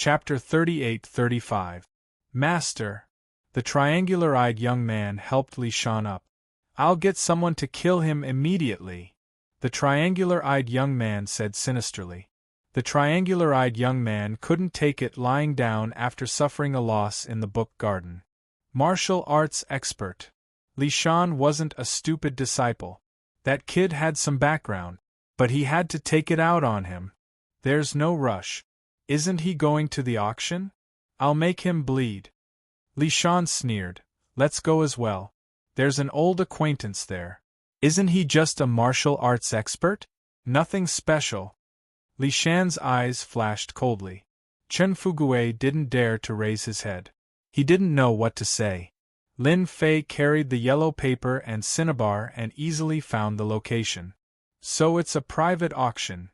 Chapter 38-35. Master. The triangular-eyed young man helped Li Shan up. I'll get someone to kill him immediately, the triangular-eyed young man said sinisterly. The triangular-eyed young man couldn't take it lying down after suffering a loss in the book garden. Martial arts expert. Li Shan wasn't a stupid disciple. That kid had some background, but he had to take it out on him. There's no rush. Isn't he going to the auction? I'll make him bleed. Li Shan sneered. Let's go as well. There's an old acquaintance there. Isn't he just a martial arts expert? Nothing special. Li Shan's eyes flashed coldly. Chen Fugue didn't dare to raise his head. He didn't know what to say. Lin Fei carried the yellow paper and cinnabar and easily found the location. So it's a private auction.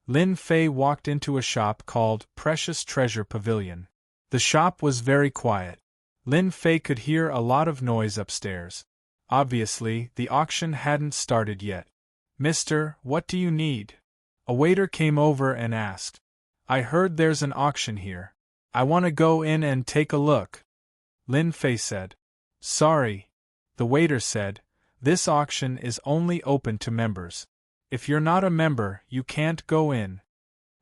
Lin Fei walked into a shop called Precious Treasure Pavilion. The shop was very quiet. Lin Fei could hear a lot of noise upstairs. Obviously, the auction hadn't started yet. Mister, what do you need? A waiter came over and asked. I heard there's an auction here. I want to go in and take a look. Lin Fei said. Sorry. The waiter said, this auction is only open to members. If you're not a member, you can't go in.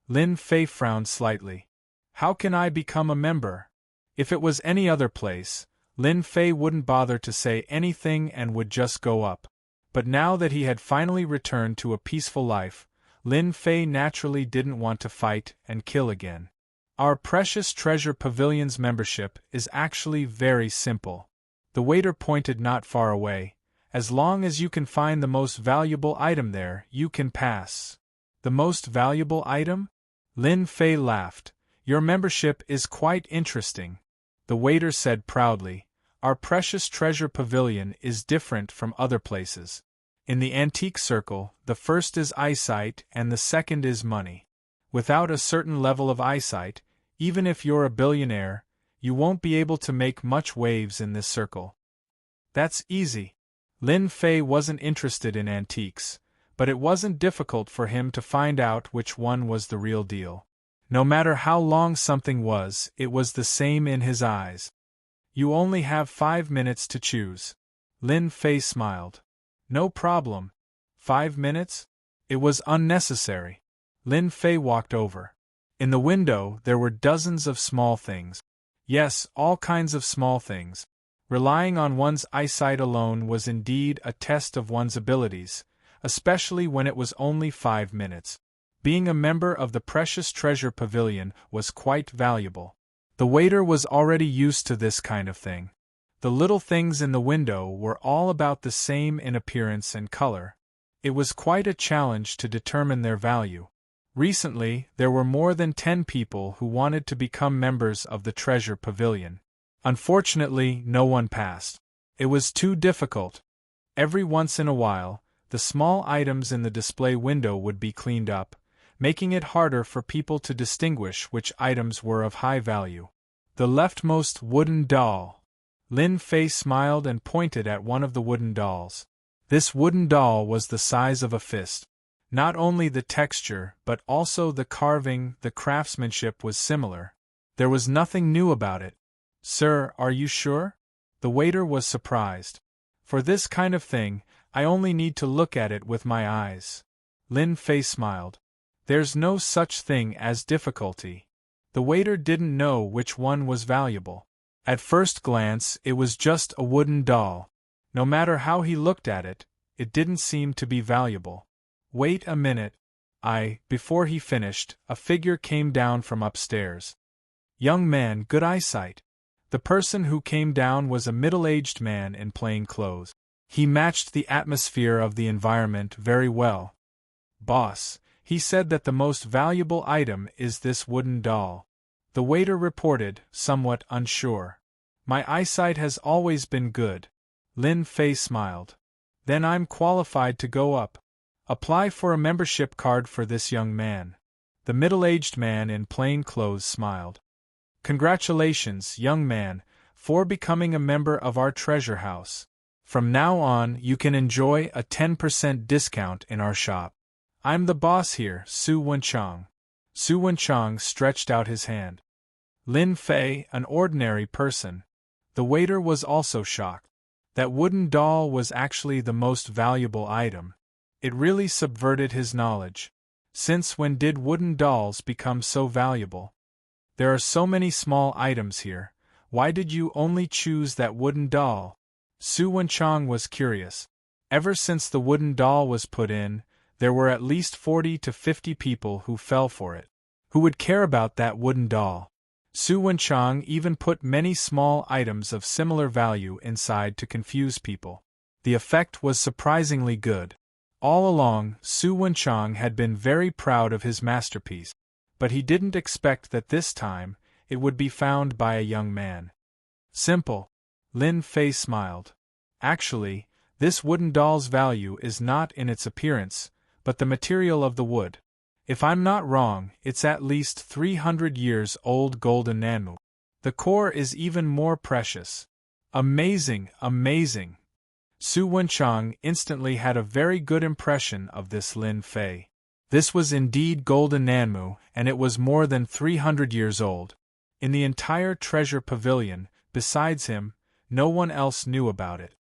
Lin Fei frowned slightly. How can I become a member? If it was any other place, Lin Fei wouldn't bother to say anything and would just go up. But now that he had finally returned to a peaceful life, Lin Fei naturally didn't want to fight and kill again. Our Precious Treasure Pavilion's membership is actually very simple. The waiter pointed not far away. As long as you can find the most valuable item there, you can pass. The most valuable item? Lin Fei laughed. Your membership is quite interesting. The waiter said proudly, our Precious Treasure Pavilion is different from other places. In the antique circle, the first is eyesight and the second is money. Without a certain level of eyesight, even if you're a billionaire, you won't be able to make much waves in this circle. That's easy. Lin Fei wasn't interested in antiques, but it wasn't difficult for him to find out which one was the real deal. No matter how long something was, it was the same in his eyes. You only have 5 minutes to choose. Lin Fei smiled. No problem. 5 minutes? It was unnecessary. Lin Fei walked over. In the window there were dozens of small things. Yes, all kinds of small things. Relying on one's eyesight alone was indeed a test of one's abilities, especially when it was only 5 minutes. Being a member of the Precious Treasure Pavilion was quite valuable. The waiter was already used to this kind of thing. The little things in the window were all about the same in appearance and color. It was quite a challenge to determine their value. Recently, there were more than 10 people who wanted to become members of the Treasure Pavilion. Unfortunately, no one passed. It was too difficult. Every once in a while, the small items in the display window would be cleaned up, making it harder for people to distinguish which items were of high value. The leftmost wooden doll. Lin Fei smiled and pointed at one of the wooden dolls. This wooden doll was the size of a fist. Not only the texture, but also the carving, the craftsmanship was similar. There was nothing new about it. Sir, are you sure? The waiter was surprised. For this kind of thing, I only need to look at it with my eyes. Lin Fei smiled. There's no such thing as difficulty. The waiter didn't know which one was valuable. At first glance, it was just a wooden doll. No matter how he looked at it, it didn't seem to be valuable. Wait a minute. Before he finished, a figure came down from upstairs. Young man, good eyesight. The person who came down was a middle-aged man in plain clothes. He matched the atmosphere of the environment very well. Boss, he said that the most valuable item is this wooden doll. The waiter reported, somewhat unsure. My eyesight has always been good. Lin Fei smiled. Then I'm qualified to go up. Apply for a membership card for this young man. The middle-aged man in plain clothes smiled. Congratulations, young man, for becoming a member of our treasure house. From now on, you can enjoy a 10% discount in our shop. I'm the boss here, Su Wenchang. Su Wenchang stretched out his hand. Lin Fei, an ordinary person. The waiter was also shocked. That wooden doll was actually the most valuable item. It really subverted his knowledge. Since when did wooden dolls become so valuable? There are so many small items here. Why did you only choose that wooden doll? Su Wenchang was curious. Ever since the wooden doll was put in, there were at least 40 to 50 people who fell for it. Who would care about that wooden doll? Su Wenchang even put many small items of similar value inside to confuse people. The effect was surprisingly good. All along, Su Wenchang had been very proud of his masterpiece, but he didn't expect that this time, it would be found by a young man. Simple. Lin Fei smiled. Actually, this wooden doll's value is not in its appearance, but the material of the wood. If I'm not wrong, it's at least 300 years old golden nanmu. The core is even more precious. Amazing, amazing. Su Wenchang instantly had a very good impression of this Lin Fei. This was indeed golden nanmu, and it was more than 300 years old. In the entire treasure pavilion, besides him, no one else knew about it.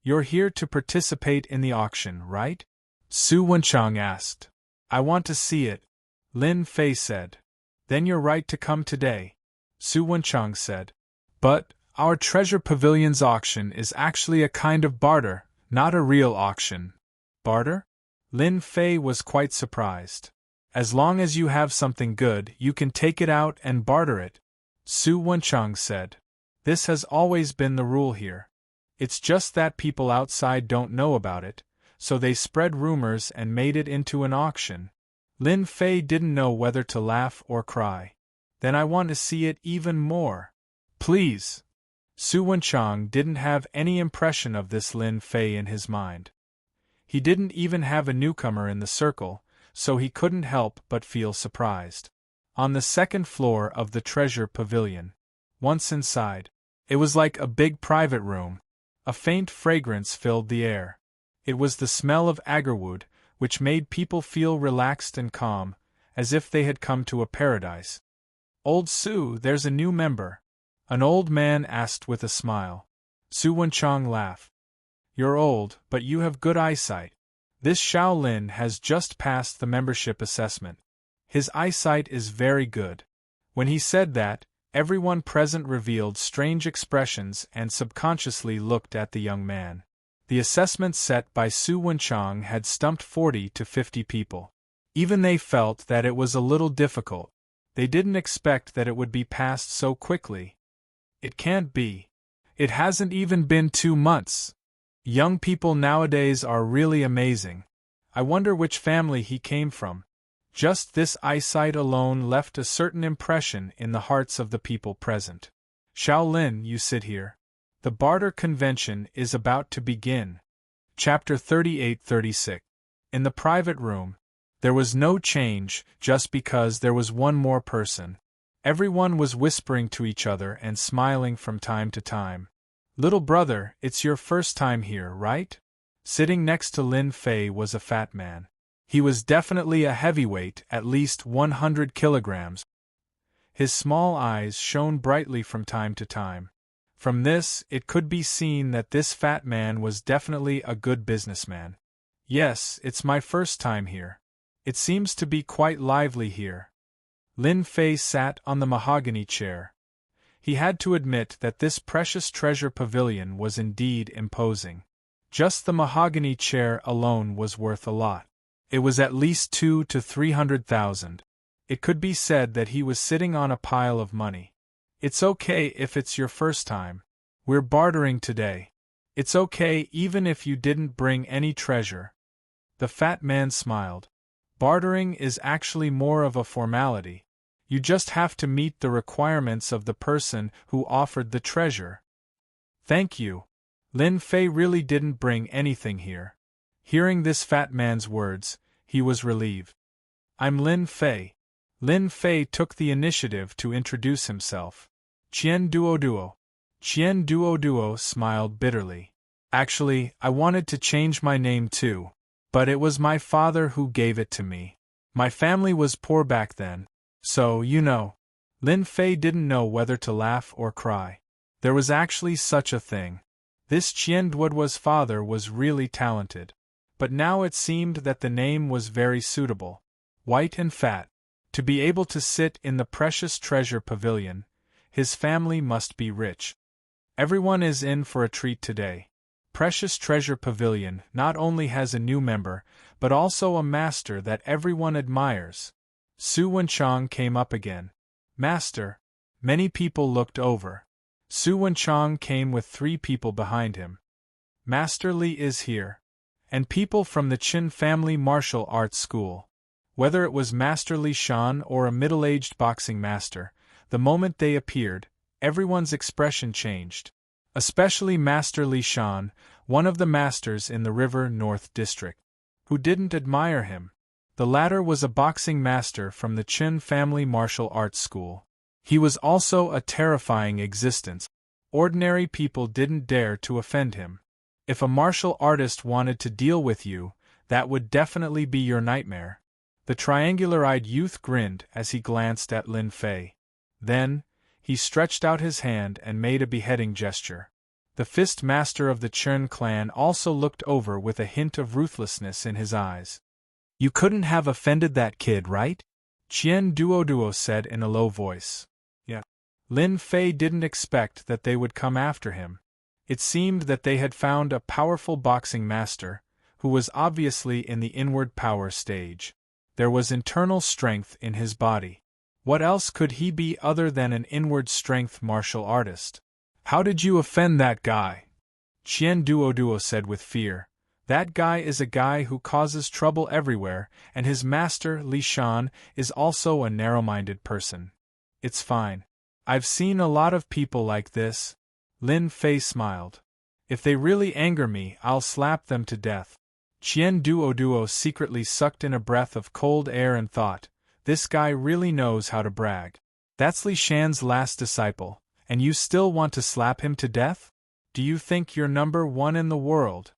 You're here to participate in the auction, right? Su Wenchang asked. I want to see it, Lin Fei said. Then you're right to come today, Su Wenchang said. But our treasure pavilion's auction is actually a kind of barter, not a real auction. Barter? Lin Fei was quite surprised. As long as you have something good, you can take it out and barter it, Su Wenchang said. This has always been the rule here. It's just that people outside don't know about it, so they spread rumors and made it into an auction. Lin Fei didn't know whether to laugh or cry. Then I want to see it even more. Please. Su Wenchang didn't have any impression of this Lin Fei in his mind. He didn't even have a newcomer in the circle, so he couldn't help but feel surprised. On the second floor of the treasure pavilion. Once inside, it was like a big private room. A faint fragrance filled the air. It was the smell of agarwood, which made people feel relaxed and calm, as if they had come to a paradise. Old Su, there's a new member, an old man asked with a smile. Su Wenchang laughed. You're old, but you have good eyesight. This Shaolin has just passed the membership assessment. His eyesight is very good. When he said that, everyone present revealed strange expressions and subconsciously looked at the young man. The assessment set by Su Wenchang had stumped 40 to 50 people. Even they felt that it was a little difficult. They didn't expect that it would be passed so quickly. It can't be. It hasn't even been 2 months. Young people nowadays are really amazing. I wonder which family he came from. Just this eyesight alone left a certain impression in the hearts of the people present. Shaolin, you sit here. The barter convention is about to begin. Chapter 38-36. In the private room, there was no change just because there was one more person. Everyone was whispering to each other and smiling from time to time. Little brother, it's your first time here, right? Sitting next to Lin Fei was a fat man. He was definitely a heavyweight, at least 100 kilograms. His small eyes shone brightly from time to time. From this, it could be seen that this fat man was definitely a good businessman. Yes, it's my first time here. It seems to be quite lively here. Lin Fei sat on the mahogany chair. He had to admit that this precious treasure pavilion was indeed imposing. Just the mahogany chair alone was worth a lot. It was at least 200,000 to 300,000. It could be said that he was sitting on a pile of money. It's okay if it's your first time. We're bartering today. It's okay even if you didn't bring any treasure. The fat man smiled. Bartering is actually more of a formality. You just have to meet the requirements of the person who offered the treasure. Thank you. Lin Fei really didn't bring anything here. Hearing this fat man's words, he was relieved. I'm Lin Fei. Lin Fei took the initiative to introduce himself. Qian Duoduo. Qian Duoduo smiled bitterly. Actually, I wanted to change my name too, but it was my father who gave it to me. My family was poor back then, so, you know. Lin Fei didn't know whether to laugh or cry. There was actually such a thing. This Qian Duoduo's father was really talented. But now it seemed that the name was very suitable. White and fat. To be able to sit in the precious treasure pavilion, his family must be rich. Everyone is in for a treat today. Precious Treasure Pavilion not only has a new member, but also a master that everyone admires. Su Wenchang came up again. Master. Many people looked over. Su Wenchang came with 3 people behind him. Master Li is here. And people from the Qin family martial arts school. Whether it was Master Li Shan or a middle-aged boxing master, the moment they appeared, everyone's expression changed. Especially Master Li Shan, one of the masters in the River North District. Who didn't admire him? The latter was a boxing master from the Qin family martial arts school. He was also a terrifying existence. Ordinary people didn't dare to offend him. If a martial artist wanted to deal with you, that would definitely be your nightmare. The triangular-eyed youth grinned as he glanced at Lin Fei. Then, he stretched out his hand and made a beheading gesture. The fist master of the Chen clan also looked over with a hint of ruthlessness in his eyes. You couldn't have offended that kid, right? Qian Duoduo said in a low voice. Yeah. Lin Fei didn't expect that they would come after him. It seemed that they had found a powerful boxing master, who was obviously in the inward power stage. There was internal strength in his body. What else could he be other than an inward strength martial artist? How did you offend that guy? Qian Duoduo said with fear. That guy is a guy who causes trouble everywhere, and his master, Li Shan, is also a narrow-minded person. It's fine. I've seen a lot of people like this. Lin Fei smiled. If they really anger me, I'll slap them to death. Qian Duoduo secretly sucked in a breath of cold air and thought, this guy really knows how to brag. That's Li Shan's last disciple, and you still want to slap him to death? Do you think you're number 1 in the world?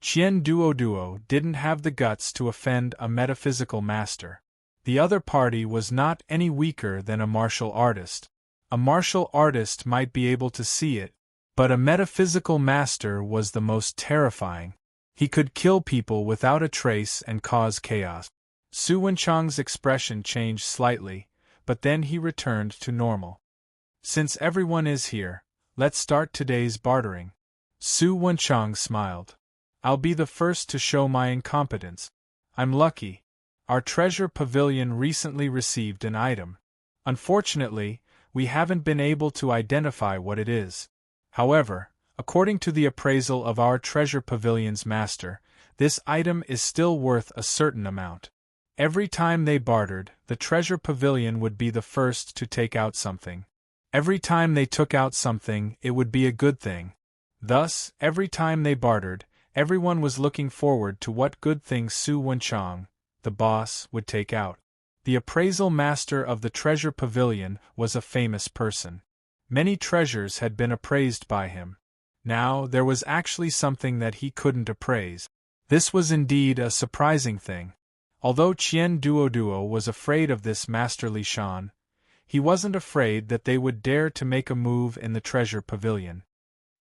Qian Duoduo didn't have the guts to offend a metaphysical master. The other party was not any weaker than a martial artist. A martial artist might be able to see it, but a metaphysical master was the most terrifying. He could kill people without a trace and cause chaos. Su Wenchang's expression changed slightly, but then he returned to normal. Since everyone is here, let's start today's bartering. Su Wenchang smiled. I'll be the first to show my incompetence. I'm lucky. Our treasure pavilion recently received an item. Unfortunately, we haven't been able to identify what it is. However, according to the appraisal of our treasure pavilion's master, this item is still worth a certain amount. Every time they bartered, the treasure pavilion would be the first to take out something. Every time they took out something, it would be a good thing. Thus, every time they bartered, everyone was looking forward to what good thing Su Wenchang, the boss, would take out. The appraisal master of the treasure pavilion was a famous person. Many treasures had been appraised by him. Now there was actually something that he couldn't appraise. This was indeed a surprising thing. Although Qian Duoduo was afraid of this Master Li Shan, he wasn't afraid that they would dare to make a move in the treasure pavilion.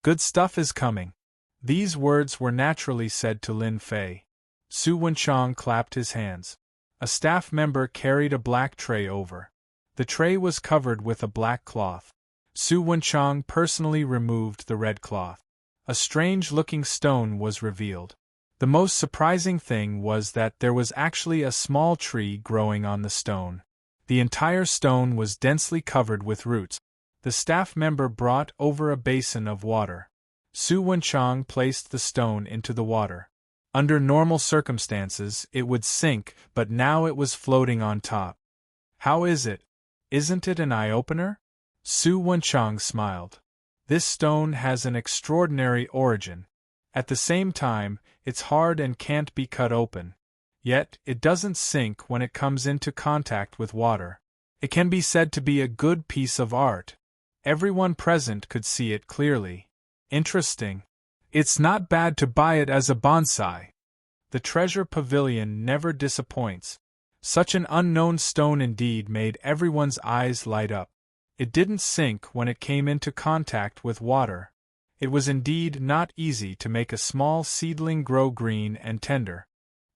Good stuff is coming. These words were naturally said to Lin Fei. Su Wenchang clapped his hands. A staff member carried a black tray over. The tray was covered with a black cloth. Su Wenchang personally removed the red cloth. A strange-looking stone was revealed. The most surprising thing was that there was actually a small tree growing on the stone. The entire stone was densely covered with roots. The staff member brought over a basin of water. Su Wenchang placed the stone into the water. Under normal circumstances, it would sink, but now it was floating on top. How is it? Isn't it an eye-opener? Su Wenchang smiled. This stone has an extraordinary origin. At the same time, it's hard and can't be cut open. Yet, it doesn't sink when it comes into contact with water. It can be said to be a good piece of art. Everyone present could see it clearly. Interesting. It's not bad to buy it as a bonsai. The treasure pavilion never disappoints. Such an unknown stone indeed made everyone's eyes light up. It didn't sink when it came into contact with water. It was indeed not easy to make a small seedling grow green and tender.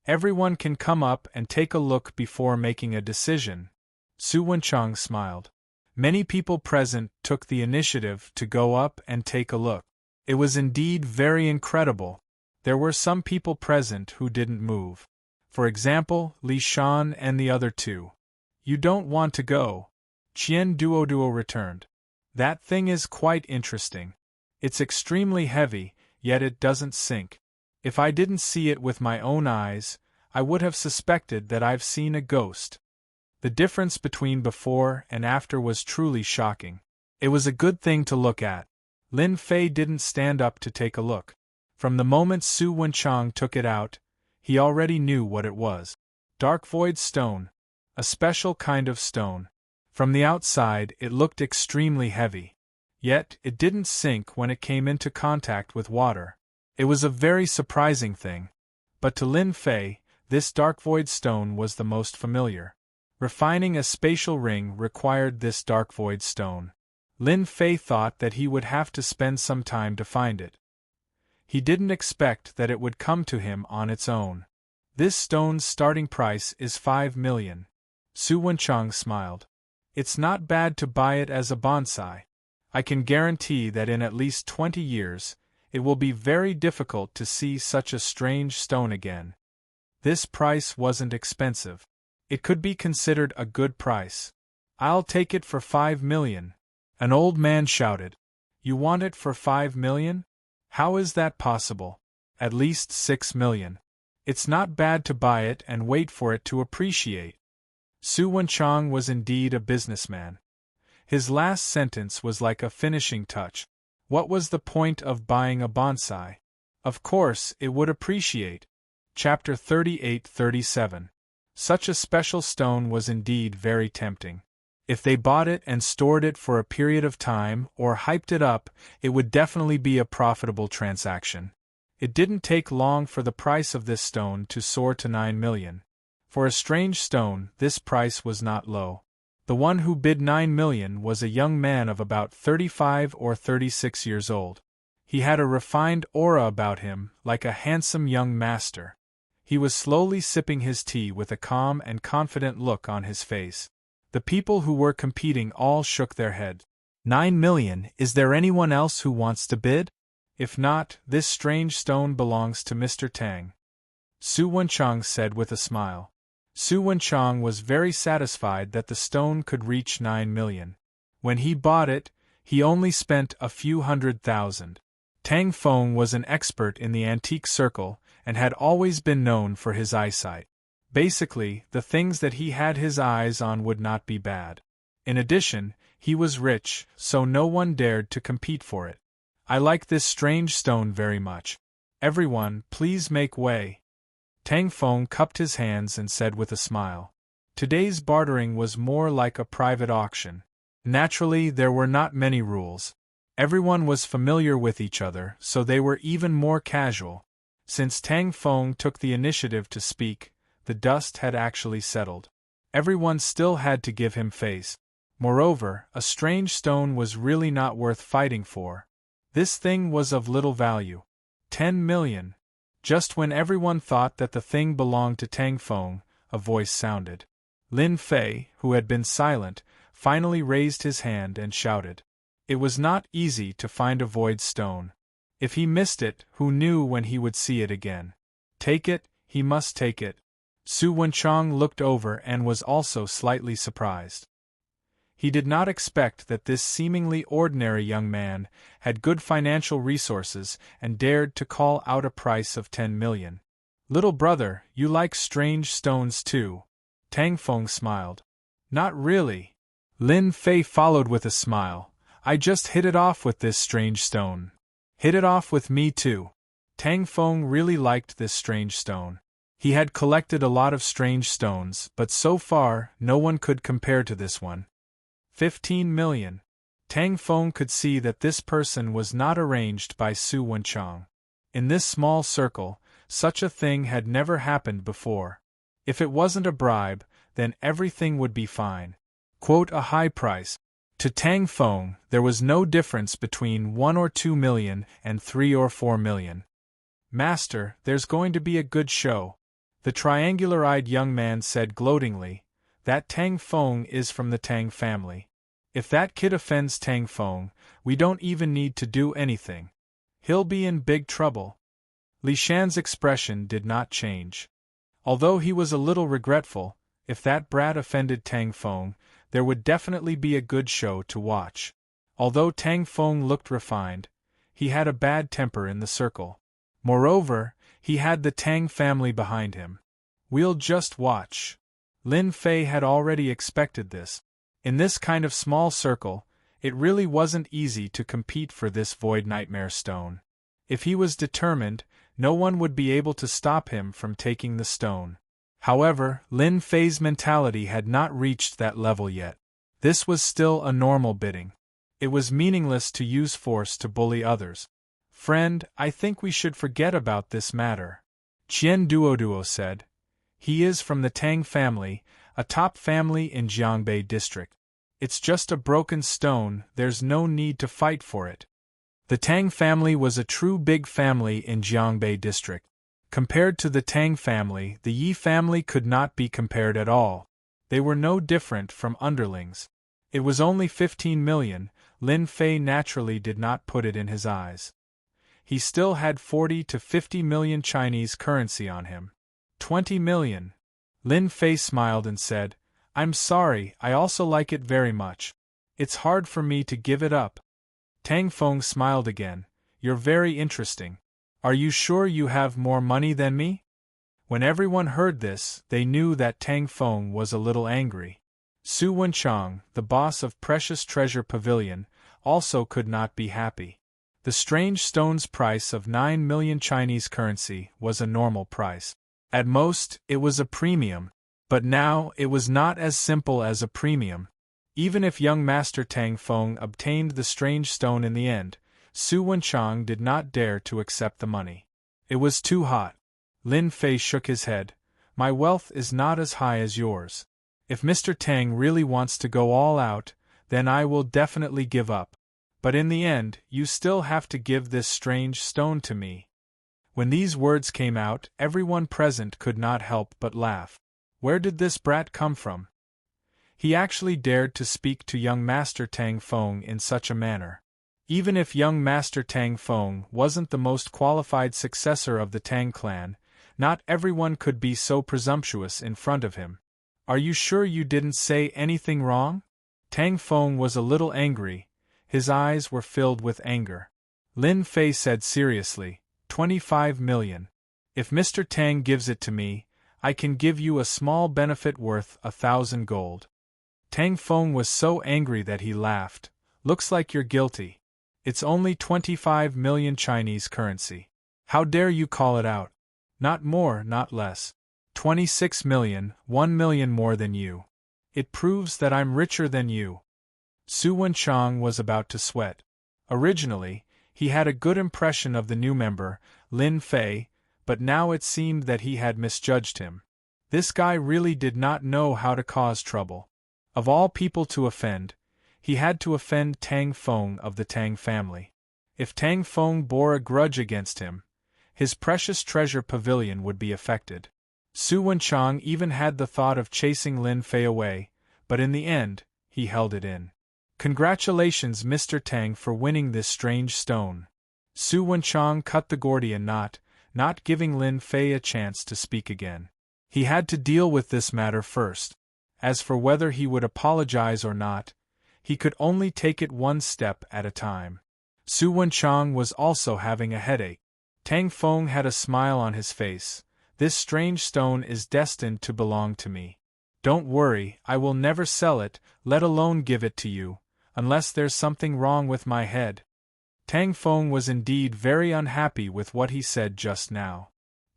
Everyone can come up and take a look before making a decision. Su Wenchang smiled. Many people present took the initiative to go up and take a look. It was indeed very incredible. There were some people present who didn't move. For example, Li Shan and the other two. You don't want to go? Qian Duoduo returned. That thing is quite interesting. It's extremely heavy, yet it doesn't sink. If I didn't see it with my own eyes, I would have suspected that I've seen a ghost. The difference between before and after was truly shocking. It was a good thing to look at. Lin Fei didn't stand up to take a look. From the moment Su Wenchang took it out, he already knew what it was. Dark void stone. A special kind of stone. From the outside it looked extremely heavy. Yet it didn't sink when it came into contact with water. It was a very surprising thing. But to Lin Fei, this dark void stone was the most familiar. Refining a spatial ring required this dark void stone. Lin Fei thought that he would have to spend some time to find it. He didn't expect that it would come to him on its own. This stone's starting price is 5 million. Su Wenchang smiled. It's not bad to buy it as a bonsai. I can guarantee that in at least 20 years, it will be very difficult to see such a strange stone again. This price wasn't expensive. It could be considered a good price. I'll take it for 5 million. An old man shouted. You want it for 5 million? How is that possible? At least 6 million. It's not bad to buy it and wait for it to appreciate. Su Wenchang was indeed a businessman. His last sentence was like a finishing touch. What was the point of buying a bonsai? Of course, it would appreciate. Chapter 38-37. Such a special stone was indeed very tempting. If they bought it and stored it for a period of time or hyped it up, it would definitely be a profitable transaction. It didn't take long for the price of this stone to soar to 9 million. For a strange stone, this price was not low. The one who bid 9 million was a young man of about 35 or 36 years old. He had a refined aura about him, like a handsome young master. He was slowly sipping his tea with a calm and confident look on his face. The people who were competing all shook their heads. 9 million, is there anyone else who wants to bid? If not, this strange stone belongs to Mr. Tang. Su Wenchang said with a smile. Su Wenchang was very satisfied that the stone could reach 9 million. When he bought it, he only spent a few 100,000. Tang Feng was an expert in the antique circle and had always been known for his eyesight. Basically, the things that he had his eyes on would not be bad. In addition, he was rich, so no one dared to compete for it. I like this strange stone very much. Everyone, please make way. Tang Feng cupped his hands and said with a smile. Today's bartering was more like a private auction. Naturally, there were not many rules. Everyone was familiar with each other, so they were even more casual. Since Tang Feng took the initiative to speak, the dust had actually settled. Everyone still had to give him face. Moreover, a strange stone was really not worth fighting for. This thing was of little value. 10 million. Just when everyone thought that the thing belonged to Tang Feng, a voice sounded. Lin Fei, who had been silent, finally raised his hand and shouted. It was not easy to find a void stone. If he missed it, who knew when he would see it again? Take it, he must take it. Su Wenchang looked over and was also slightly surprised. He did not expect that this seemingly ordinary young man had good financial resources and dared to call out a price of 10 million. Little brother, you like strange stones too? Tang Feng smiled. Not really. Lin Fei followed with a smile. I just hit it off with this strange stone. Hit it off with me too. Tang Feng really liked this strange stone. He had collected a lot of strange stones, but so far, no one could compare to this one. 15 million. Tang Feng could see that this person was not arranged by Su Wenchang. In this small circle, such a thing had never happened before. If it wasn't a bribe, then everything would be fine. Quote a high price. To Tang Feng, there was no difference between 1 or 2 million and 3 or 4 million. Master, there's going to be a good show, the triangular-eyed young man said gloatingly. That Tang Feng is from the Tang family. If that kid offends Tang Feng, we don't even need to do anything. He'll be in big trouble. Li Shan's expression did not change. Although he was a little regretful, if that brat offended Tang Feng, there would definitely be a good show to watch. Although Tang Feng looked refined, he had a bad temper in the circle. Moreover, he had the Tang family behind him. We'll just watch. Lin Fei had already expected this. In this kind of small circle, it really wasn't easy to compete for this Void Nightmare stone. If he was determined, no one would be able to stop him from taking the stone. However, Lin Fei's mentality had not reached that level yet. This was still a normal bidding. It was meaningless to use force to bully others. Friend, I think we should forget about this matter. Qian Duoduo said. He is from the Tang family, a top family in Jiangbei district. It's just a broken stone, there's no need to fight for it. The Tang family was a true big family in Jiangbei district. Compared to the Tang family, the Yi family could not be compared at all. They were no different from underlings. It was only 15 million, Lin Fei naturally did not put it in his eyes. He still had 40 to 50 million Chinese currency on him. 20 million. Lin Fei smiled and said, I'm sorry, I also like it very much. It's hard for me to give it up. Tang Feng smiled again. You're very interesting. Are you sure you have more money than me? When everyone heard this, they knew that Tang Feng was a little angry. Su Wenchang, the boss of Precious Treasure Pavilion, also could not be happy. The strange stone's price of 9 million Chinese currency was a normal price. At most, it was a premium, but now it was not as simple as a premium. Even if young Master Tang Feng obtained the strange stone in the end, Su Wenchang did not dare to accept the money. It was too hot. Lin Fei shook his head. My wealth is not as high as yours. If Mr. Tang really wants to go all out, then I will definitely give up. But in the end, you still have to give this strange stone to me. When these words came out, everyone present could not help but laugh. Where did this brat come from? He actually dared to speak to young Master Tang Feng in such a manner. Even if young Master Tang Feng wasn't the most qualified successor of the Tang clan, not everyone could be so presumptuous in front of him. Are you sure you didn't say anything wrong? Tang Feng was a little angry. His eyes were filled with anger. Lin Fei said seriously, 25 million. If Mr. Tang gives it to me, I can give you a small benefit worth 1,000 gold. Tang Feng was so angry that he laughed. Looks like you're guilty. It's only 25 million Chinese currency. How dare you call it out? Not more, not less. 26 million, 1 million more than you. It proves that I'm richer than you. Su Wenchang was about to sweat. Originally, he had a good impression of the new member, Lin Fei, but now it seemed that he had misjudged him. This guy really did not know how to cause trouble. Of all people to offend, he had to offend Tang Feng of the Tang family. If Tang Feng bore a grudge against him, his precious treasure pavilion would be affected. Su Wenchang even had the thought of chasing Lin Fei away, but in the end, he held it in. Congratulations, Mr. Tang, for winning this strange stone. Su Wenchang cut the Gordian knot, not giving Lin Fei a chance to speak again. He had to deal with this matter first. As for whether he would apologize or not, he could only take it one step at a time. Su Wenchang was also having a headache. Tang Feng had a smile on his face. This strange stone is destined to belong to me. Don't worry, I will never sell it, let alone give it to you, unless there's something wrong with my head. Tang Feng was indeed very unhappy with what he said just now.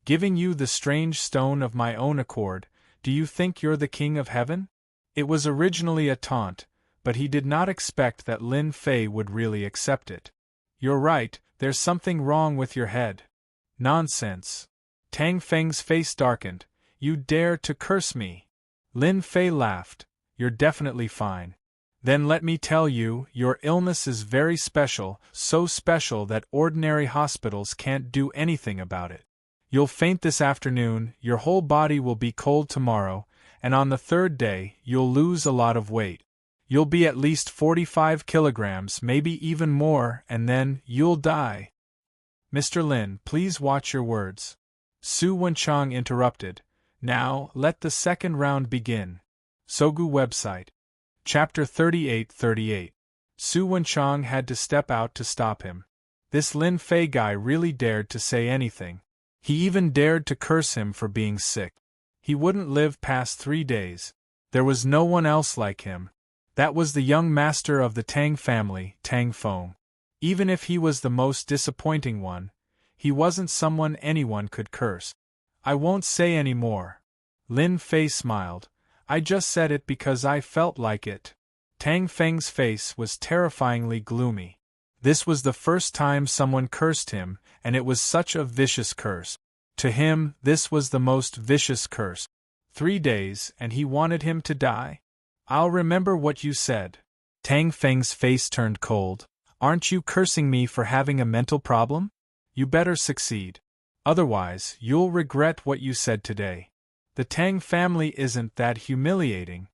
Giving you the strange stone of my own accord, do you think you're the king of heaven? It was originally a taunt, but he did not expect that Lin Fei would really accept it. You're right, there's something wrong with your head. Nonsense. Tang Feng's face darkened. You dare to curse me? Lin Fei laughed. You're definitely fine. Then let me tell you, your illness is very special, so special that ordinary hospitals can't do anything about it. You'll faint this afternoon, your whole body will be cold tomorrow, and on the third day, you'll lose a lot of weight. You'll be at least 45 kilograms, maybe even more, and then you'll die. Mr. Lin, please watch your words. Su Wenchang interrupted. Now, let the second round begin. Sogu website. Chapter 38:38. Su Wenchang had to step out to stop him. This Lin Fei guy really dared to say anything. He even dared to curse him for being sick. He wouldn't live past 3 days. There was no one else like him. That was the young master of the Tang family, Tang Feng. Even if he was the most disappointing one, he wasn't someone anyone could curse. I won't say any more. Lin Fei smiled. I just said it because I felt like it. Tang Feng's face was terrifyingly gloomy. This was the first time someone cursed him, and it was such a vicious curse. To him, this was the most vicious curse. 3 days, and he wanted him to die? I'll remember what you said. Tang Feng's face turned cold. Aren't you cursing me for having a mental problem? You better succeed. Otherwise, you'll regret what you said today. The Tang family isn't that humiliating.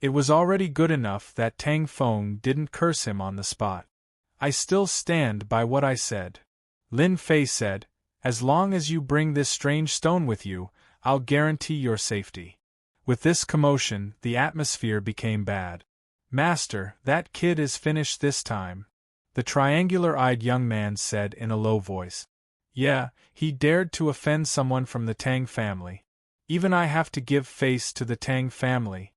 It was already good enough that Tang Feng didn't curse him on the spot. I still stand by what I said. Lin Fei said, as long as you bring this strange stone with you, I'll guarantee your safety. With this commotion, the atmosphere became bad. Master, that kid is finished this time. The triangular-eyed young man said in a low voice. Yeah, he dared to offend someone from the Tang family. Even I have to give face to the Tang family.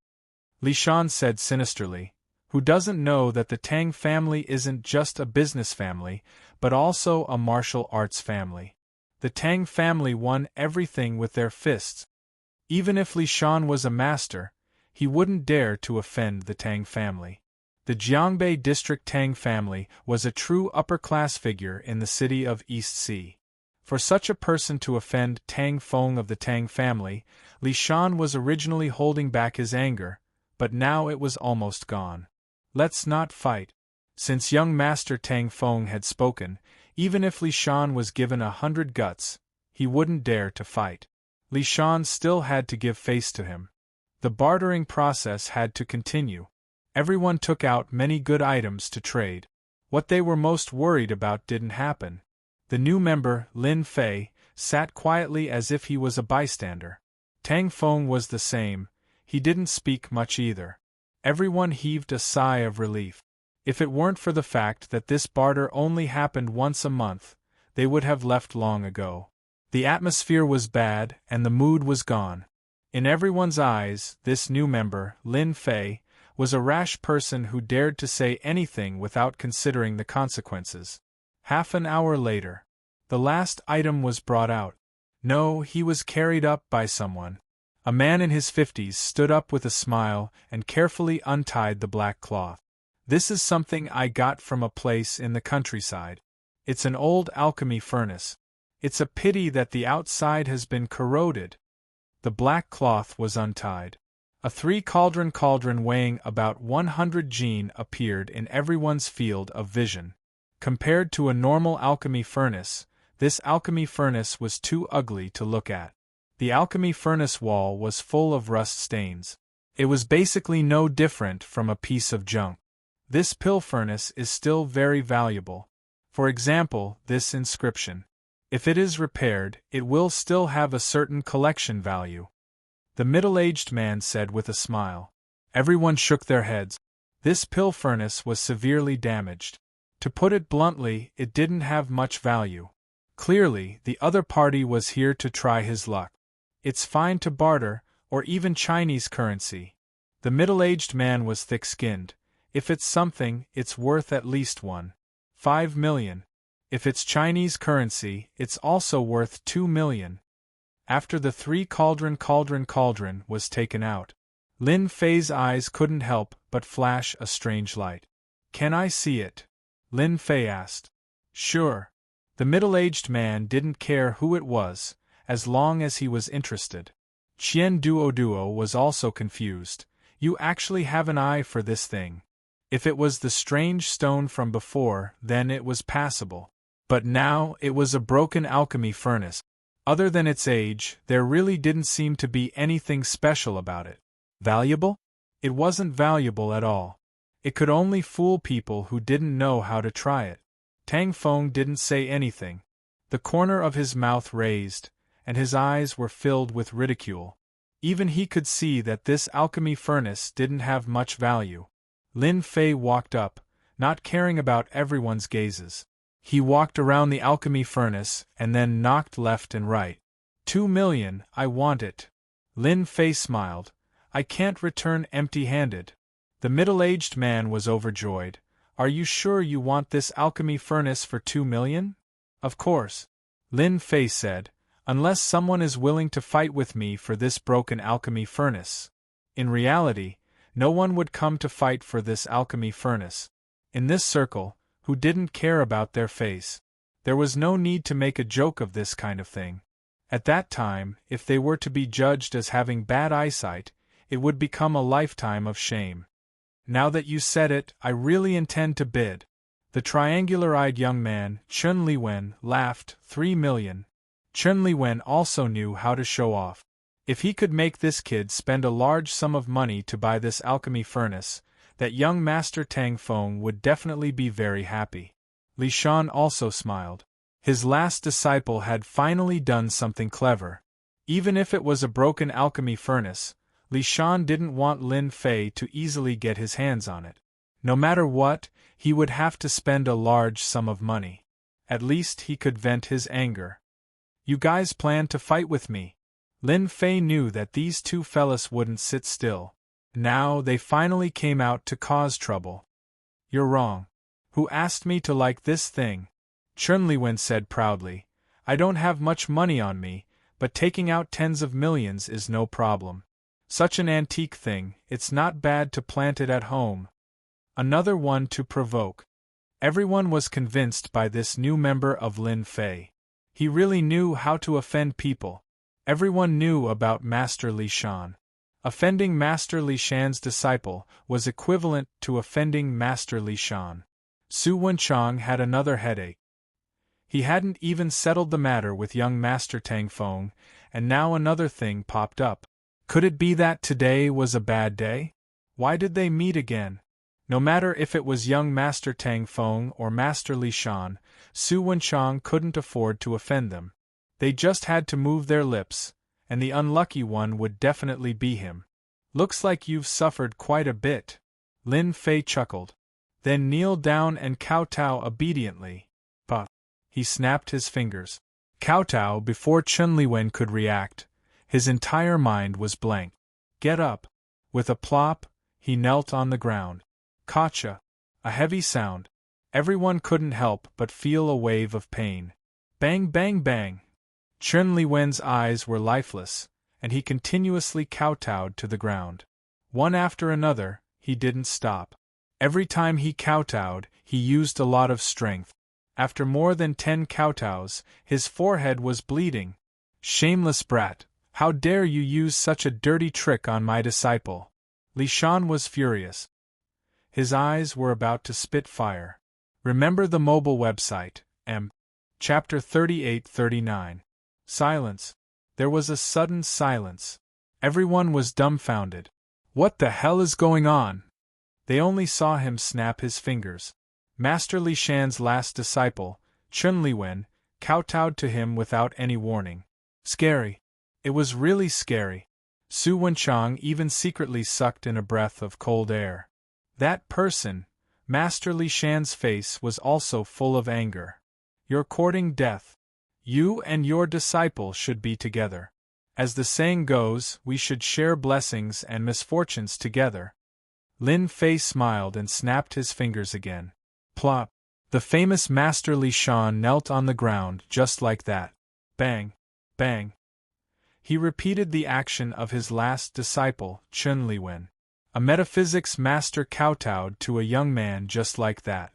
Li Shan said sinisterly. Who doesn't know that the Tang family isn't just a business family, but also a martial arts family? The Tang family won everything with their fists. Even if Li Shan was a master, he wouldn't dare to offend the Tang family. The Jiangbei district Tang family was a true upper-class figure in the city of East Sea. For such a person to offend Tang Feng of the Tang family, Li Shan was originally holding back his anger, but now it was almost gone. Let's not fight. Since young Master Tang Feng had spoken, even if Li Shan was given 100 guts, he wouldn't dare to fight. Li Shan still had to give face to him. The bartering process had to continue. Everyone took out many good items to trade. What they were most worried about didn't happen. The new member, Lin Fei, sat quietly as if he was a bystander. Tang Feng was the same, he didn't speak much either. Everyone heaved a sigh of relief. If it weren't for the fact that this barter only happened once a month, they would have left long ago. The atmosphere was bad, and the mood was gone. In everyone's eyes, this new member, Lin Fei, was a rash person who dared to say anything without considering the consequences. Half an hour later, the last item was brought out. No, he was carried up by someone. A man in his 50s stood up with a smile and carefully untied the black cloth. This is something I got from a place in the countryside. It's an old alchemy furnace. It's a pity that the outside has been corroded. The black cloth was untied. A 3-cauldron weighing about 100 jin appeared in everyone's field of vision. Compared to a normal alchemy furnace, this alchemy furnace was too ugly to look at. The alchemy furnace wall was full of rust stains. It was basically no different from a piece of junk. This pill furnace is still very valuable. For example, this inscription. If it is repaired, it will still have a certain collection value. The middle-aged man said with a smile. Everyone shook their heads. This pill furnace was severely damaged. To put it bluntly, it didn't have much value. Clearly, the other party was here to try his luck. It's fine to barter, or even Chinese currency. The middle-aged man was thick-skinned. If it's something, it's worth at least 1.5 million. If it's Chinese currency, it's also worth 2 million. After the 3-cauldron was taken out, Lin Fei's eyes couldn't help but flash a strange light. Can I see it? Lin Fei asked. Sure. The middle-aged man didn't care who it was, as long as he was interested. Qian Duo was also confused. You actually have an eye for this thing. If it was the strange stone from before, then it was passable. But now, it was a broken alchemy furnace. Other than its age, there really didn't seem to be anything special about it. Valuable? It wasn't valuable at all. It could only fool people who didn't know how to try it. Tang Feng didn't say anything. The corner of his mouth raised, and his eyes were filled with ridicule. Even he could see that this alchemy furnace didn't have much value. Lin Fei walked up, not caring about everyone's gazes. He walked around the alchemy furnace and then knocked left and right. 2 million, I want it. Lin Fei smiled. I can't return empty-handed. The middle-aged man was overjoyed. Are you sure you want this alchemy furnace for 2 million? Of course. Lin Fei said, unless someone is willing to fight with me for this broken alchemy furnace. In reality, no one would come to fight for this alchemy furnace. In this circle, who didn't care about their face. There was no need to make a joke of this kind of thing. At that time, if they were to be judged as having bad eyesight, it would become a lifetime of shame. Now that you said it, I really intend to bid. The triangular-eyed young man, Chun Liwen, laughed. 3 million. Chun Liwen also knew how to show off. If he could make this kid spend a large sum of money to buy this alchemy furnace, that young Master Tang Feng would definitely be very happy. Li Shan also smiled. His last disciple had finally done something clever. Even if it was a broken alchemy furnace, Li Shan didn't want Lin Fei to easily get his hands on it. No matter what, he would have to spend a large sum of money. At least he could vent his anger. You guys plan to fight with me? Lin Fei knew that these two fellas wouldn't sit still. Now they finally came out to cause trouble. You're wrong. Who asked me to like this thing? Chun Liwen said proudly. I don't have much money on me, but taking out tens of millions is no problem. Such an antique thing, it's not bad to plant it at home. Another one to provoke. Everyone was convinced by this new member of Lin Fei. He really knew how to offend people. Everyone knew about Master Li Shan. Offending Master Li Shan's disciple was equivalent to offending Master Li Shan. Su Wenchang had another headache. He hadn't even settled the matter with young Master Tang Feng, and now another thing popped up. Could it be that today was a bad day? Why did they meet again? No matter if it was young Master Tang Feng or Master Li Shan, Su Wenchang couldn't afford to offend them. They just had to move their lips, and the unlucky one would definitely be him. Looks like you've suffered quite a bit. Lin Fei chuckled. Then kneeled down and kowtow obediently. But he snapped his fingers. Kowtow before Chun Liwen could react. His entire mind was blank. Get up. With a plop, he knelt on the ground. Kacha. A heavy sound. Everyone couldn't help but feel a wave of pain. Bang bang bang. Chun Liwen's eyes were lifeless, and he continuously kowtowed to the ground. One after another, he didn't stop. Every time he kowtowed, he used a lot of strength. After more than 10 kowtows, his forehead was bleeding. Shameless brat, how dare you use such a dirty trick on my disciple? Li Shan was furious. His eyes were about to spit fire. Remember the mobile website, Chapter 38-39. Silence. There was a sudden silence. Everyone was dumbfounded. What the hell is going on? They only saw him snap his fingers. Master Li Shan's last disciple, Chun Liwen, kowtowed to him without any warning. Scary. It was really scary. Su Wenchang even secretly sucked in a breath of cold air. That person, Master Li Shan's face was also full of anger. You're courting death. You and your disciple should be together. As the saying goes, we should share blessings and misfortunes together. Lin Fei smiled and snapped his fingers again. Plop. The famous Master Li Shan knelt on the ground just like that. Bang. Bang. He repeated the action of his last disciple, Chun Liwen. A metaphysics master kowtowed to a young man just like that.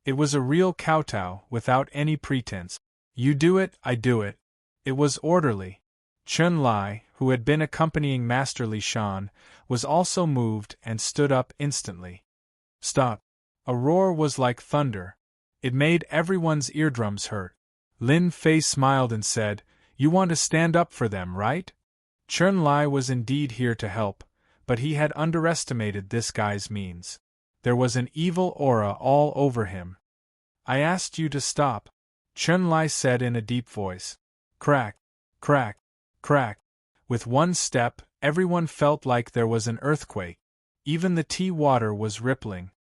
It was a real kowtow without any pretense. You do it, I do it. It was orderly. Chun Lai, who had been accompanying Master Li Shan, was also moved and stood up instantly. Stop. A roar was like thunder. It made everyone's eardrums hurt. Lin Fei smiled and said, "You want to stand up for them, right?" Chun Lai was indeed here to help, but he had underestimated this guy's means. There was an evil aura all over him. "I asked you to stop," Chun Lai said in a deep voice. Crack, crack, crack. With one step, everyone felt like there was an earthquake. Even the tea water was rippling.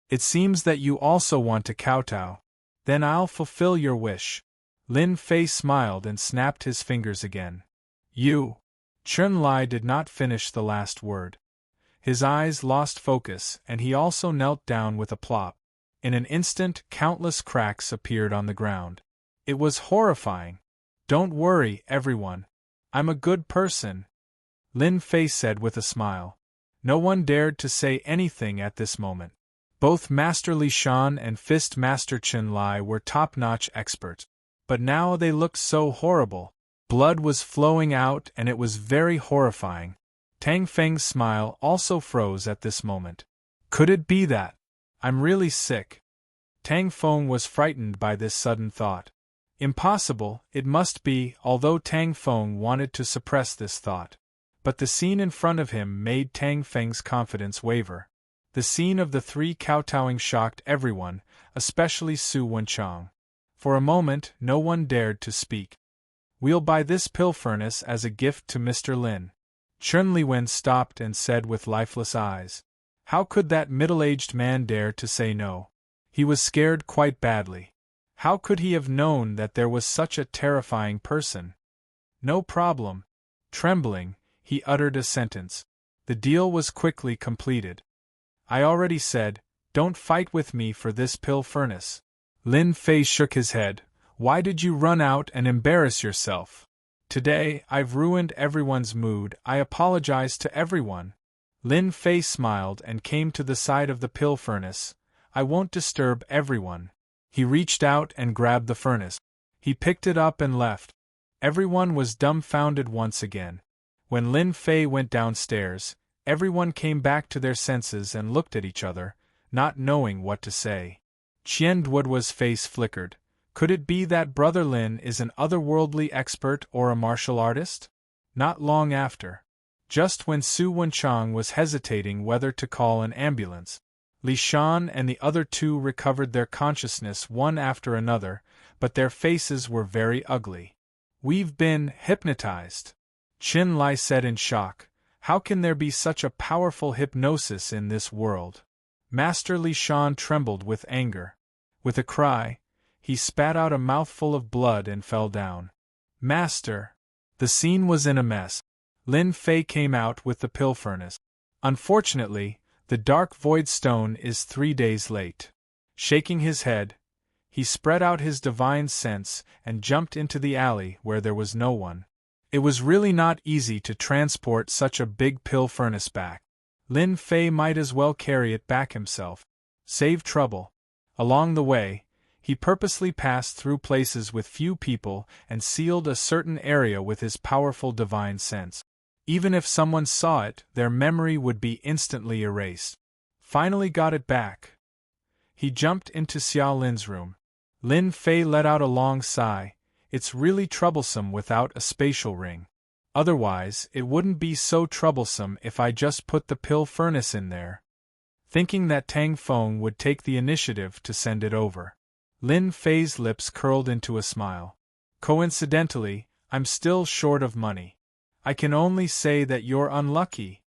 "It seems that you also want to kowtow. Then I'll fulfill your wish." Lin Fei smiled and snapped his fingers again. "You." Chun Lai did not finish the last word. His eyes lost focus, and he also knelt down with a plop. In an instant, countless cracks appeared on the ground. It was horrifying. "Don't worry, everyone. I'm a good person," Lin Fei said with a smile. No one dared to say anything at this moment. Both Master Li Shan and Fist Master Chun Lai were top-notch experts. But now they looked so horrible. Blood was flowing out and it was very horrifying. Tang Feng's smile also froze at this moment. Could it be that I'm really sick? Tang Feng was frightened by this sudden thought. Impossible, it must be, although Tang Feng wanted to suppress this thought. But the scene in front of him made Tang Feng's confidence waver. The scene of the three kowtowing shocked everyone, especially Su Wenchang. For a moment, no one dared to speak. "We'll buy this pill furnace as a gift to Mr. Lin." Chun Liwen stopped and said with lifeless eyes. How could that middle-aged man dare to say no? He was scared quite badly. How could he have known that there was such a terrifying person? "No problem." Trembling, he uttered a sentence. The deal was quickly completed. "I already said, don't fight with me for this pill furnace." Lin Fei shook his head. "Why did you run out and embarrass yourself? Today, I've ruined everyone's mood. I apologize to everyone." Lin Fei smiled and came to the side of the pill furnace. "I won't disturb everyone." He reached out and grabbed the furnace. He picked it up and left. Everyone was dumbfounded once again. When Lin Fei went downstairs, everyone came back to their senses and looked at each other, not knowing what to say. Qian Duoduo's face flickered. Could it be that Brother Lin is an otherworldly expert or a martial artist? Not long after. Just when Su Wenchang was hesitating whether to call an ambulance, Li Shan and the other two recovered their consciousness one after another, but their faces were very ugly. "We've been hypnotized," Chin Lai said in shock. "How can there be such a powerful hypnosis in this world?" Master Li Shan trembled with anger. With a cry, he spat out a mouthful of blood and fell down. "Master!" The scene was in a mess. Lin Fei came out with the pill furnace. Unfortunately, the dark void stone is 3 days late. Shaking his head, he spread out his divine sense and jumped into the alley where there was no one. It was really not easy to transport such a big pill furnace back. Lin Fei might as well carry it back himself. Save trouble. Along the way, he purposely passed through places with few people and sealed a certain area with his powerful divine sense. Even if someone saw it, their memory would be instantly erased. Finally got it back. He jumped into Xiao Lin's room. Lin Fei let out a long sigh. It's really troublesome without a spatial ring. Otherwise, it wouldn't be so troublesome if I just put the pill furnace in there. Thinking that Tang Feng would take the initiative to send it over, Lin Fei's lips curled into a smile. Coincidentally, I'm still short of money. I can only say that you're unlucky.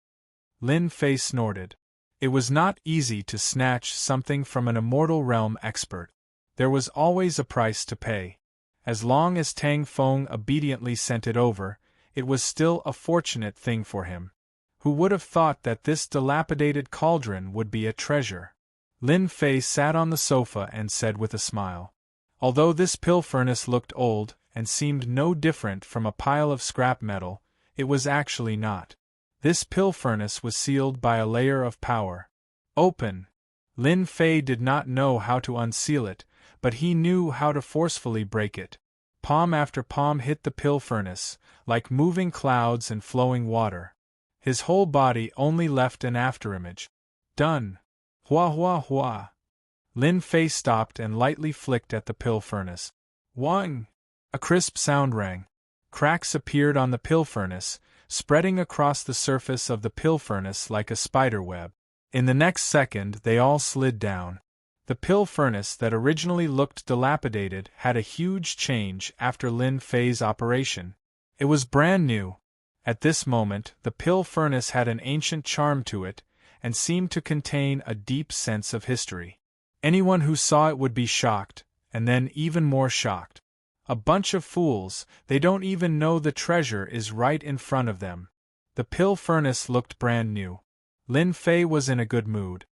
Lin Fei snorted. It was not easy to snatch something from an immortal realm expert. There was always a price to pay. As long as Tang Feng obediently sent it over, it was still a fortunate thing for him. Who would have thought that this dilapidated cauldron would be a treasure? Lin Fei sat on the sofa and said with a smile. Although this pill furnace looked old and seemed no different from a pile of scrap metal, it was actually not. This pill furnace was sealed by a layer of power. Open! Lin Fei did not know how to unseal it, but he knew how to forcefully break it. Palm after palm hit the pill furnace, like moving clouds and flowing water. His whole body only left an afterimage. Done! Hua hua hua. Lin Fei stopped and lightly flicked at the pill furnace. Wang! A crisp sound rang. Cracks appeared on the pill furnace, spreading across the surface of the pill furnace like a spider web. In the next second, they all slid down. The pill furnace that originally looked dilapidated had a huge change after Lin Fei's operation. It was brand new. At this moment, the pill furnace had an ancient charm to it, and seemed to contain a deep sense of history. Anyone who saw it would be shocked, and then even more shocked. A bunch of fools, they don't even know the treasure is right in front of them. The pill furnace looked brand new. Lin Fei was in a good mood.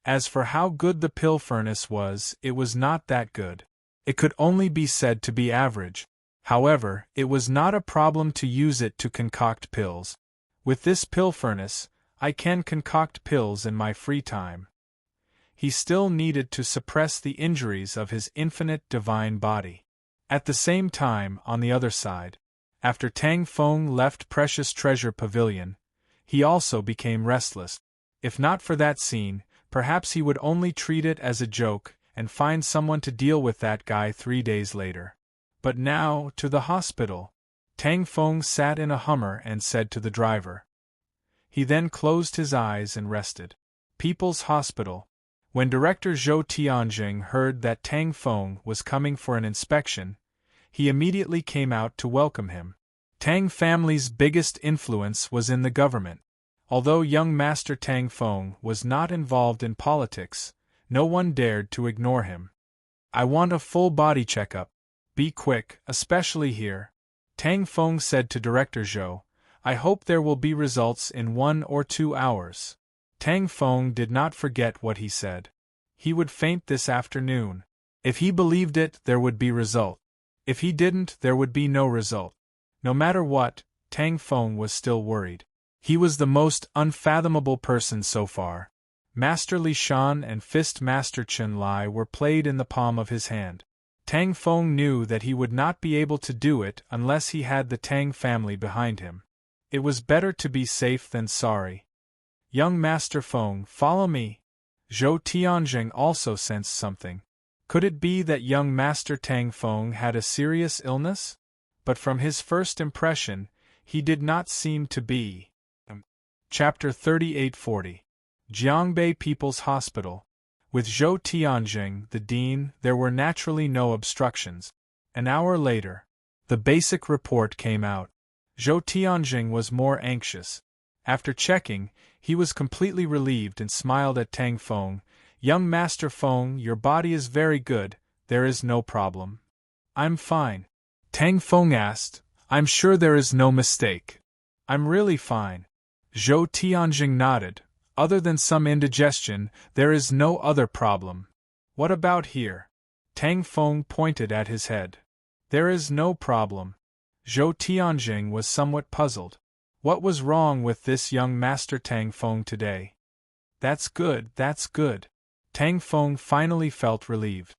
As for how good the pill furnace was, it was not that good. It could only be said to be average. However, it was not a problem to use it to concoct pills. With this pill furnace, I can concoct pills in my free time. He still needed to suppress the injuries of his infinite divine body. At the same time, on the other side, after Tang Feng left Precious Treasure Pavilion, he also became restless. If not for that scene, perhaps he would only treat it as a joke and find someone to deal with that guy 3 days later. But now, to the hospital. Tang Feng sat in a Hummer and said to the driver. He then closed his eyes and rested. People's Hospital. When Director Zhou Tianjing heard that Tang Feng was coming for an inspection, he immediately came out to welcome him. Tang family's biggest influence was in the government. Although young Master Tang Feng was not involved in politics, no one dared to ignore him. I want a full body checkup. Be quick, especially here. Tang Feng said to Director Zhou. I hope there will be results in 1 or 2 hours. Tang Feng did not forget what he said. He would faint this afternoon. If he believed it, there would be result. If he didn't, there would be no result. No matter what, Tang Feng was still worried. He was the most unfathomable person so far. Master Li Shan and Fist Master Chen Lai were played in the palm of his hand. Tang Feng knew that he would not be able to do it unless he had the Tang family behind him. It was better to be safe than sorry. Young Master Feng, follow me. Zhou Tianjing also sensed something. Could it be that young Master Tang Feng had a serious illness? But from his first impression, he did not seem to be. Chapter 3840. Jiangbei People's Hospital. With Zhou Tianjing, the dean, there were naturally no obstructions. An hour later, the basic report came out. Zhou Tianjing was more anxious. After checking, he was completely relieved and smiled at Tang Feng. Young Master Feng, your body is very good, there is no problem. I'm fine. Tang Feng asked, I'm sure there is no mistake. I'm really fine. Zhou Tianjing nodded. Other than some indigestion, there is no other problem. What about here? Tang Feng pointed at his head. There is no problem. Zhou Tianjing was somewhat puzzled. What was wrong with this young Master Tang Feng today? That's good, that's good. Tang Feng finally felt relieved.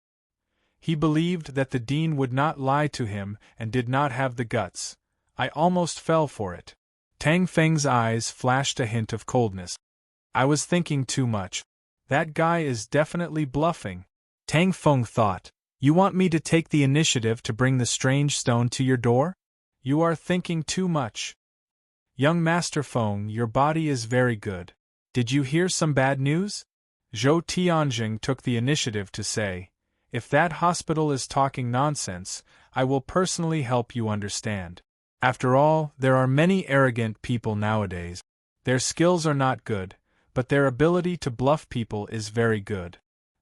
He believed that the dean would not lie to him and did not have the guts. I almost fell for it. Tang Feng's eyes flashed a hint of coldness. I was thinking too much. That guy is definitely bluffing. Tang Feng thought. You want me to take the initiative to bring the strange stone to your door? You are thinking too much. Young Master Feng, your body is very good. Did you hear some bad news? Zhou Tianjing took the initiative to say, if that hospital is talking nonsense, I will personally help you understand. After all, there are many arrogant people nowadays. Their skills are not good, but their ability to bluff people is very good.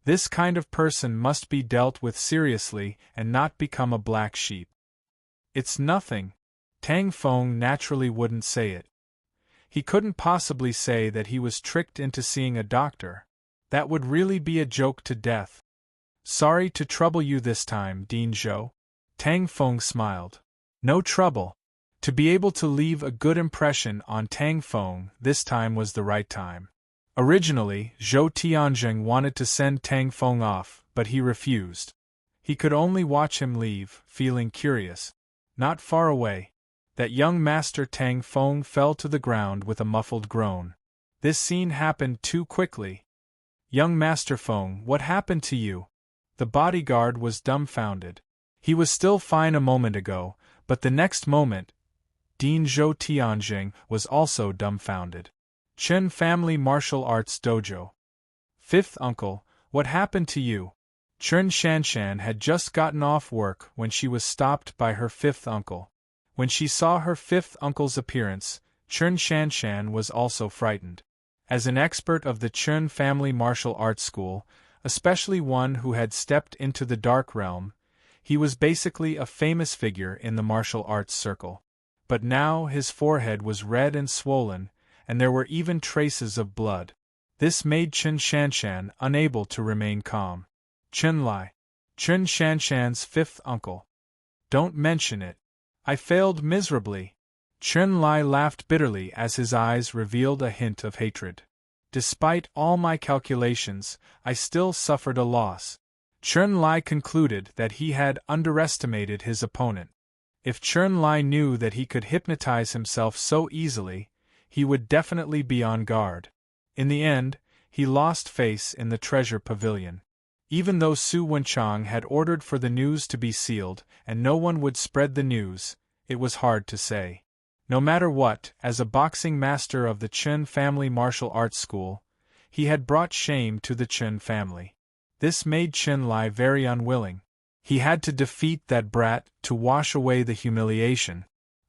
This kind of person must be dealt with seriously and not become a black sheep. It's nothing. Tang Feng naturally wouldn't say it. He couldn't possibly say that he was tricked into seeing a doctor. That would really be a joke to death. Sorry to trouble you this time, Dean Zhou. Tang Feng smiled. No trouble. To be able to leave a good impression on Tang Feng this time was the right time. Originally, Zhou Tianjing wanted to send Tang Feng off, but he refused. He could only watch him leave, feeling curious. Not far away, that young Master Tang Feng fell to the ground with a muffled groan. This scene happened too quickly. Young Master Feng, what happened to you? The bodyguard was dumbfounded. He was still fine a moment ago, but the next moment, Dean Zhou Tianjing was also dumbfounded. Chen Family Martial Arts Dojo. Fifth uncle, what happened to you? Chen Shanshan had just gotten off work when she was stopped by her fifth uncle. When she saw her fifth uncle's appearance, Chen Shanshan was also frightened. As an expert of the Chen Family Martial Arts School, especially one who had stepped into the dark realm, he was basically a famous figure in the martial arts circle. But now his forehead was red and swollen, and there were even traces of blood. This made Chen Shanshan unable to remain calm. Chen Lai, Chen Shanshan's fifth uncle. Don't mention it. I failed miserably. Chen Lai laughed bitterly as his eyes revealed a hint of hatred. Despite all my calculations, I still suffered a loss. Chen Lai concluded that he had underestimated his opponent. If Chen Lai knew that he could hypnotize himself so easily, he would definitely be on guard. In the end, he lost face in the treasure pavilion. Even though Su Wenchang had ordered for the news to be sealed and no one would spread the news, it was hard to say. No matter what, as a boxing master of the Chen Family Martial Arts School, he had brought shame to the Chen family. This made Chen Lai very unwilling. He had to defeat that brat to wash away the humiliation.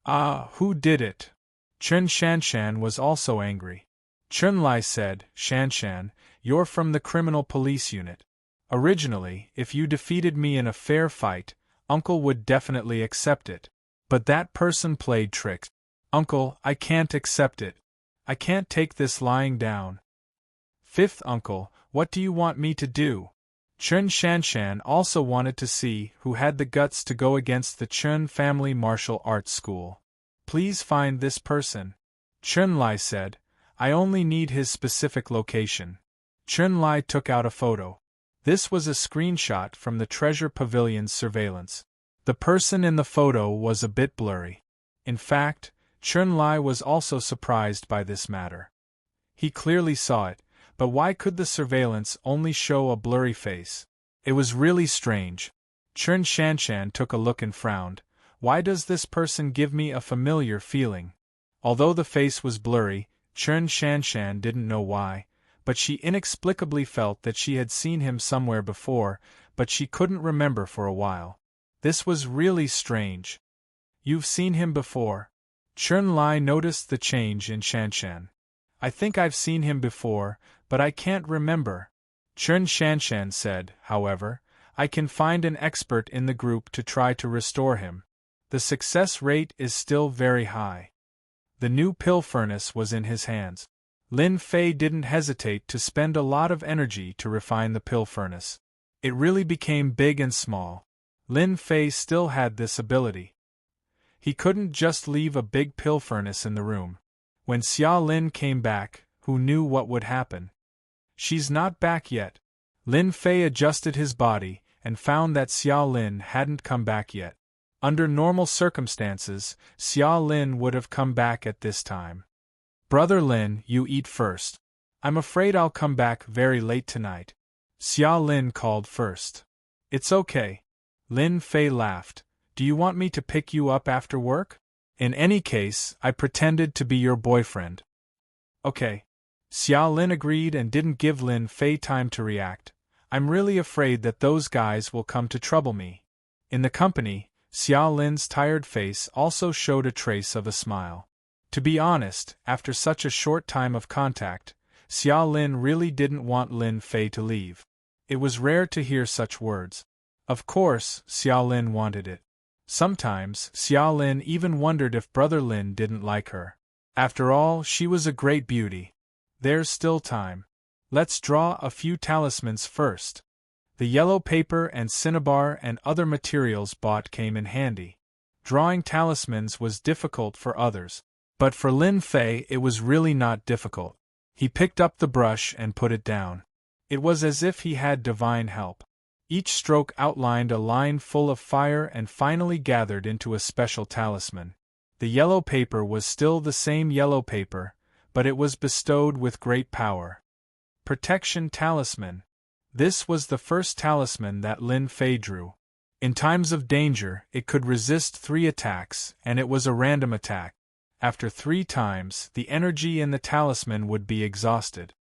Ah, who did it? Chen Shanshan was also angry. Chen Lai said, Shanshan, you're from the criminal police unit. Originally, if you defeated me in a fair fight, Uncle would definitely accept it. But that person played tricks. Uncle, I can't accept it. I can't take this lying down. Fifth uncle, what do you want me to do? Chen Shanshan also wanted to see who had the guts to go against the Chen Family Martial Arts School. Please find this person. Chen Lai said, I only need his specific location. Chen Lai took out a photo. This was a screenshot from the Treasure Pavilion's surveillance. The person in the photo was a bit blurry. In fact, Chen Lai was also surprised by this matter. He clearly saw it, but why could the surveillance only show a blurry face? It was really strange. Chen Shanshan took a look and frowned. Why does this person give me a familiar feeling? Although the face was blurry, Chen Shanshan didn't know why, but she inexplicably felt that she had seen him somewhere before, but she couldn't remember for a while. This was really strange. You've seen him before? Chen Lai noticed the change in Shanshan. I think I've seen him before, but I can't remember. Chen Shanshan said, however, I can find an expert in the group to try to restore him. The success rate is still very high. The new pill furnace was in his hands. Lin Fei didn't hesitate to spend a lot of energy to refine the pill furnace. It really became big and small. Lin Fei still had this ability. He couldn't just leave a big pill furnace in the room. When Xia Lin came back, who knew what would happen? She's not back yet. Lin Fei adjusted his body and found that Xia Lin hadn't come back yet. Under normal circumstances, Xia Lin would have come back at this time. Brother Lin, you eat first. I'm afraid I'll come back very late tonight. Xia Lin called first. It's okay. Lin Fei laughed. Do you want me to pick you up after work? In any case, I pretended to be your boyfriend. Okay. Xia Lin agreed and didn't give Lin Fei time to react. I'm really afraid that those guys will come to trouble me. In the company, Xia Lin's tired face also showed a trace of a smile. To be honest, after such a short time of contact, Xia Lin really didn't want Lin Fei to leave. It was rare to hear such words. Of course, Xia Lin wanted it. Sometimes, Xia Lin even wondered if Brother Lin didn't like her. After all, she was a great beauty. There's still time. Let's draw a few talismans first. The yellow paper and cinnabar and other materials bought came in handy. Drawing talismans was difficult for others, but for Lin Fei it was really not difficult. He picked up the brush and put it down. It was as if he had divine help. Each stroke outlined a line full of fire and finally gathered into a special talisman. The yellow paper was still the same yellow paper, but it was bestowed with great power. Protection Talisman. This was the first talisman that Lin Fei drew. In times of danger, it could resist 3 attacks, and it was a random attack. After 3 times, the energy in the talisman would be exhausted.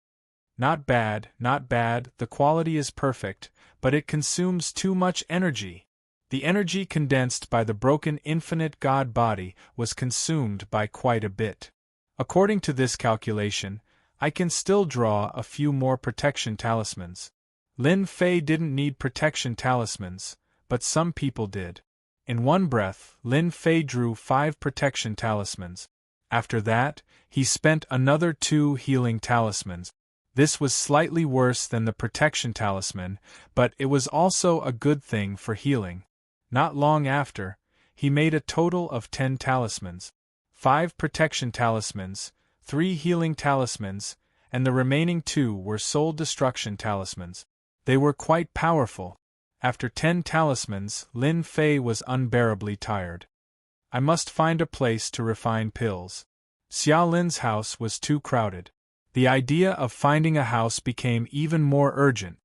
Not bad, the quality is perfect, but it consumes too much energy. The energy condensed by the broken infinite god body was consumed by quite a bit. According to this calculation, I can still draw a few more protection talismans. Lin Fei didn't need protection talismans, but some people did. In one breath, Lin Fei drew 5 protection talismans. After that, he spent another 2 healing talismans. This was slightly worse than the protection talisman, but it was also a good thing for healing. Not long after, he made a total of 10 talismans. 5 protection talismans, 3 healing talismans, and the remaining 2 were soul destruction talismans. They were quite powerful. After 10 talismans, Lin Fei was unbearably tired. I must find a place to refine pills. Xia Lin's house was too crowded. The idea of finding a house became even more urgent.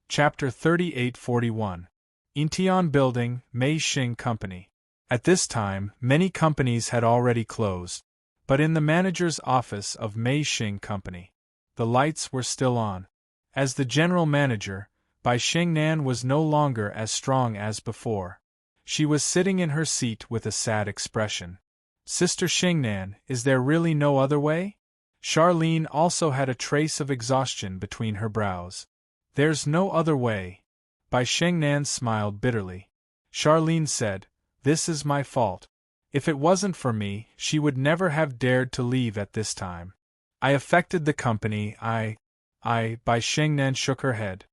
Chapter 3841. Intian Building, Mei Xing Company. At this time, many companies had already closed. But in the manager's office of Mei Xing Company, the lights were still on. As the general manager, Bai Xingnan was no longer as strong as before. She was sitting in her seat with a sad expression. Sister Xingnan, is there really no other way? Charlene also had a trace of exhaustion between her brows. There's no other way. Bai Xingnan smiled bitterly. Charlene said, "This is my fault. If it wasn't for me, she would never have dared to leave at this time. I affected the company, Bai Xingnan shook her head.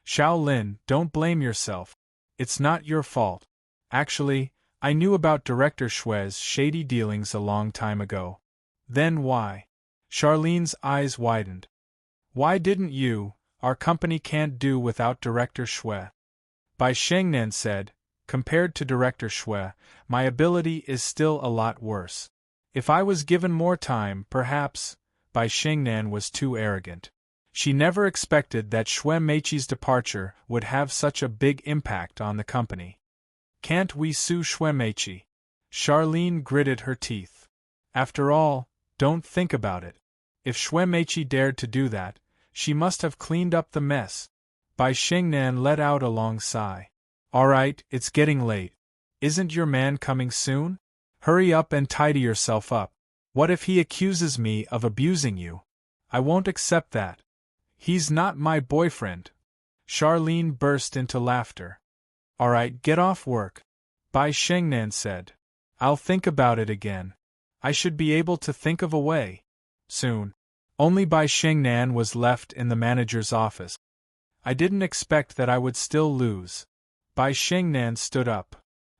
Shaolin, don't blame yourself. It's not your fault. Actually, I knew about Director Xue's shady dealings a long time ago. Then why? Charlene's eyes widened. Why didn't you? Our company can't do without Director Xue. Bai Xingnan said, compared to Director Xue, my ability is still a lot worse. If I was given more time, perhaps. Bai Xingnan was too arrogant. She never expected that Xue Meiqi's departure would have such a big impact on the company. Can't we sue Xue Meiqi? Charlene gritted her teeth. After all, don't think about it. If Xue Meiqi dared to do that, she must have cleaned up the mess. Bai Xingnan let out a long sigh. All right, it's getting late. Isn't your man coming soon? Hurry up and tidy yourself up. What if he accuses me of abusing you? I won't accept that. He's not my boyfriend. Charlene burst into laughter. All right, get off work. Bai Xingnan said. I'll think about it again. I should be able to think of a way. Soon. Only Bai Xingnan was left in the manager's office. I didn't expect that I would still lose. Bai Xingnan stood up.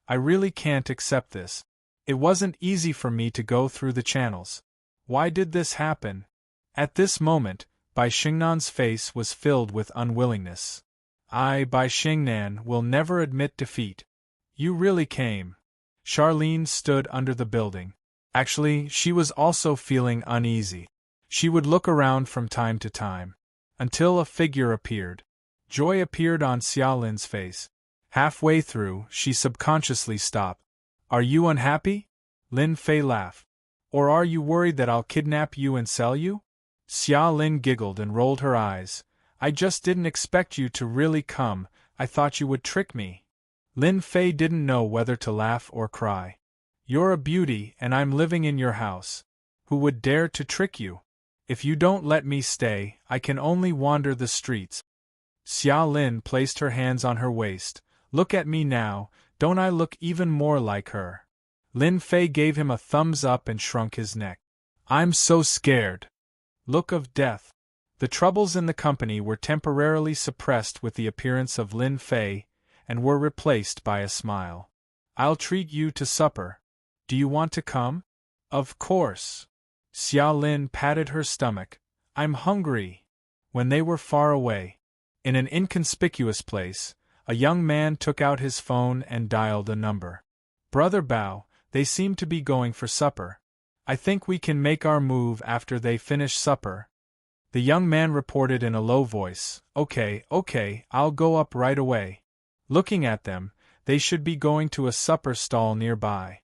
I really can't accept this. It wasn't easy for me to go through the channels. Why did this happen? At this moment, Bai Xingnan's face was filled with unwillingness. I, Bai Xingnan, will never admit defeat. You really came. Charlene stood under the building. Actually, she was also feeling uneasy. She would look around from time to time. Until a figure appeared. Joy appeared on Xiaolin's face. Halfway through, she subconsciously stopped. Are you unhappy? Lin Fei laughed. Or are you worried that I'll kidnap you and sell you? Xiaolin giggled and rolled her eyes. I just didn't expect you to really come, I thought you would trick me. Lin Fei didn't know whether to laugh or cry. You're a beauty and I'm living in your house. Who would dare to trick you? If you don't let me stay, I can only wander the streets. Xiaolin placed her hands on her waist. Look at me now, don't I look even more like her? Lin Fei gave him a thumbs up and shrunk his neck. I'm so scared. Look of death. The troubles in the company were temporarily suppressed with the appearance of Lin Fei, and were replaced by a smile. I'll treat you to supper. Do you want to come? Of course. Xiaolin patted her stomach. I'm hungry. When they were far away, in an inconspicuous place, a young man took out his phone and dialed a number. Brother Bao, they seem to be going for supper. I think we can make our move after they finish supper. The young man reported in a low voice, Okay, I'll go up right away. Looking at them, they should be going to a supper stall nearby.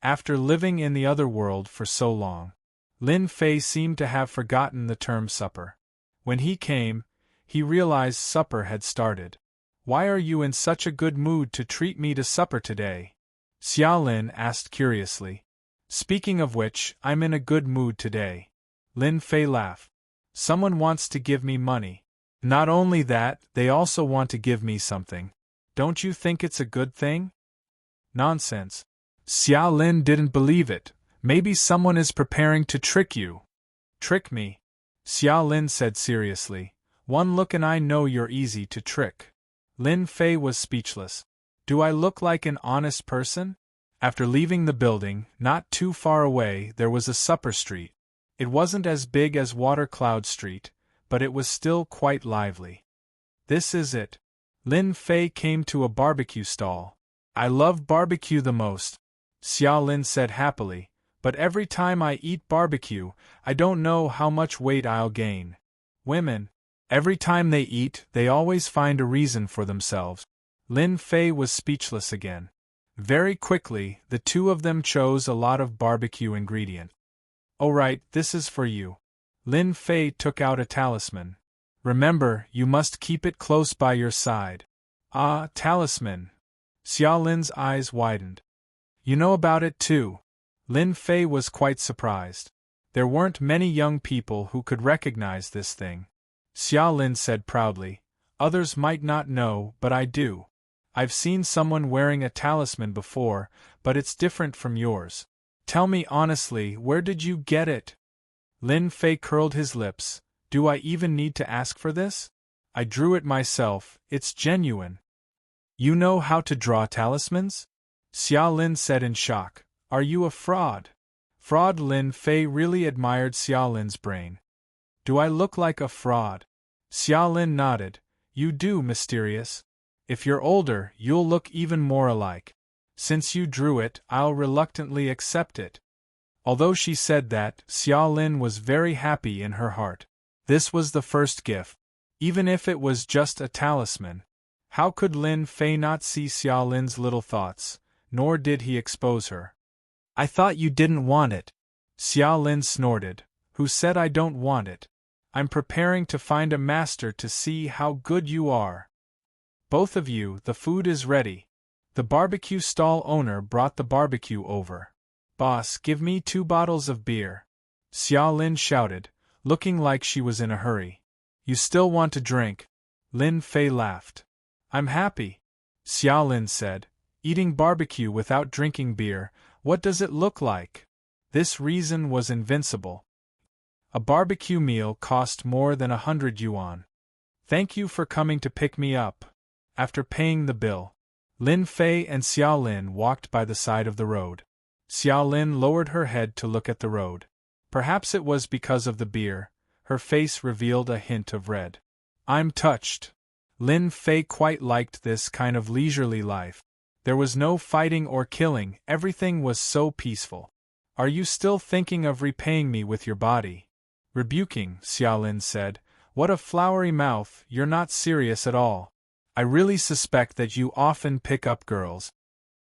After living in the other world for so long, Lin Fei seemed to have forgotten the term supper. When he came, he realized supper had started. Why are you in such a good mood to treat me to supper today? Xiaolin asked curiously. Speaking of which, I'm in a good mood today. Lin Fei laughed. Someone wants to give me money. Not only that, they also want to give me something. Don't you think it's a good thing? Nonsense. Xiaolin didn't believe it. Maybe someone is preparing to trick you. Trick me? Xiaolin said seriously. One look and I know you're easy to trick. Lin Fei was speechless. Do I look like an honest person? After leaving the building, not too far away, there was a supper street. It wasn't as big as Water Cloud Street, but it was still quite lively. This is it. Lin Fei came to a barbecue stall. I love barbecue the most, Xiaolin said happily, but every time I eat barbecue, I don't know how much weight I'll gain. Women, every time they eat, they always find a reason for themselves. Lin Fei was speechless again. Very quickly, the two of them chose a lot of barbecue ingredient. Oh right, this is for you. Lin Fei took out a talisman. Remember, you must keep it close by your side. Ah, talisman. Xiaolin's eyes widened. You know about it too. Lin Fei was quite surprised. There weren't many young people who could recognize this thing. Xiaolin said proudly, Others might not know, but I do. I've seen someone wearing a talisman before, but it's different from yours. Tell me honestly, where did you get it? Lin Fei curled his lips. Do I even need to ask for this? I drew it myself, it's genuine. You know how to draw talismans? Xiaolin said in shock. Are you a fraud? Fraud? Lin Fei really admired Xiaolin's brain. Do I look like a fraud? Xiaolin nodded. You do, mysterious. If you're older, you'll look even more alike. Since you drew it, I'll reluctantly accept it. Although she said that, Xiaolin was very happy in her heart. This was the first gift. Even if it was just a talisman. How could Lin Fei not see Xiaolin's little thoughts, nor did he expose her. I thought you didn't want it. Xiaolin snorted. Who said I don't want it? I'm preparing to find a master to see how good you are. Both of you, the food is ready. The barbecue stall owner brought the barbecue over. Boss, give me 2 bottles of beer. Xiaolin shouted, looking like she was in a hurry. You still want to drink? Lin Fei laughed. I'm happy. Xiaolin said, eating barbecue without drinking beer, what does it look like? This reason was invincible. A barbecue meal cost more than 100 yuan. Thank you for coming to pick me up. After paying the bill, Lin Fei and Xiaolin walked by the side of the road. Xiaolin lowered her head to look at the road. Perhaps it was because of the beer, her face revealed a hint of red. I'm touched. Lin Fei quite liked this kind of leisurely life. There was no fighting or killing, everything was so peaceful. Are you still thinking of repaying me with your body? Rebuking, Xiaolin said, What a flowery mouth, you're not serious at all. I really suspect that you often pick up girls.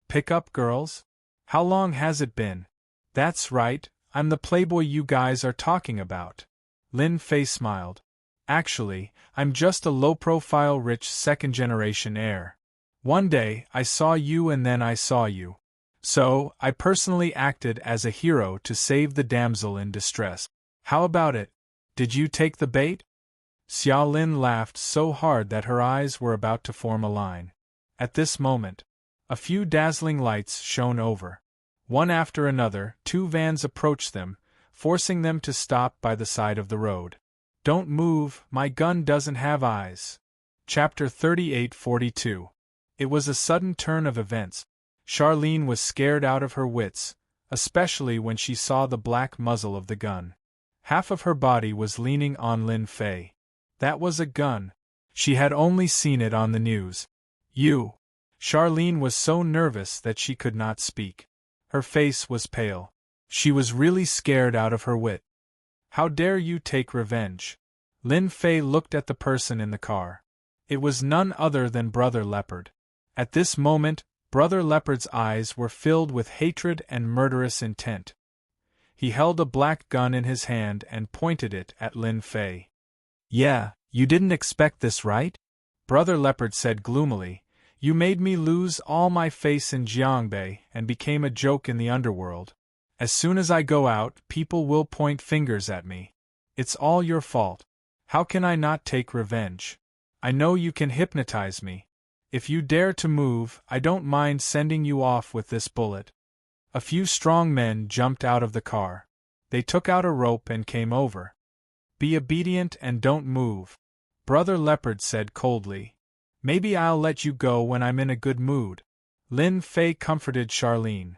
Pick up girls? How long has it been? That's right, I'm the playboy you guys are talking about. Lin Fei smiled. Actually, I'm just a low-profile rich second-generation heir. One day, I saw you and then I saw you. So, I personally acted as a hero to save the damsel in distress. How about it? Did you take the bait? Xiaolin laughed so hard that her eyes were about to form a line. At this moment, a few dazzling lights shone over. One after another, 2 vans approached them, forcing them to stop by the side of the road. Don't move, my gun doesn't have eyes. Chapter 38-42. It was a sudden turn of events. Charlene was scared out of her wits, especially when she saw the black muzzle of the gun. Half of her body was leaning on Lin Fei. That was a gun. She had only seen it on the news. You. Charlene was so nervous that she could not speak. Her face was pale. She was really scared out of her wit. How dare you take revenge? Lin Fei looked at the person in the car. It was none other than Brother Leopard. At this moment, Brother Leopard's eyes were filled with hatred and murderous intent. He held a black gun in his hand and pointed it at Lin Fei. "Yeah, you didn't expect this, right?" Brother Leopard said gloomily. "You made me lose all my face in Jiangbei and became a joke in the underworld. As soon as I go out, people will point fingers at me. It's all your fault. How can I not take revenge? I know you can hypnotize me. If you dare to move, I don't mind sending you off with this bullet." A few strong men jumped out of the car. They took out a rope and came over. "Be obedient and don't move," Brother Leopard said coldly. "Maybe I'll let you go when I'm in a good mood." Lin Fei comforted Charlene.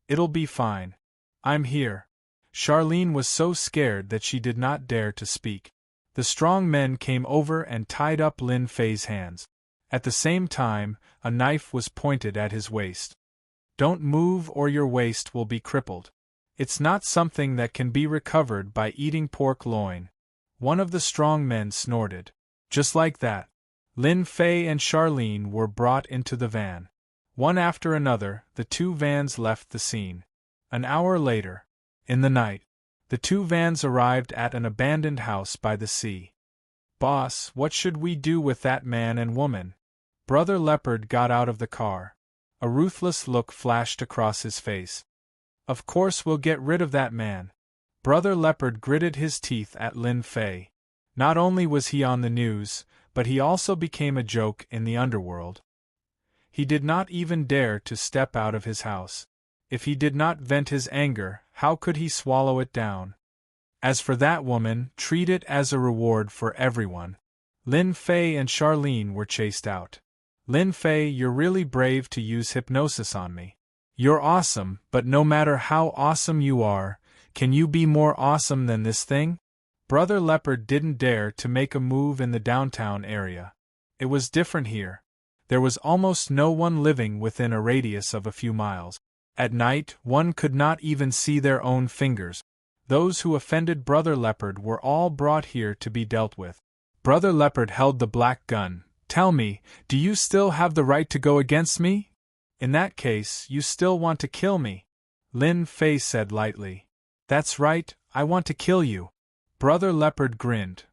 "It'll be fine. I'm here." Charlene was so scared that she did not dare to speak. The strong men came over and tied up Lin Fei's hands. At the same time, a knife was pointed at his waist. "Don't move or your waist will be crippled. It's not something that can be recovered by eating pork loin." One of the strong men snorted. Just like that, Lin Fei and Charlene were brought into the van. One after another, the two vans left the scene. An hour later, in the night, the two vans arrived at an abandoned house by the sea. "Boss, what should we do with that man and woman?" Brother Leopard got out of the car. A ruthless look flashed across his face. "Of course we'll get rid of that man." Brother Leopard gritted his teeth at Lin Fei. Not only was he on the news, but he also became a joke in the underworld. He did not even dare to step out of his house. If he did not vent his anger, how could he swallow it down? As for that woman, treat it as a reward for everyone. Lin Fei and Charlene were chased out. "Lin Fei, you're really brave to use hypnosis on me. You're awesome, but no matter how awesome you are, can you be more awesome than this thing?" Brother Leopard didn't dare to make a move in the downtown area. It was different here. There was almost no one living within a radius of a few miles. At night, one could not even see their own fingers. Those who offended Brother Leopard were all brought here to be dealt with. Brother Leopard held the black gun. "Tell me, do you still have the right to go against me? In that case, you still want to kill me?" Lin Fei said lightly. "That's right, I want to kill you." Brother Leopard grinned.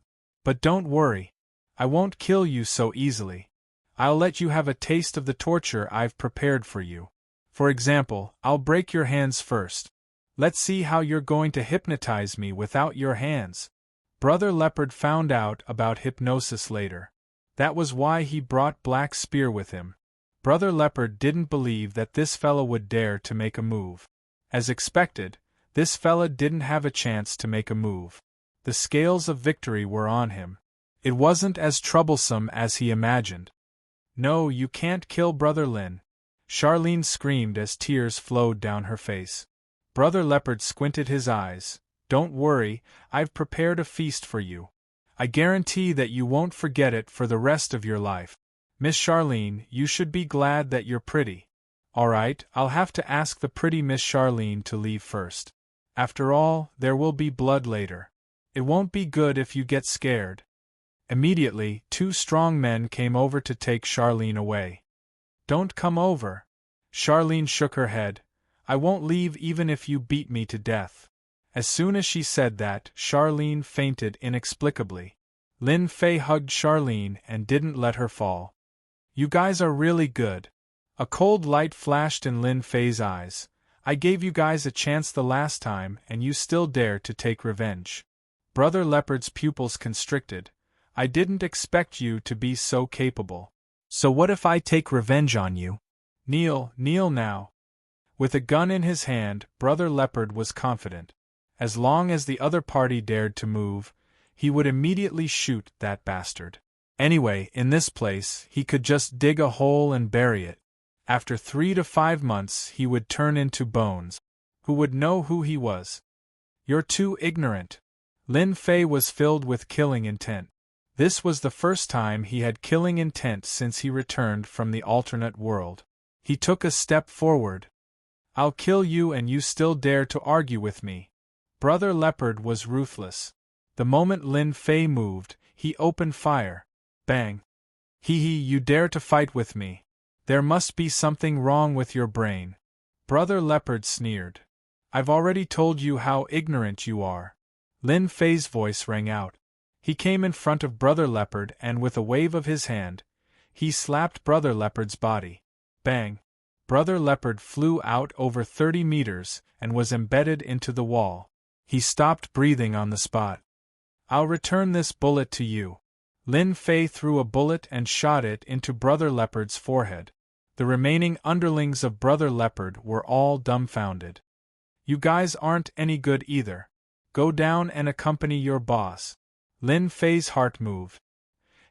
"But don't worry. I won't kill you so easily. I'll let you have a taste of the torture I've prepared for you. For example, I'll break your hands first. Let's see how you're going to hypnotize me without your hands." Brother Leopard found out about hypnosis later. That was why he brought Black Spear with him. Brother Leopard didn't believe that this fella would dare to make a move. As expected, this fella didn't have a chance to make a move. The scales of victory were on him. It wasn't as troublesome as he imagined. "No, you can't kill Brother Lin," Charlene screamed as tears flowed down her face. Brother Leopard squinted his eyes. "Don't worry, I've prepared a feast for you. I guarantee that you won't forget it for the rest of your life. Miss Charlene, you should be glad that you're pretty." "Alright, I'll have to ask the pretty Miss Charlene to leave first. After all, there will be blood later. It won't be good if you get scared." Immediately, two strong men came over to take Charlene away. "Don't come over." Charlene shook her head. "I won't leave even if you beat me to death." As soon as she said that, Charlene fainted inexplicably. Lin Fei hugged Charlene and didn't let her fall. "You guys are really good." A cold light flashed in Lin Fei's eyes. "I gave you guys a chance the last time and you still dare to take revenge." Brother Leopard's pupils constricted. "I didn't expect you to be so capable. So what if I take revenge on you?" "Kneel now." With a gun in his hand, Brother Leopard was confident. As long as the other party dared to move, he would immediately shoot that bastard. Anyway, in this place, he could just dig a hole and bury it. After 3 to 5 months he would turn into bones. Who would know who he was? "You're too ignorant." Lin Fei was filled with killing intent. This was the first time he had killing intent since he returned from the alternate world. He took a step forward. "I'll kill you and you still dare to argue with me." Brother Leopard was ruthless. The moment Lin Fei moved, He opened fire. Bang. Hee, you dare to fight with me? There must be something wrong with your brain. Brother Leopard sneered. I've already told you how ignorant you are. Lin Fei's voice rang out. He came in front of Brother Leopard and with a wave of his hand, he slapped Brother Leopard's body. Bang! Brother Leopard flew out over 30 meters and was embedded into the wall. He stopped breathing on the spot. I'll return this bullet to you. Lin Fei threw a bullet and shot it into Brother Leopard's forehead. The remaining underlings of Brother Leopard were all dumbfounded. You guys aren't any good either. Go down and accompany your boss. Lin Fei's heart moved.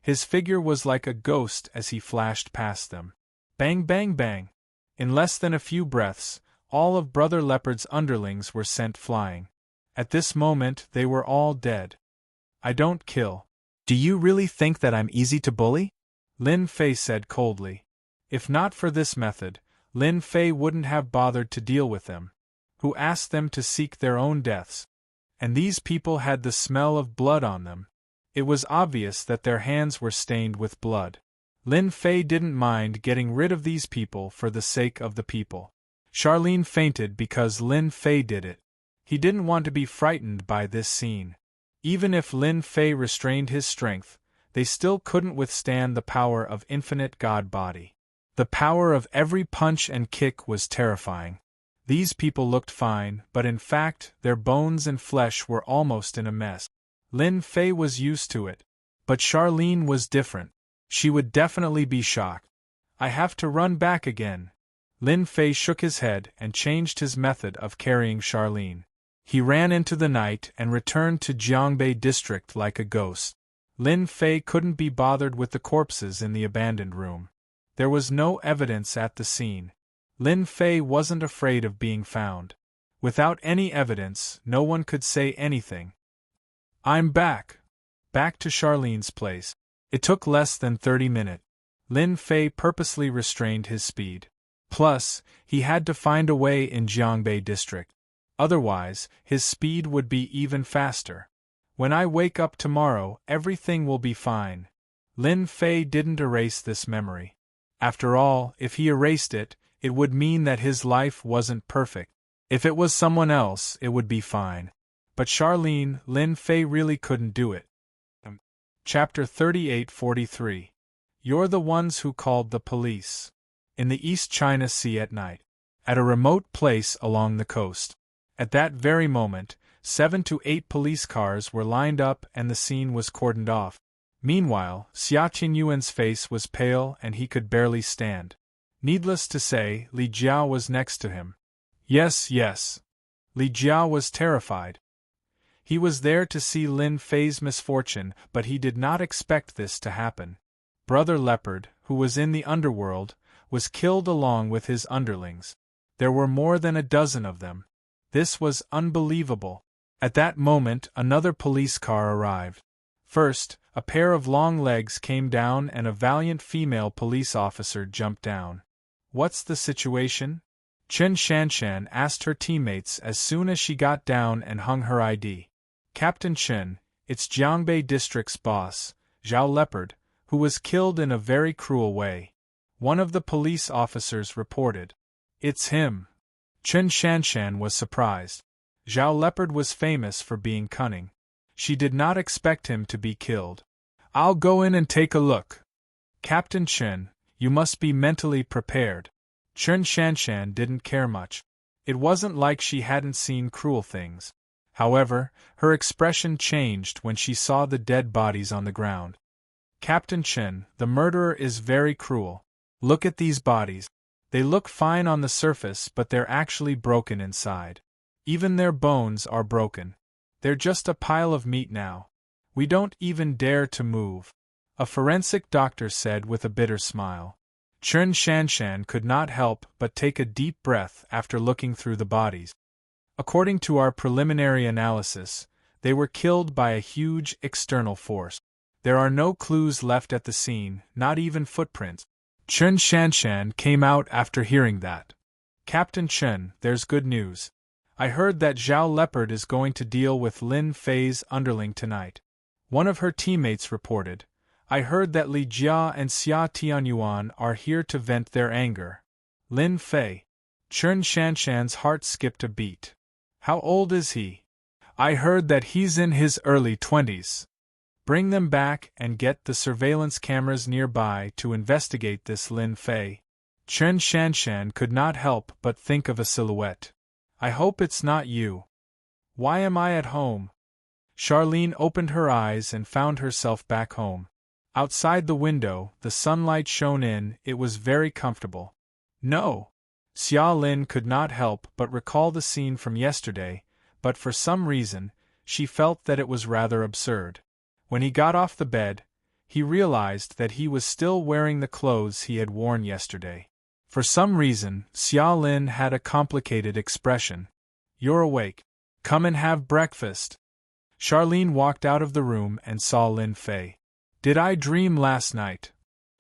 His figure was like a ghost as he flashed past them. Bang, bang, bang. In less than a few breaths, all of Brother Leopard's underlings were sent flying. At this moment they were all dead. I don't kill. Do you really think that I'm easy to bully? Lin Fei said coldly. If not for this method, Lin Fei wouldn't have bothered to deal with them. Who asked them to seek their own deaths? And these people had the smell of blood on them. It was obvious that their hands were stained with blood. Lin Fei didn't mind getting rid of these people for the sake of the people. Charlene fainted because Lin Fei did it. He didn't want to be frightened by this scene. Even if Lin Fei restrained his strength, they still couldn't withstand the power of infinite God body. The power of every punch and kick was terrifying. These people looked fine, but in fact, their bones and flesh were almost in a mess. Lin Fei was used to it. But Charlene was different. She would definitely be shocked. I have to run back again. Lin Fei shook his head and changed his method of carrying Charlene. He ran into the night and returned to Jiangbei district like a ghost. Lin Fei couldn't be bothered with the corpses in the abandoned room. There was no evidence at the scene. Lin Fei wasn't afraid of being found. Without any evidence, no one could say anything. I'm back. Back to Charlene's place. It took less than 30 minutes. Lin Fei purposely restrained his speed. Plus, he had to find a way in Jiangbei district. Otherwise, his speed would be even faster. When I wake up tomorrow, everything will be fine. Lin Fei didn't erase this memory. After all, if he erased it, it would mean that his life wasn't perfect. If it was someone else, it would be fine. But Charlene, Lin Fei really couldn't do it. Chapter 38-43. You're the ones who called the police. In the East China Sea at night. At a remote place along the coast. At that very moment, 7 to 8 police cars were lined up and the scene was cordoned off. Meanwhile, Xia Qingyuan's face was pale and he could barely stand. Needless to say, Li Jiao was next to him. Yes. Li Jiao was terrified. He was there to see Lin Fei's misfortune, but he did not expect this to happen. Brother Leopard, who was in the underworld, was killed along with his underlings. There were more than a dozen of them. This was unbelievable. At that moment, another police car arrived. First, a pair of long legs came down and a valiant female police officer jumped down. What's the situation? Chen Shanshan asked her teammates as soon as she got down and hung her ID. Captain Chen, it's Jiangbei District's boss, Zhao Leopard, who was killed in a very cruel way. One of the police officers reported. It's him. Chen Shanshan was surprised. Zhao Leopard was famous for being cunning. She did not expect him to be killed. I'll go in and take a look. Captain Chen, you must be mentally prepared. Chen Shanshan didn't care much. It wasn't like she hadn't seen cruel things. However, her expression changed when she saw the dead bodies on the ground. Captain Chen, the murderer is very cruel. Look at these bodies. They look fine on the surface, but they're actually broken inside. Even their bones are broken. They're just a pile of meat now. We don't even dare to move. A forensic doctor said with a bitter smile. Chen Shanshan could not help but take a deep breath after looking through the bodies. According to our preliminary analysis, they were killed by a huge external force. There are no clues left at the scene, not even footprints. Chen Shanshan came out after hearing that. Captain Chen, there's good news. I heard that Zhao Leopard is going to deal with Lin Fei's underling tonight. One of her teammates reported, I heard that Li Jia and Xia Tianyuan are here to vent their anger. Lin Fei. Chen Shanshan's heart skipped a beat. How old is he? I heard that he's in his early 20s. Bring them back and get the surveillance cameras nearby to investigate this Lin Fei. Chen Shanshan could not help but think of a silhouette. I hope it's not you. Why am I at home? Charlene opened her eyes and found herself back home. Outside the window, the sunlight shone in, it was very comfortable. No! Xia Lin could not help but recall the scene from yesterday, but for some reason, she felt that it was rather absurd. When he got off the bed, he realized that he was still wearing the clothes he had worn yesterday. For some reason, Xia Lin had a complicated expression. You're awake. Come and have breakfast. Charlene walked out of the room and saw Lin Fei. Did I dream last night?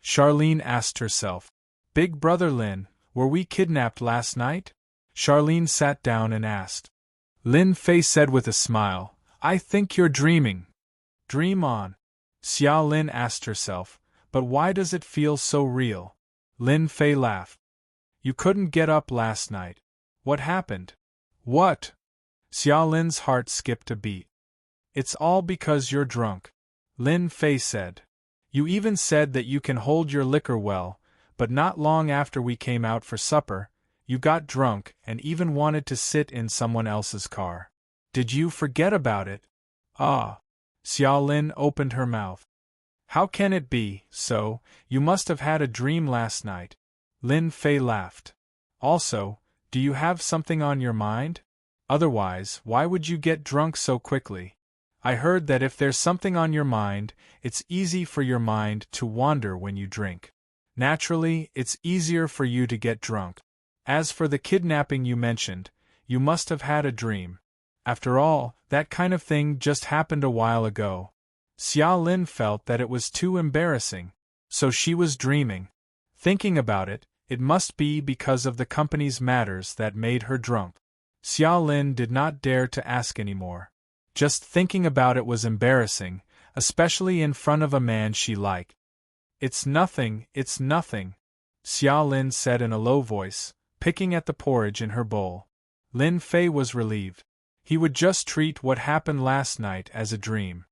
Charlene asked herself. Big brother Lin, were we kidnapped last night? Charlene sat down and asked. Lin Fei said with a smile, I think you're dreaming. Dream on. Xia Lin asked herself, but why does it feel so real? Lin Fei laughed. You couldn't get up last night. What happened? What? Xia Lin's heart skipped a beat. It's all because you're drunk. Lin Fei said. You even said that you can hold your liquor well, but not long after we came out for supper, you got drunk and even wanted to sit in someone else's car. Did you forget about it? Ah. Xia Lin opened her mouth. How can it be, so, you must have had a dream last night. Lin Fei laughed. Also, do you have something on your mind? Otherwise, why would you get drunk so quickly? I heard that if there's something on your mind, it's easy for your mind to wander when you drink. Naturally, it's easier for you to get drunk. As for the kidnapping you mentioned, you must have had a dream. After all, that kind of thing just happened a while ago. Xia Lin felt that it was too embarrassing. So she was dreaming. Thinking about it, it must be because of the company's matters that made her drunk. Xia Lin did not dare to ask anymore. Just thinking about it was embarrassing, especially in front of a man she liked. It's nothing, Xia Lin said in a low voice, picking at the porridge in her bowl. Lin Fei was relieved. He would just treat what happened last night as a dream.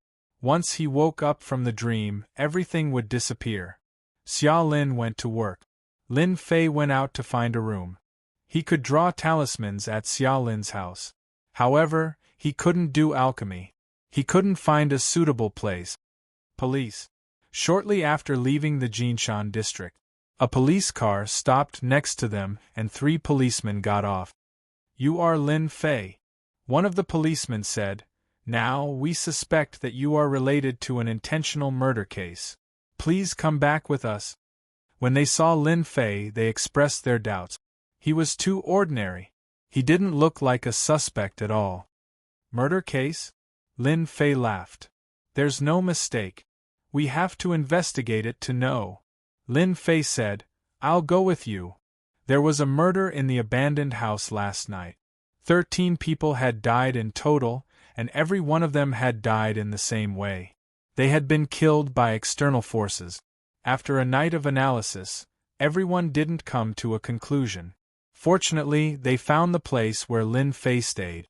Once he woke up from the dream, everything would disappear. Xia Lin went to work. Lin Fei went out to find a room. He could draw talismans at Xia Lin's house. However, he couldn't do alchemy. He couldn't find a suitable place. Police. Shortly after leaving the Jinshan district, a police car stopped next to them and 3 policemen got off. You are Lin Fei. One of the policemen said, Now we suspect that you are related to an intentional murder case. Please come back with us. When they saw Lin Fei, they expressed their doubts. He was too ordinary. He didn't look like a suspect at all. Murder case? Lin Fei laughed. There's no mistake. We have to investigate it to know. Lin Fei said, I'll go with you. There was a murder in the abandoned house last night. 13 people had died in total, and every one of them had died in the same way. They had been killed by external forces. After a night of analysis, everyone didn't come to a conclusion. Fortunately, they found the place where Lin Fei stayed.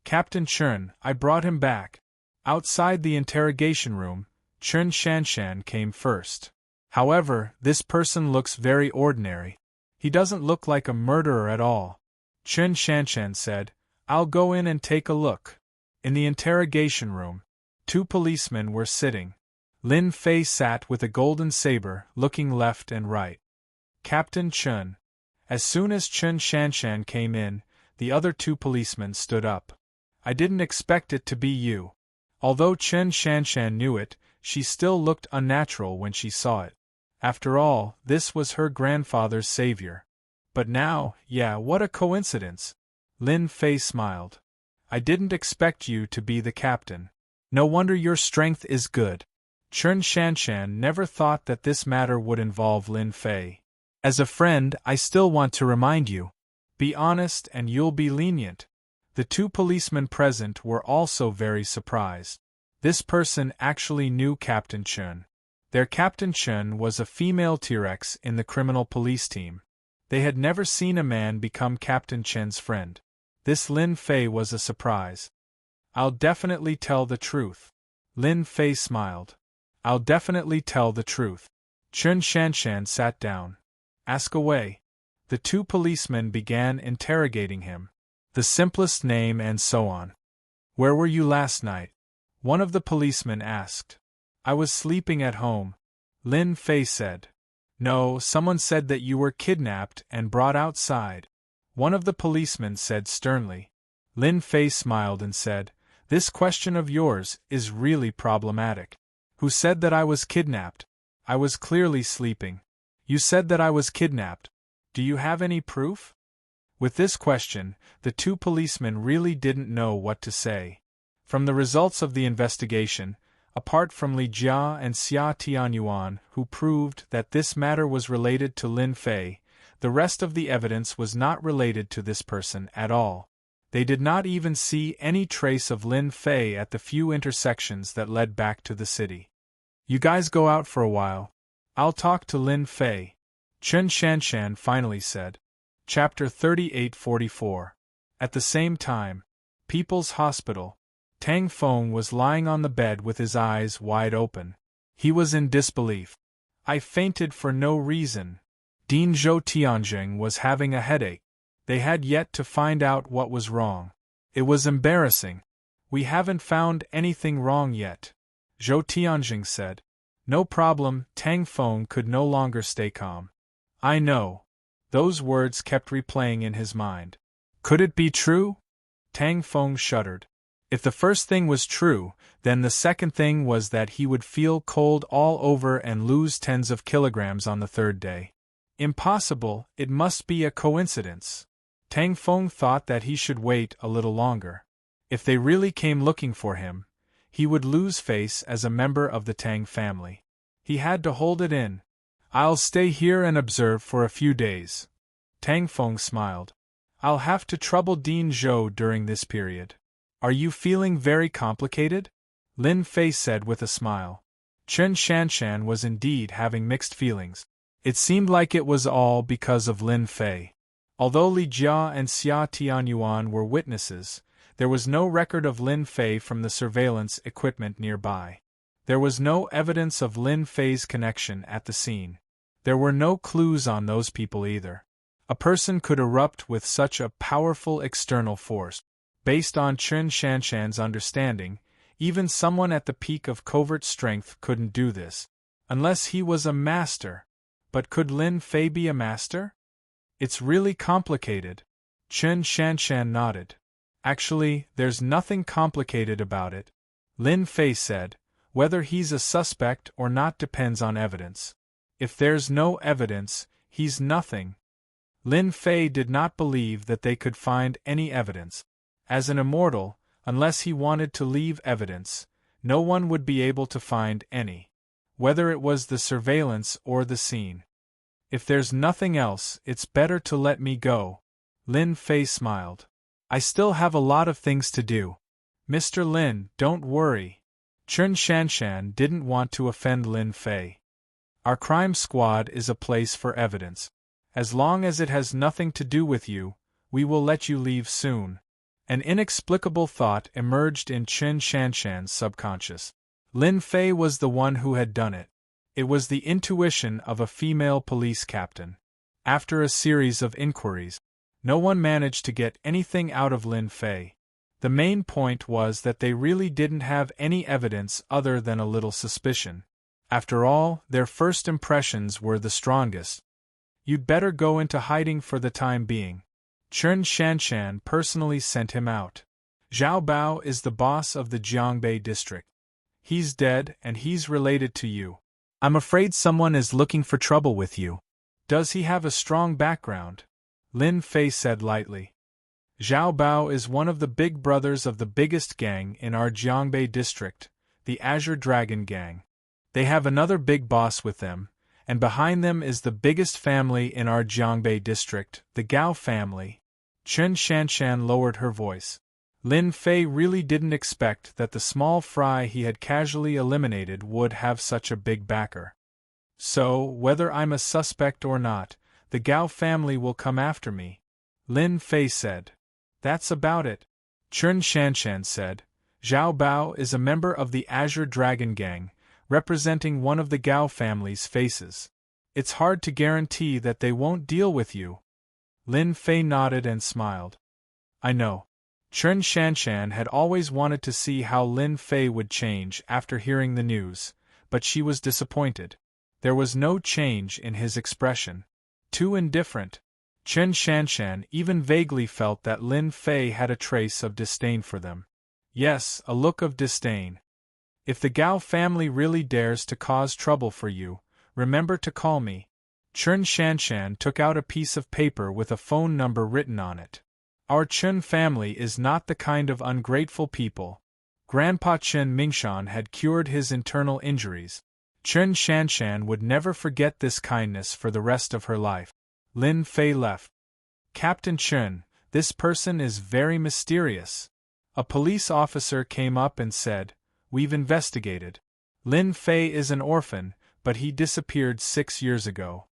Captain Chen, I brought him back. Outside the interrogation room, Chen Shanshan came first. However, this person looks very ordinary. He doesn't look like a murderer at all. Chen Shanshan said, I'll go in and take a look. In the interrogation room, 2 policemen were sitting. Lin Fei sat with a golden saber, looking left and right. Captain Chen. As soon as Chen Shanshan came in, the other 2 policemen stood up. I didn't expect it to be you. Although Chen Shanshan knew it, she still looked unnatural when she saw it. After all, this was her grandfather's savior. But now, what a coincidence. Lin Fei smiled. I didn't expect you to be the captain. No wonder your strength is good. Chen Shanshan never thought that this matter would involve Lin Fei. As a friend, I still want to remind you. Be honest and you'll be lenient. The 2 policemen present were also very surprised. This person actually knew Captain Chun. Their Captain Chun was a female T-Rex in the criminal police team. They had never seen a man become Captain Chen's friend. This Lin Fei was a surprise. "I'll definitely tell the truth." Lin Fei smiled. "I'll definitely tell the truth." Chun Shanshan sat down. "Ask away." The two policemen began interrogating him. The simplest name and so on. "Where were you last night?" one of the policemen asked. "I was sleeping at home," Lin Fei said. "No, someone said that you were kidnapped and brought outside," one of the policemen said sternly. Lin Fei smiled and said, "This question of yours is really problematic. Who said that I was kidnapped? I was clearly sleeping." "You said that I was kidnapped. Do you have any proof?" With this question, the two policemen really didn't know what to say. From the results of the investigation, apart from Li Jia and Xia Tianyuan, who proved that this matter was related to Lin Fei, the rest of the evidence was not related to this person at all. They did not even see any trace of Lin Fei at the few intersections that led back to the city. "You guys go out for a while. I'll talk to Lin Fei," Chun Shanshan finally said. Chapter 38-44. At the same time, People's Hospital. Tang Feng was lying on the bed with his eyes wide open. He was in disbelief. "I fainted for no reason." Dean Zhou Tianjing was having a headache. They had yet to find out what was wrong. It was embarrassing. "We haven't found anything wrong yet," Zhou Tianjing said. "No problem." Tang Feng could no longer stay calm. "I know." Those words kept replaying in his mind. Could it be true? Tang Feng shuddered. If the first thing was true, then the second thing was that he would feel cold all over and lose tens of kilograms on the third day. Impossible, it must be a coincidence. Tang Feng thought that he should wait a little longer. If they really came looking for him, he would lose face as a member of the Tang family. He had to hold it in. "I'll stay here and observe for a few days." Tang Feng smiled. "I'll have to trouble Dean Zhou during this period." "Are you feeling very complicated?" Lin Fei said with a smile. Chun Shanshan was indeed having mixed feelings. It seemed like it was all because of Lin Fei. Although Li Jia and Xia Tianyuan were witnesses, there was no record of Lin Fei from the surveillance equipment nearby. There was no evidence of Lin Fei's connection at the scene. There were no clues on those people either. A person could erupt with such a powerful external force. Based on Chun Shanshan's understanding, even someone at the peak of covert strength couldn't do this. Unless he was a master. But could Lin Fei be a master? "It's really complicated." Chun Shanshan nodded. "Actually, there's nothing complicated about it," Lin Fei said. "Whether he's a suspect or not depends on evidence. If there's no evidence, he's nothing." Lin Fei did not believe that they could find any evidence. As an immortal, unless he wanted to leave evidence, no one would be able to find any. Whether it was the surveillance or the scene. "If there's nothing else, it's better to let me go." Lin Fei smiled. "I still have a lot of things to do." "Mr. Lin, don't worry." Chun Shanshan didn't want to offend Lin Fei. "Our crime squad is a place for evidence. As long as it has nothing to do with you, we will let you leave soon." An inexplicable thought emerged in Chun Shanshan's subconscious. Lin Fei was the one who had done it. It was the intuition of a female police captain. After a series of inquiries, no one managed to get anything out of Lin Fei. The main point was that they really didn't have any evidence other than a little suspicion. After all, their first impressions were the strongest. "You'd better go into hiding for the time being." Chun Shanshan personally sent him out. "Zhao Bao is the boss of the Jiangbei district. He's dead and he's related to you. I'm afraid someone is looking for trouble with you." "Does he have a strong background?" Lin Fei said lightly. "Zhao Bao is one of the big brothers of the biggest gang in our Jiangbei district, the Azure Dragon Gang. They have another big boss with them, and behind them is the biggest family in our Jiangbei district, the Gao family." Chun Shanshan lowered her voice. Lin Fei really didn't expect that the small fry he had casually eliminated would have such a big backer. So, whether I'm a suspect or not, the Gao family will come after me, Lin Fei said. That's about it, Chen Shanshan said. Zhao Bao is a member of the Azure Dragon Gang, representing one of the Gao family's faces. It's hard to guarantee that they won't deal with you. Lin Fei nodded and smiled. I know. Chen Shanshan had always wanted to see how Lin Fei would change after hearing the news, but she was disappointed. There was no change in his expression. Too indifferent. Chen Shanshan even vaguely felt that Lin Fei had a trace of disdain for them. Yes, a look of disdain. If the Gao family really dares to cause trouble for you, remember to call me. Chen Shanshan took out a piece of paper with a phone number written on it. Our Chen family is not the kind of ungrateful people. Grandpa Chen Mingshan had cured his internal injuries. Chen Shanshan would never forget this kindness for the rest of her life. Lin Fei left. Captain Chen, this person is very mysterious. A police officer came up and said, We've investigated. Lin Fei is an orphan, but he disappeared 6 years ago.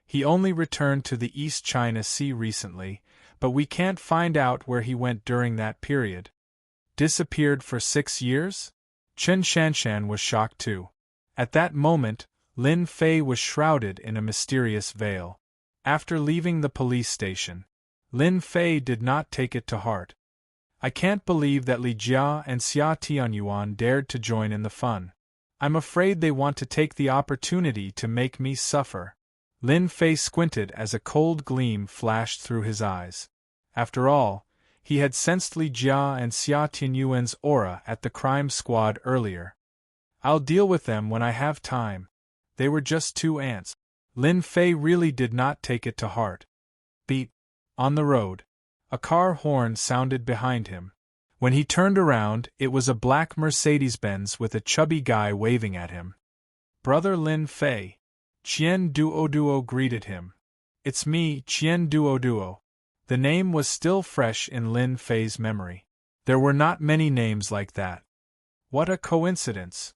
He only returned to the East China Sea recently, but we can't find out where he went during that period. Disappeared for 6 years? Chen Shanshan was shocked too. At that moment, Lin Fei was shrouded in a mysterious veil. After leaving the police station, Lin Fei did not take it to heart. I can't believe that Li Jia and Xia Tianyuan dared to join in the fun. I'm afraid they want to take the opportunity to make me suffer. Lin Fei squinted as a cold gleam flashed through his eyes. After all, he had sensed Li Jia and Xia Tianyuan's aura at the crime squad earlier. I'll deal with them when I have time. They were just 2 ants. Lin Fei really did not take it to heart. Beep. On the road. A car horn sounded behind him. When he turned around, it was a black Mercedes-Benz with a chubby guy waving at him. Brother Lin Fei. Qian Duoduo greeted him. It's me, Qian Duoduo. The name was still fresh in Lin Fei's memory. There were not many names like that. What a coincidence.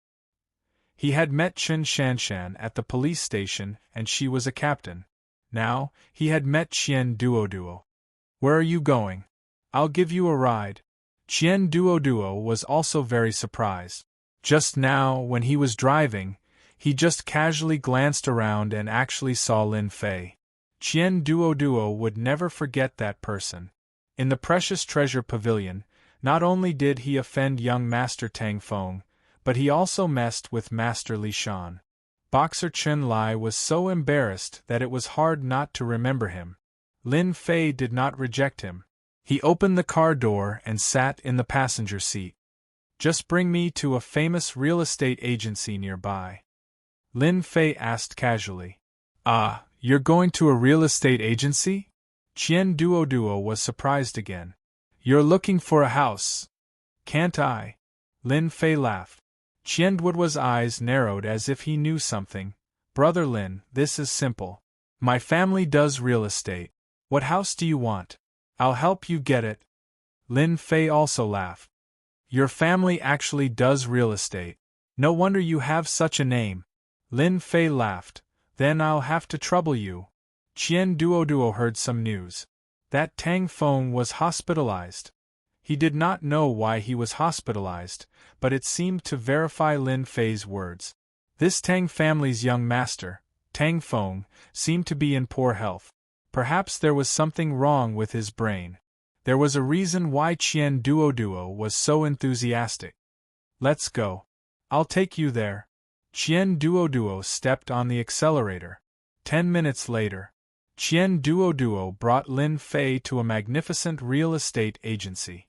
He had met Chen Shanshan at the police station and she was a captain. Now, he had met Qian Duoduo. Where are you going? I'll give you a ride. Qian Duoduo was also very surprised. Just now, when he was driving, he just casually glanced around and actually saw Lin Fei. Qian Duoduo would never forget that person. In the Precious Treasure Pavilion, not only did he offend young Master Tang Feng, but he also messed with Master Li Shan. Boxer Chen Lai was so embarrassed that it was hard not to remember him. Lin Fei did not reject him. He opened the car door and sat in the passenger seat. Just bring me to a famous real estate agency nearby. Lin Fei asked casually. Ah, you're going to a real estate agency? Qian Duoduo was surprised again. You're looking for a house. Can't I? Lin Fei laughed. Qian Duoduo's eyes narrowed as if he knew something. Brother Lin, this is simple. My family does real estate. What house do you want? I'll help you get it. Lin Fei also laughed. Your family actually does real estate. No wonder you have such a name. Lin Fei laughed. Then I'll have to trouble you. Qian Duoduo heard some news. That Tang Feng was hospitalized. He did not know why he was hospitalized, but it seemed to verify Lin Fei's words. This Tang family's young master, Tang Feng, seemed to be in poor health. Perhaps there was something wrong with his brain. There was a reason why Qian Duoduo was so enthusiastic. Let's go. I'll take you there. Qian Duoduo stepped on the accelerator. 10 minutes later, Qian Duoduo brought Lin Fei to a magnificent real estate agency.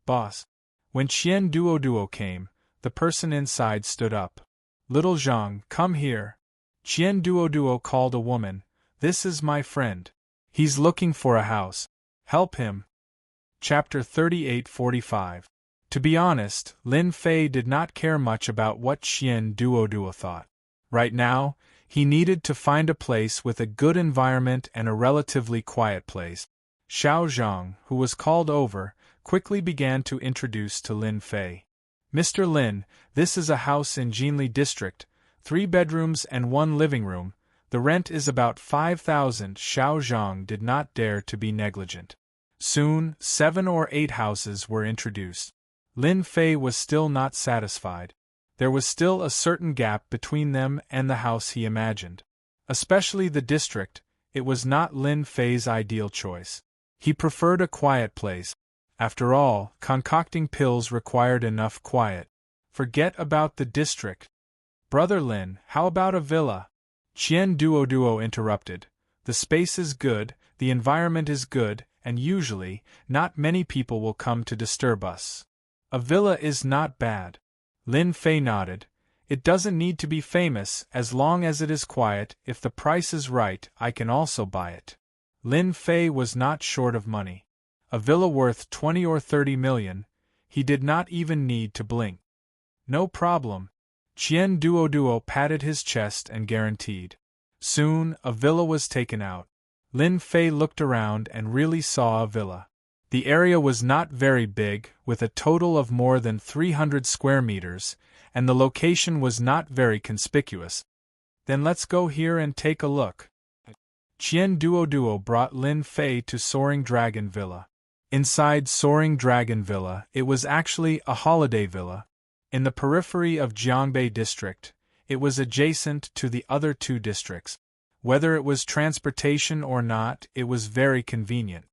Boss. When Qian Duoduo came, the person inside stood up. Little Zhang, come here. Qian Duoduo called a woman. This is my friend. He's looking for a house. Help him. Chapter 38:45. To be honest, Lin Fei did not care much about what Qian Duoduo thought. Right now, he needed to find a place with a good environment and a relatively quiet place. Xiao Zhang, who was called over, quickly began to introduce to Lin Fei. Mr. Lin, this is a house in Jinli district, 3 bedrooms and 1 living room. The rent is about 5,000. Xiao Zhang did not dare to be negligent. Soon, 7 or 8 houses were introduced. Lin Fei was still not satisfied. There was still a certain gap between them and the house he imagined. Especially the district, it was not Lin Fei's ideal choice. He preferred a quiet place. After all, concocting pills required enough quiet. Forget about the district. Brother Lin, how about a villa? Qian Duo interrupted. The space is good, the environment is good, and usually, not many people will come to disturb us. A villa is not bad. Lin Fei nodded. It doesn't need to be famous, as long as it is quiet. If the price is right, I can also buy it. Lin Fei was not short of money. A villa worth 20 or 30 million. He did not even need to blink. No problem. Qian Duo patted his chest and guaranteed. Soon, a villa was taken out. Lin Fei looked around and really saw a villa. The area was not very big, with a total of more than 300 square meters, and the location was not very conspicuous. Then let's go here and take a look. Qian Duo brought Lin Fei to Soaring Dragon Villa. Inside Soaring Dragon Villa, it was actually a holiday villa. In the periphery of Jiangbei district, it was adjacent to the other 2 districts. Whether it was transportation or not, it was very convenient.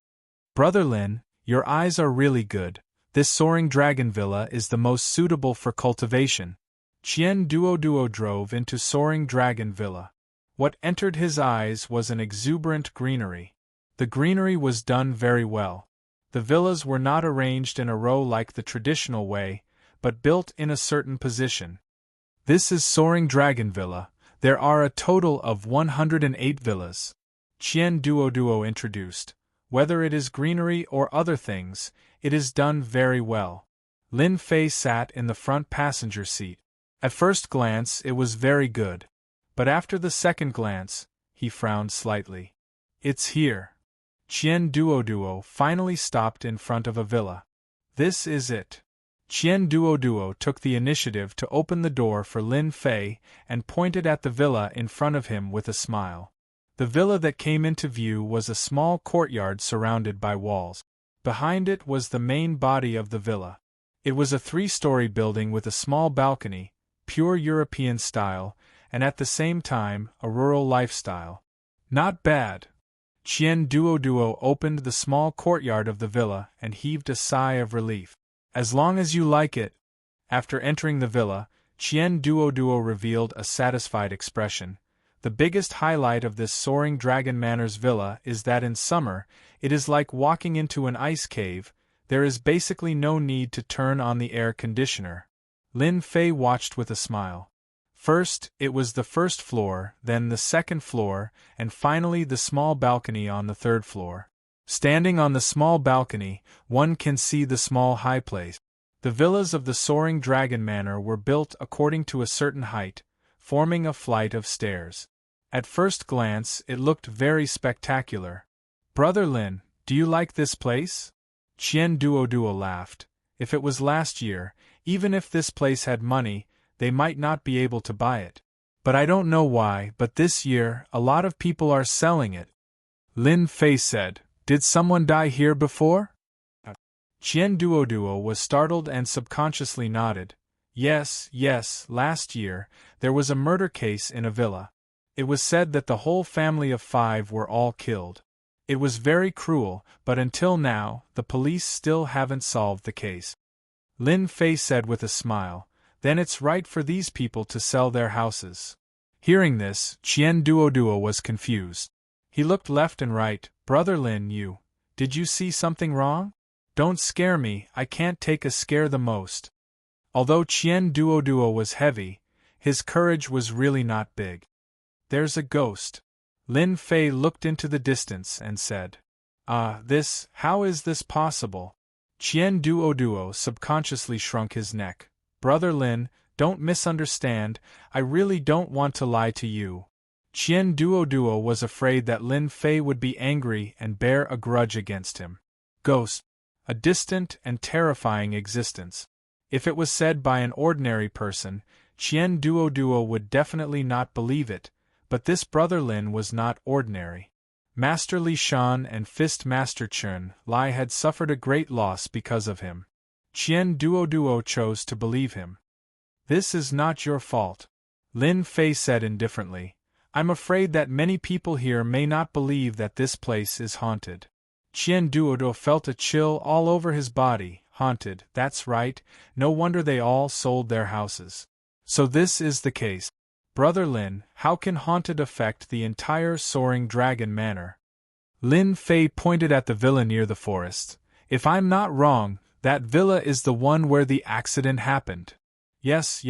Brother Lin, your eyes are really good. This Soaring Dragon Villa is the most suitable for cultivation. Qian Duo drove into Soaring Dragon Villa. What entered his eyes was an exuberant greenery. The greenery was done very well. The villas were not arranged in a row like the traditional way, but built in a certain position. This is Soaring Dragon Villa. There are a total of 108 villas. Qian Duo introduced. Whether it is greenery or other things, it is done very well. Lin Fei sat in the front passenger seat. At first glance it was very good. But after the second glance, he frowned slightly. It's here. Qian Duo finally stopped in front of a villa. This is it. Qian Duo took the initiative to open the door for Lin Fei and pointed at the villa in front of him with a smile. The villa that came into view was a small courtyard surrounded by walls. Behind it was the main body of the villa. It was a 3-story building with a small balcony, pure European style, and at the same time, a rural lifestyle. Not bad. Qian Duo opened the small courtyard of the villa and heaved a sigh of relief. As long as you like it. After entering the villa, Qian Duo revealed a satisfied expression. The biggest highlight of this Soaring Dragon Manor's villa is that in summer, it is like walking into an ice cave. There is basically no need to turn on the air conditioner. Lin Fei watched with a smile. First, it was the first floor, then the second floor, and finally the small balcony on the 3rd floor. Standing on the small balcony, one can see the small high place. The villas of the Soaring Dragon Manor were built according to a certain height, forming a flight of stairs. At first glance, it looked very spectacular. Brother Lin, do you like this place? Qian Duo laughed. If it was last year, even if this place had money, they might not be able to buy it. But I don't know why, but this year, a lot of people are selling it. Lin Fei said, Did someone die here before? Qian Duo was startled and subconsciously nodded. Yes, last year, there was a murder case in a villa. It was said that the whole family of 5 were all killed. It was very cruel, but until now, the police still haven't solved the case. Lin Fei said with a smile, Then it's right for these people to sell their houses. Hearing this, Qian Duo was confused. He looked left and right. Brother Lin, did you see something wrong? Don't scare me, I can't take a scare the most. Although Qian Duo was heavy, his courage was really not big. There's a ghost. Lin Fei looked into the distance and said, how is this possible? Qian Duo subconsciously shrunk his neck. Brother Lin, don't misunderstand, I really don't want to lie to you. Qian Duo was afraid that Lin Fei would be angry and bear a grudge against him. Ghost. a distant and terrifying existence. If it was said by an ordinary person, Qian Duo would definitely not believe it, but this brother Lin was not ordinary. Master Li Shan and Fist Master Chun Lai had suffered a great loss because of him. Qian Duo chose to believe him. "This is not your fault," Lin Fei said indifferently. "I'm afraid that many people here may not believe that this place is haunted." Qian Duo felt a chill all over his body. Haunted, that's right, no wonder they all sold their houses. So this is the case. Brother Lin, how can haunted affect the entire Soaring Dragon Manor? Lin Fei pointed at the villa near the forest. "If I'm not wrong, that villa is the one where the accident happened." Yes.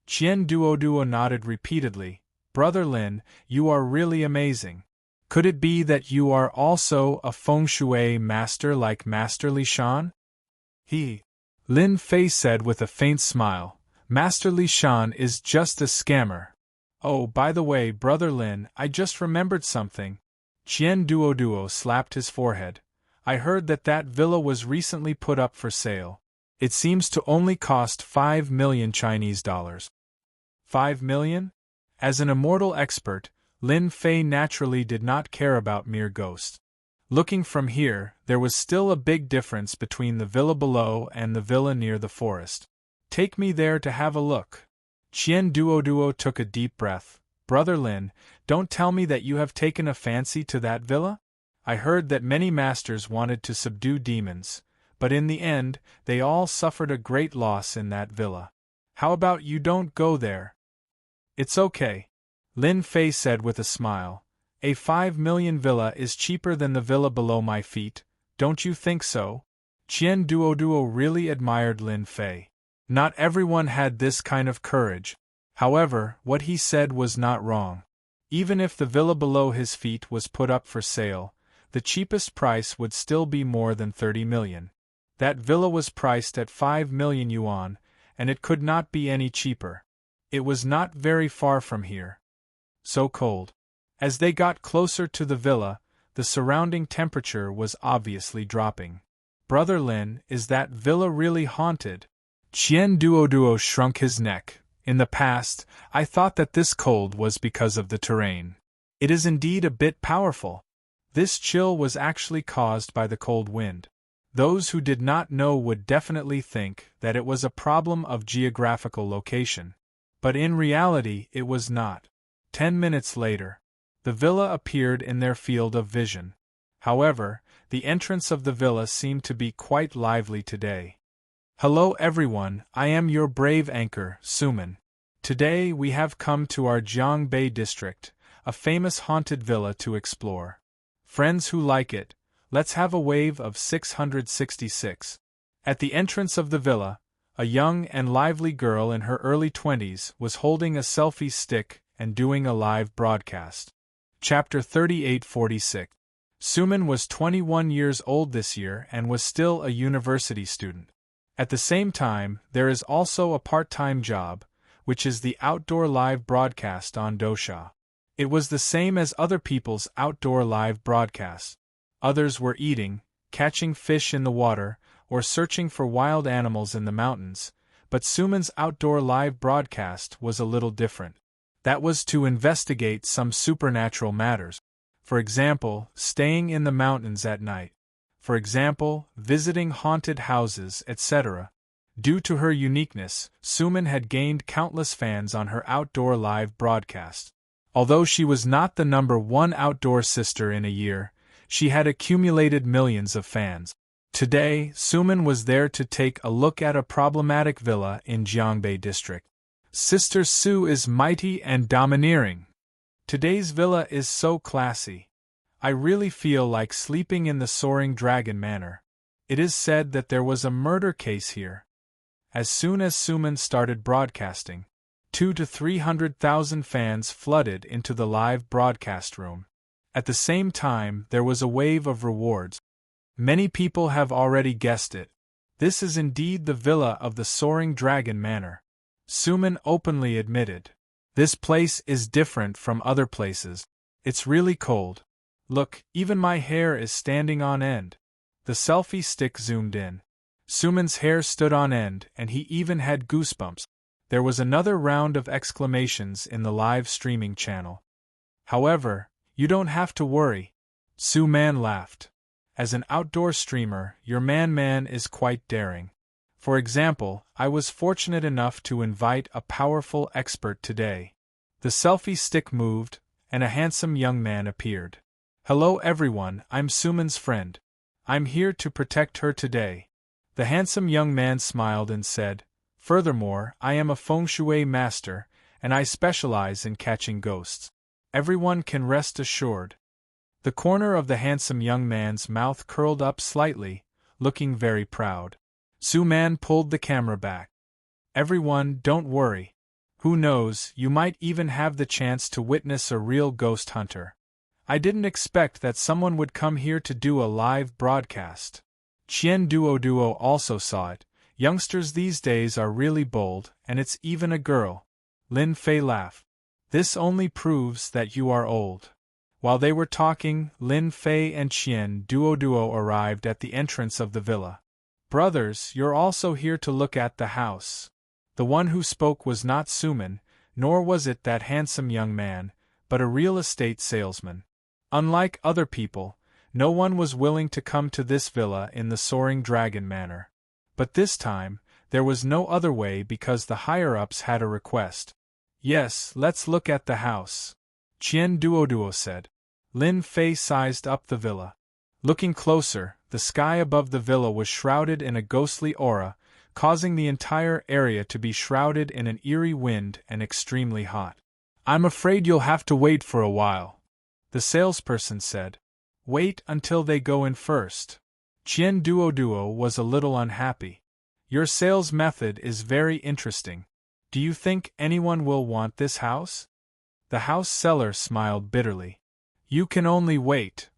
Qian Duo nodded repeatedly. "Brother Lin, you are really amazing. Could it be that you are also a feng shui master like Master Li Shan?" Lin Fei said with a faint smile. "Master Li Shan is just a scammer." "Oh, by the way, Brother Lin, I just remembered something." Qian Duo slapped his forehead. "I heard that villa was recently put up for sale. It seems to only cost 5 million Chinese dollars. 5 million? As an immortal expert, Lin Fei naturally did not care about mere ghosts. Looking from here, there was still a big difference between the villa below and the villa near the forest. "Take me there to have a look." Qian Duo took a deep breath. "Brother Lin, don't tell me that you have taken a fancy to that villa? I heard that many masters wanted to subdue demons, but in the end, they all suffered a great loss in that villa. How about you don't go there?" "It's okay," Lin Fei said with a smile. "A 5 million villa is cheaper than the villa below my feet, don't you think so?" Qian Duo really admired Lin Fei. Not everyone had this kind of courage. However, what he said was not wrong. Even if the villa below his feet was put up for sale, the cheapest price would still be more than 30 million. That villa was priced at 5 million yuan, and it could not be any cheaper. It was not very far from here. So cold. As they got closer to the villa, the surrounding temperature was obviously dropping. "Brother Lin, is that villa really haunted?" Qian Duo shrunk his neck. "In the past, I thought that this cold was because of the terrain. It is indeed a bit powerful. This chill was actually caused by the cold wind. Those who did not know would definitely think that it was a problem of geographical location. But in reality, it was not." 10 minutes later, the villa appeared in their field of vision. However, the entrance of the villa seemed to be quite lively today. "Hello everyone, I am your brave anchor, Suman. Today we have come to our Jiangbei district, a famous haunted villa to explore. Friends who like it, let's have a wave of 666. At the entrance of the villa, a young and lively girl in her early 20s was holding a selfie stick and doing a live broadcast. Chapter 3846. Suman was 21 years old this year and was still a university student. At the same time, there is also a part-time job, which is the outdoor live broadcast on Dosha. It was the same as other people's outdoor live broadcasts. Others were eating, catching fish in the water, or searching for wild animals in the mountains, but Suman's outdoor live broadcast was a little different. That was to investigate some supernatural matters. For example, staying in the mountains at night. For example, visiting haunted houses, etc. Due to her uniqueness, Suman had gained countless fans on her outdoor live broadcast. Although she was not the #1 outdoor sister in a year, she had accumulated millions of fans. Today, Suman was there to take a look at a problematic villa in Jiangbei district. Sister Su is mighty and domineering. Today's villa is so classy. I really feel like sleeping in the Soaring Dragon Manor. It is said that there was a murder case here. As soon as Suman started broadcasting, 200,000 to 300,000 fans flooded into the live broadcast room. At the same time, there was a wave of rewards. Many people have already guessed it. This is indeed the villa of the Soaring Dragon Manor. Suman openly admitted. "This place is different from other places. It's really cold. Look, even my hair is standing on end. The selfie stick zoomed in. Suman's hair stood on end and he even had goosebumps. There was another round of exclamations in the live streaming channel. However, you don't have to worry. Suman laughed. As an outdoor streamer, your man is quite daring. For example, I was fortunate enough to invite a powerful expert today. The selfie stick moved, and a handsome young man appeared. Hello everyone, I'm Suman's friend. I'm here to protect her today. The handsome young man smiled and said, furthermore, I am a feng shui master, and I specialize in catching ghosts. Everyone can rest assured. The corner of the handsome young man's mouth curled up slightly, looking very proud. Suman pulled the camera back. Everyone, don't worry. Who knows, you might even have the chance to witness a real ghost hunter. I didn't expect that someone would come here to do a live broadcast. Qian Duo also saw it. Youngsters these days are really bold, and it's even a girl. Lin Fei laughed. This only proves that you are old. While they were talking, Lin Fei and Qian Duo arrived at the entrance of the villa. Brothers, you're also here to look at the house. The one who spoke was not Suman, nor was it that handsome young man, but a real estate salesman. Unlike other people, no one was willing to come to this villa in the Soaring Dragon manner. But this time, there was no other way because the higher-ups had a request. Yes, let's look at the house. Qian Duo said. Lin Fei sized up the villa. Looking closer, the sky above the villa was shrouded in a ghostly aura, causing the entire area to be shrouded in an eerie wind and extremely hot. I'm afraid you'll have to wait for a while, the salesperson said. Wait until they go in first. Qian Duo was a little unhappy. Your sales method is very interesting. Do you think anyone will want this house? The house seller smiled bitterly. You can only wait.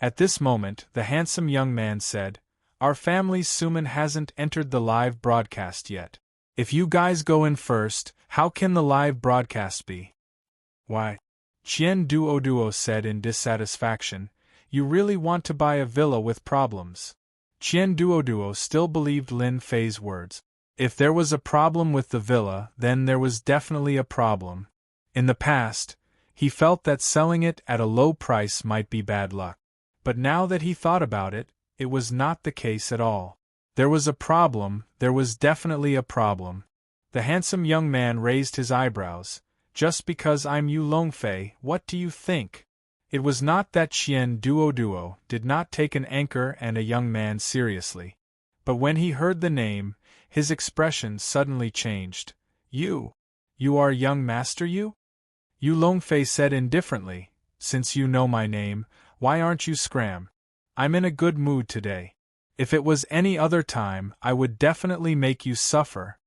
At this moment, the handsome young man said, Our family's Suman hasn't entered the live broadcast yet. If you guys go in first, how can the live broadcast be? Why? Qian Duo said in dissatisfaction, You really want to buy a villa with problems. Qian Duo still believed Lin Fei's words. If there was a problem with the villa, then there was definitely a problem. In the past, he felt that selling it at a low price might be bad luck. But now that he thought about it, it was not the case at all. There was a problem, there was definitely a problem. The handsome young man raised his eyebrows. Just because I'm Yu Longfei, what do you think? It was not that Qian Duo did not take an anchor and a young man seriously. But when he heard the name, his expression suddenly changed. You are young master Yu? Yu Longfei said indifferently, Since you know my name, why aren't you scram? I'm in a good mood today. If it was any other time, I would definitely make you suffer.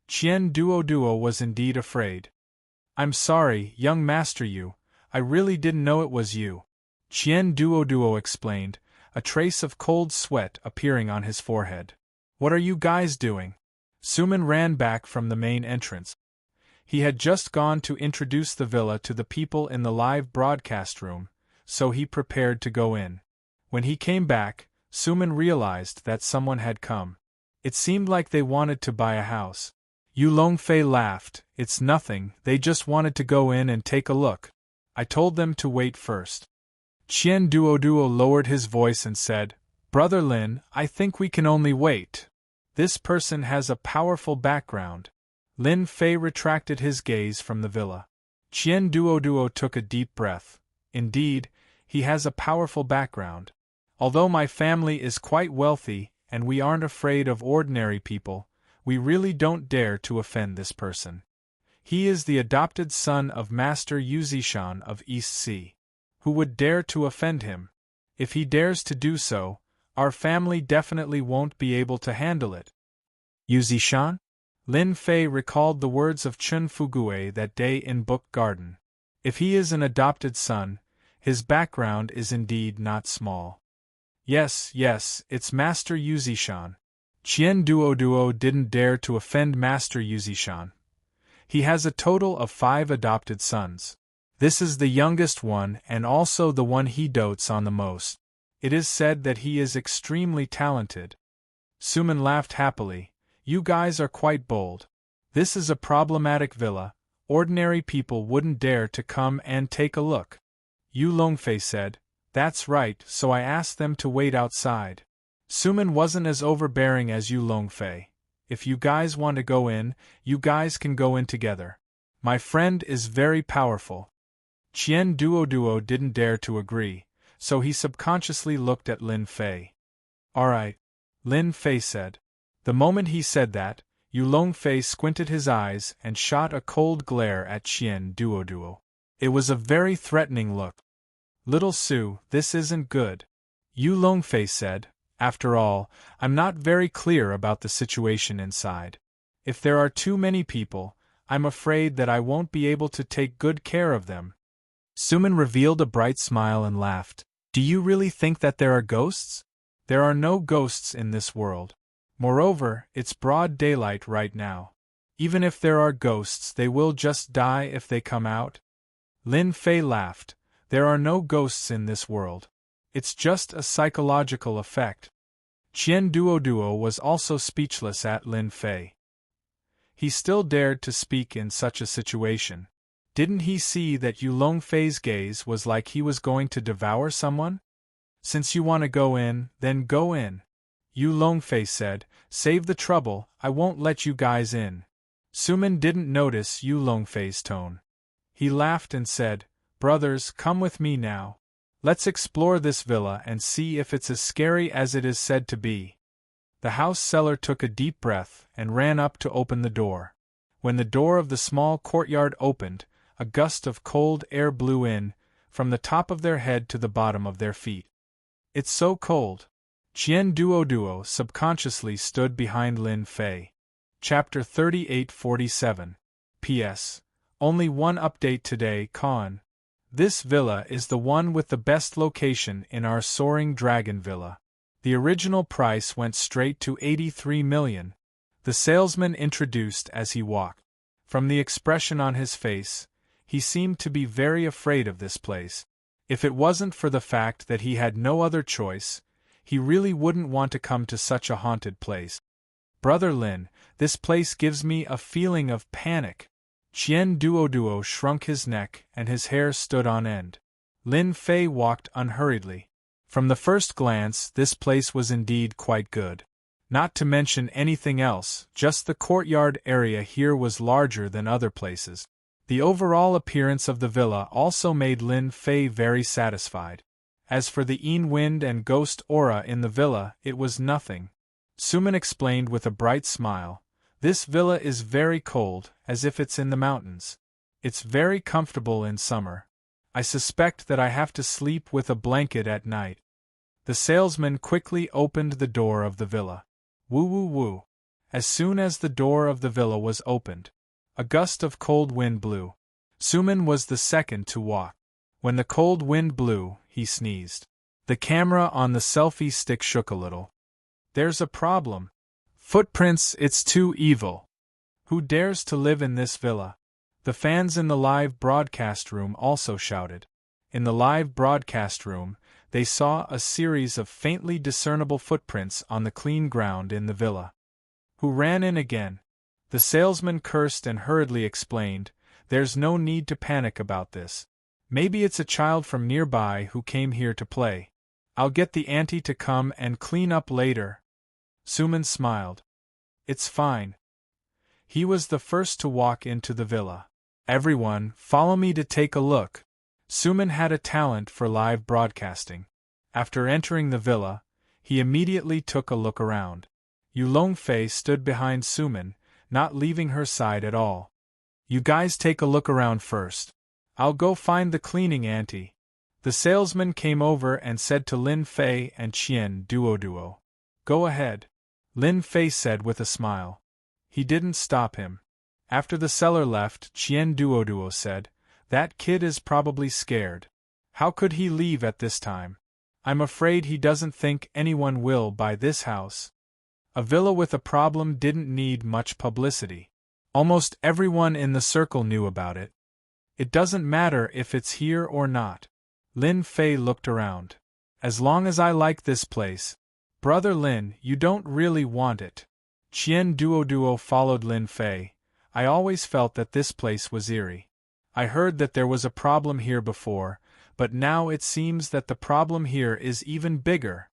Qian Duo was indeed afraid. I'm sorry, young master Yu, I really didn't know it was you. Qian Duo explained, a trace of cold sweat appearing on his forehead. What are you guys doing? Suman ran back from the main entrance. He had just gone to introduce the villa to the people in the live broadcast room, so he prepared to go in. When he came back, Suman realized that someone had come. It seemed like they wanted to buy a house. Yu Longfei laughed. It's nothing, they just wanted to go in and take a look. I told them to wait first. Qian Duo lowered his voice and said, Brother Lin, I think we can only wait. This person has a powerful background. Lin Fei retracted his gaze from the villa. Qian Duo took a deep breath. Indeed, he has a powerful background. Although my family is quite wealthy and we aren't afraid of ordinary people, we really don't dare to offend this person. He is the adopted son of Master Yu Zishan of East Sea. Who would dare to offend him? If he dares to do so, our family definitely won't be able to handle it. Yu Zishan? Lin Fei recalled the words of Chun Fugue that day in Book Garden. If he is an adopted son, his background is indeed not small. Yes, it's Master Yu Zishan. Qian Duo didn't dare to offend Master Yu Zishan. He has a total of 5 adopted sons. This is the youngest one and also the one he dotes on the most. It is said that he is extremely talented. Suman laughed happily. You guys are quite bold. This is a problematic villa. Ordinary people wouldn't dare to come and take a look. Yu Longfei said, That's right, so I asked them to wait outside. Suman wasn't as overbearing as Yu Longfei. If you guys want to go in, you guys can go in together. My friend is very powerful. Qian Duoduo didn't dare to agree, so he subconsciously looked at Lin Fei. Alright, Lin Fei said. The moment he said that, Yu Longfei squinted his eyes and shot a cold glare at Qian Duoduo. It was a very threatening look. Little Su, this isn't good. Yu Longfei said, After all, I'm not very clear about the situation inside. If there are too many people, I'm afraid that I won't be able to take good care of them. Suman revealed a bright smile and laughed. Do you really think that there are ghosts? There are no ghosts in this world. Moreover, it's broad daylight right now. Even if there are ghosts, they will just die if they come out. Lin Fei laughed. There are no ghosts in this world. It's just a psychological effect. Qian Duoduo was also speechless at Lin Fei. He still dared to speak in such a situation. Didn't he see that Yu Longfei's gaze was like he was going to devour someone? Since you want to go in, then go in. Yu Longfei said, Save the trouble, I won't let you guys in. Suman didn't notice Yu Longfei's tone. He laughed and said, Brothers, come with me now. Let's explore this villa and see if it's as scary as it is said to be. The house seller took a deep breath and ran up to open the door. When the door of the small courtyard opened, a gust of cold air blew in, from the top of their head to the bottom of their feet. It's so cold. Qian Duoduo subconsciously stood behind Lin Fei. Chapter 3847. P.S. Only one update today, Khan. This villa is the one with the best location in our Soaring Dragon Villa. The original price went straight to 83 million. The salesman introduced as he walked. From the expression on his face, he seemed to be very afraid of this place. If it wasn't for the fact that he had no other choice, he really wouldn't want to come to such a haunted place. Brother Lin, this place gives me a feeling of panic. Qian Duoduo shrunk his neck and his hair stood on end. Lin Fei walked unhurriedly. From the first glance, this place was indeed quite good. Not to mention anything else, just the courtyard area here was larger than other places. The overall appearance of the villa also made Lin Fei very satisfied. As for the Yin wind and ghost aura in the villa, it was nothing. Suman explained with a bright smile, This villa is very cold, as if it's in the mountains. It's very comfortable in summer. I suspect that I have to sleep with a blanket at night. The salesman quickly opened the door of the villa. Woo woo woo. As soon as the door of the villa was opened, a gust of cold wind blew. Suman was the second to walk. When the cold wind blew, he sneezed. The camera on the selfie stick shook a little. There's a problem. Footprints, it's too evil. Who dares to live in this villa? The fans in the live broadcast room also shouted. In the live broadcast room, they saw a series of faintly discernible footprints on the clean ground in the villa. Who ran in again? The salesman cursed and hurriedly explained, There's no need to panic about this. Maybe it's a child from nearby who came here to play. I'll get the auntie to come and clean up later. Suman smiled. It's fine. He was the first to walk into the villa. Everyone, follow me to take a look. Suman had a talent for live broadcasting. After entering the villa, he immediately took a look around. Yu Longfei stood behind Suman, not leaving her side at all. You guys take a look around first. I'll go find the cleaning auntie. The salesman came over and said to Lin Fei and Qian Duoduo. Go ahead. Lin Fei said with a smile. He didn't stop him. After the seller left, Qian Duoduo said, That kid is probably scared. How could he leave at this time? I'm afraid he doesn't think anyone will buy this house. A villa with a problem didn't need much publicity. Almost everyone in the circle knew about it. It doesn't matter if it's here or not. Lin Fei looked around. As long as I like this place. Brother Lin, you don't really want it. Qian Duoduo followed Lin Fei. I always felt that this place was eerie. I heard that there was a problem here before, but now it seems that the problem here is even bigger.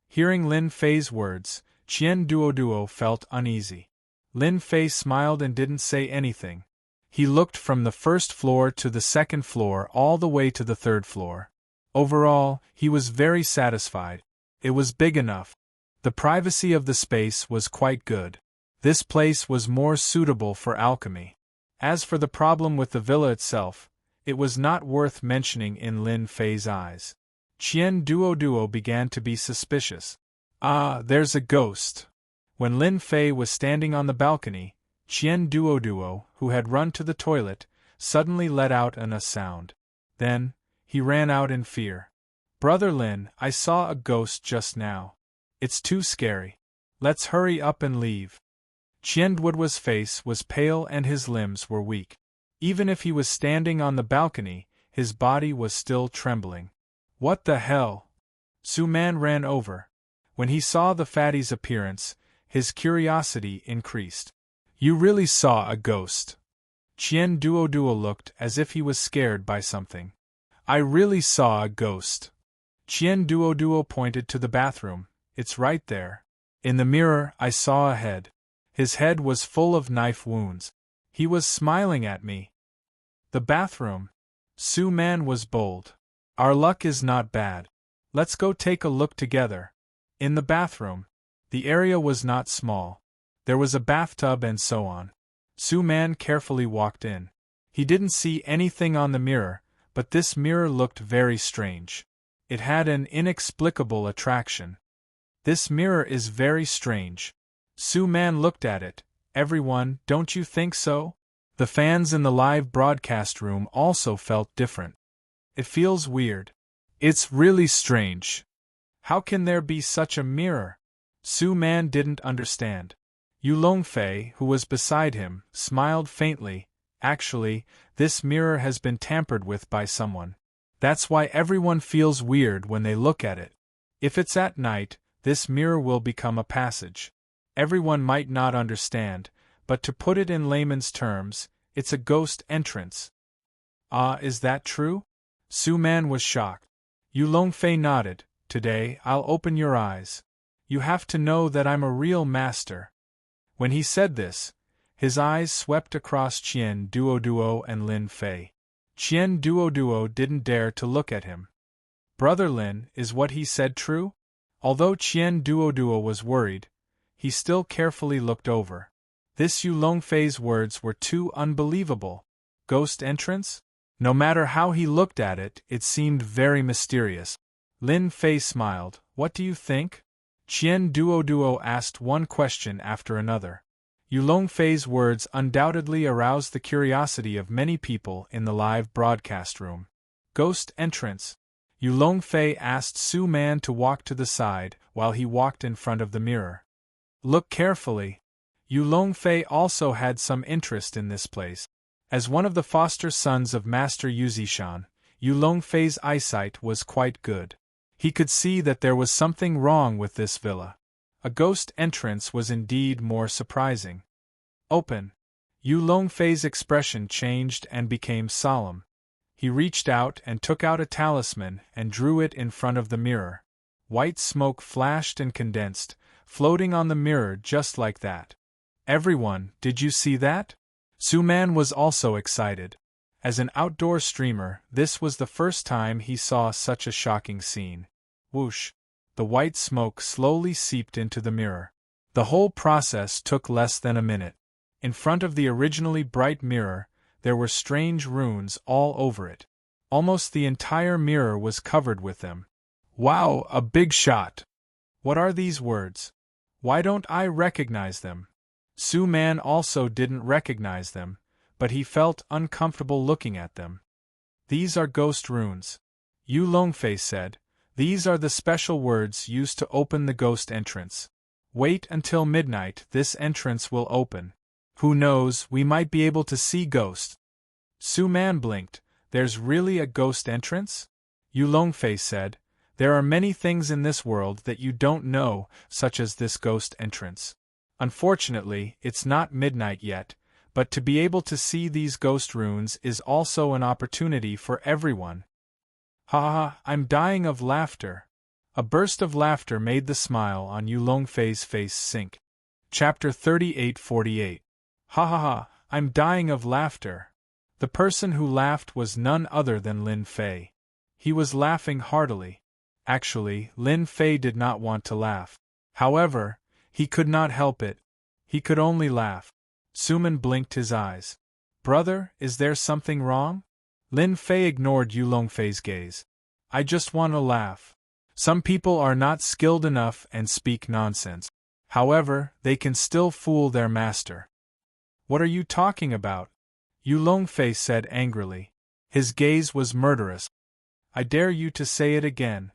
Hearing Lin Fei's words, Qian Duoduo felt uneasy. Lin Fei smiled and didn't say anything. He looked from the first floor to the second floor all the way to the third floor. Overall, he was very satisfied. It was big enough. The privacy of the space was quite good. This place was more suitable for alchemy. As for the problem with the villa itself, it was not worth mentioning in Lin Fei's eyes. Qian Duoduo began to be suspicious. Ah, there's a ghost. When Lin Fei was standing on the balcony, Qian Duoduo, who had run to the toilet, suddenly let out a sound. Then, he ran out in fear. Brother Lin, I saw a ghost just now. It's too scary. Let's hurry up and leave. Qian Duoduo's face was pale and his limbs were weak. Even if he was standing on the balcony, his body was still trembling. What the hell? Su Man ran over. When he saw the fatty's appearance, his curiosity increased. You really saw a ghost? Qian Duoduo looked as if he was scared by something. I really saw a ghost. Qian Duoduo pointed to the bathroom. It's right there. In the mirror, I saw a head. His head was full of knife wounds. He was smiling at me. The bathroom. Su Man was bold. Our luck is not bad. Let's go take a look together. In the bathroom. The area was not small. There was a bathtub and so on. Su Man carefully walked in. He didn't see anything on the mirror, but this mirror looked very strange. It had an inexplicable attraction. This mirror is very strange. Su Man looked at it. Everyone, don't you think so? The fans in the live broadcast room also felt different. It feels weird. It's really strange. How can there be such a mirror? Su Man didn't understand. Yu Longfei, who was beside him, smiled faintly. Actually, this mirror has been tampered with by someone. That's why everyone feels weird when they look at it. If it's at night, this mirror will become a passage. Everyone might not understand, but to put it in layman's terms, it's a ghost entrance. Ah, is that true? Su Man was shocked. Yu Longfei nodded. Today, I'll open your eyes. You have to know that I'm a real master. When he said this, his eyes swept across Qian Duoduo and Lin Fei. Qian Duoduo didn't dare to look at him. Brother Lin, is what he said true? Although Qian Duoduo was worried, he still carefully looked over. This Yu Longfei's words were too unbelievable. Ghost entrance? No matter how he looked at it, it seemed very mysterious. Lin Fei smiled. What do you think? Qian Duoduo asked one question after another. Yu Longfei's words undoubtedly aroused the curiosity of many people in the live broadcast room. Ghost entrance. Yu Longfei asked Su Man to walk to the side while he walked in front of the mirror. Look carefully. Yu Longfei also had some interest in this place. As one of the foster sons of Master Yu Zishan, Yu Longfei's eyesight was quite good. He could see that there was something wrong with this villa. A ghost entrance was indeed more surprising. Open. Yu Longfei's expression changed and became solemn. He reached out and took out a talisman and drew it in front of the mirror. White smoke flashed and condensed, floating on the mirror just like that. Everyone, did you see that? Su Man was also excited. As an outdoor streamer, this was the first time he saw such a shocking scene. Whoosh! The white smoke slowly seeped into the mirror. The whole process took less than a minute. In front of the originally bright mirror, there were strange runes all over it. Almost the entire mirror was covered with them. Wow, a big shot! What are these words? Why don't I recognize them? Su Man also didn't recognize them, but he felt uncomfortable looking at them. These are ghost runes. Yu Longfei said. These are the special words used to open the ghost entrance. Wait until midnight, this entrance will open. Who knows, we might be able to see ghosts. Su Man blinked. There's really a ghost entrance? Yu Longfei said. There are many things in this world that you don't know, such as this ghost entrance. Unfortunately, it's not midnight yet, but to be able to see these ghost runes is also an opportunity for everyone. Ha ha, I'm dying of laughter. A burst of laughter made the smile on Yu Longfei's face sink. Chapter 38:48. Ha ha ha, I'm dying of laughter. The person who laughed was none other than Lin Fei. He was laughing heartily. Actually, Lin Fei did not want to laugh. However, he could not help it. He could only laugh. Suman blinked his eyes. Brother, is there something wrong? Lin Fei ignored Yu Longfei's gaze. I just want to laugh. Some people are not skilled enough and speak nonsense. However, they can still fool their master. What are you talking about? Yu Longfei said angrily. His gaze was murderous. I dare you to say it again.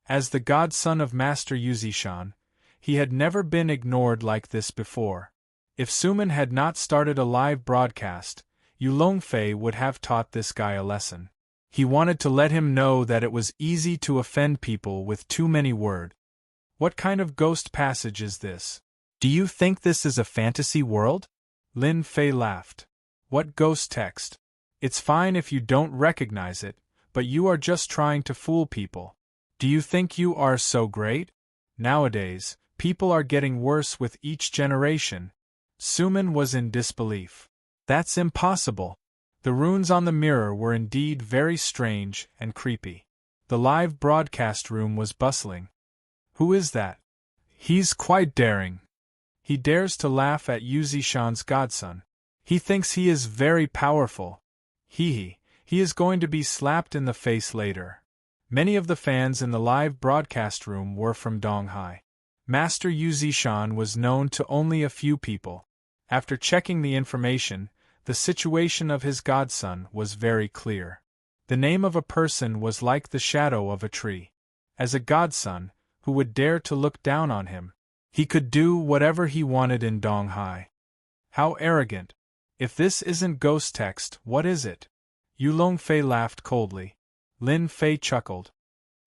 As the godson of Master Yuzishan, he had never been ignored like this before. If Suman had not started a live broadcast, Yu Longfei would have taught this guy a lesson. He wanted to let him know that it was easy to offend people with too many words. What kind of ghost passage is this? Do you think this is a fantasy world? Lin Fei laughed. What ghost text? It's fine if you don't recognize it, but you are just trying to fool people. Do you think you are so great? Nowadays, people are getting worse with each generation. Suman was in disbelief. That's impossible. The runes on the mirror were indeed very strange and creepy. The live broadcast room was bustling. Who is that? He's quite daring. He dares to laugh at Yuzishan's godson. He thinks he is very powerful. He is going to be slapped in the face later. Many of the fans in the live broadcast room were from Donghai. Master Yuzishan was known to only a few people. After checking the information, the situation of his godson was very clear. The name of a person was like the shadow of a tree. As a godson, who would dare to look down on him? He could do whatever he wanted in Donghai. How arrogant! If this isn't ghost text, what is it? Yu Longfei laughed coldly. Lin Fei chuckled.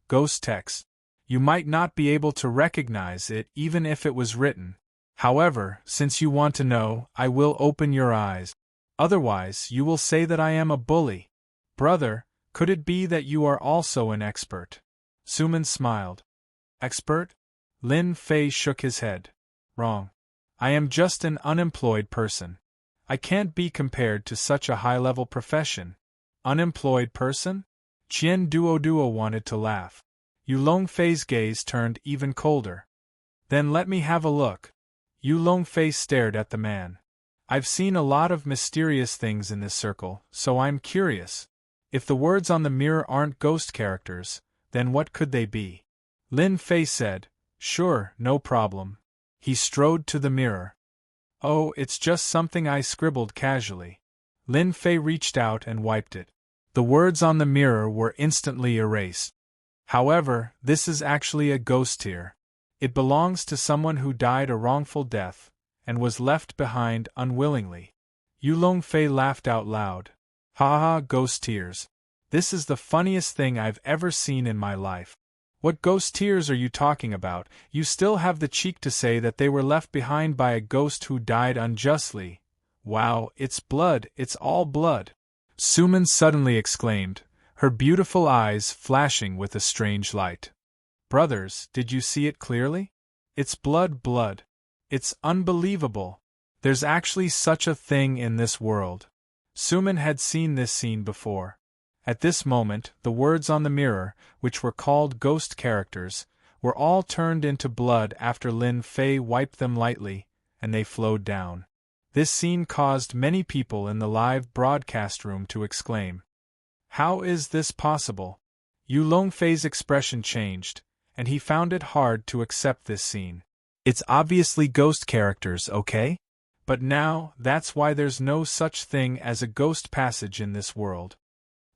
Ghost text. You might not be able to recognize it even if it was written. However, since you want to know, I will open your eyes. Otherwise, you will say that I am a bully. Brother, could it be that you are also an expert? Suman smiled. Expert? Lin Fei shook his head. Wrong. I am just an unemployed person. I can't be compared to such a high-level profession. Unemployed person? Qian Duo wanted to laugh. Yu Longfei's gaze turned even colder. Then let me have a look. Yu Longfei stared at the man. I've seen a lot of mysterious things in this circle, so I'm curious. If the words on the mirror aren't ghost characters, then what could they be? Lin Fei said, Sure, no problem. He strode to the mirror. Oh, it's just something I scribbled casually. Lin Fei reached out and wiped it. The words on the mirror were instantly erased. However, this is actually a ghost tear. It belongs to someone who died a wrongful death, and was left behind unwillingly. Yu Longfei laughed out loud. Ha ha, ghost tears. This is the funniest thing I've ever seen in my life. What ghost tears are you talking about? You still have the cheek to say that they were left behind by a ghost who died unjustly. Wow, it's blood, it's all blood. Suman suddenly exclaimed, her beautiful eyes flashing with a strange light. Brothers, did you see it clearly? It's blood. It's unbelievable. There's actually such a thing in this world. Suman had seen this scene before. At this moment, the words on the mirror, which were called ghost characters, were all turned into blood after Lin Fei wiped them lightly, and they flowed down. This scene caused many people in the live broadcast room to exclaim. How is this possible? Yu Longfei's expression changed, and he found it hard to accept this scene. It's obviously ghost characters, okay? But now, that's why there's no such thing as a ghost passage in this world.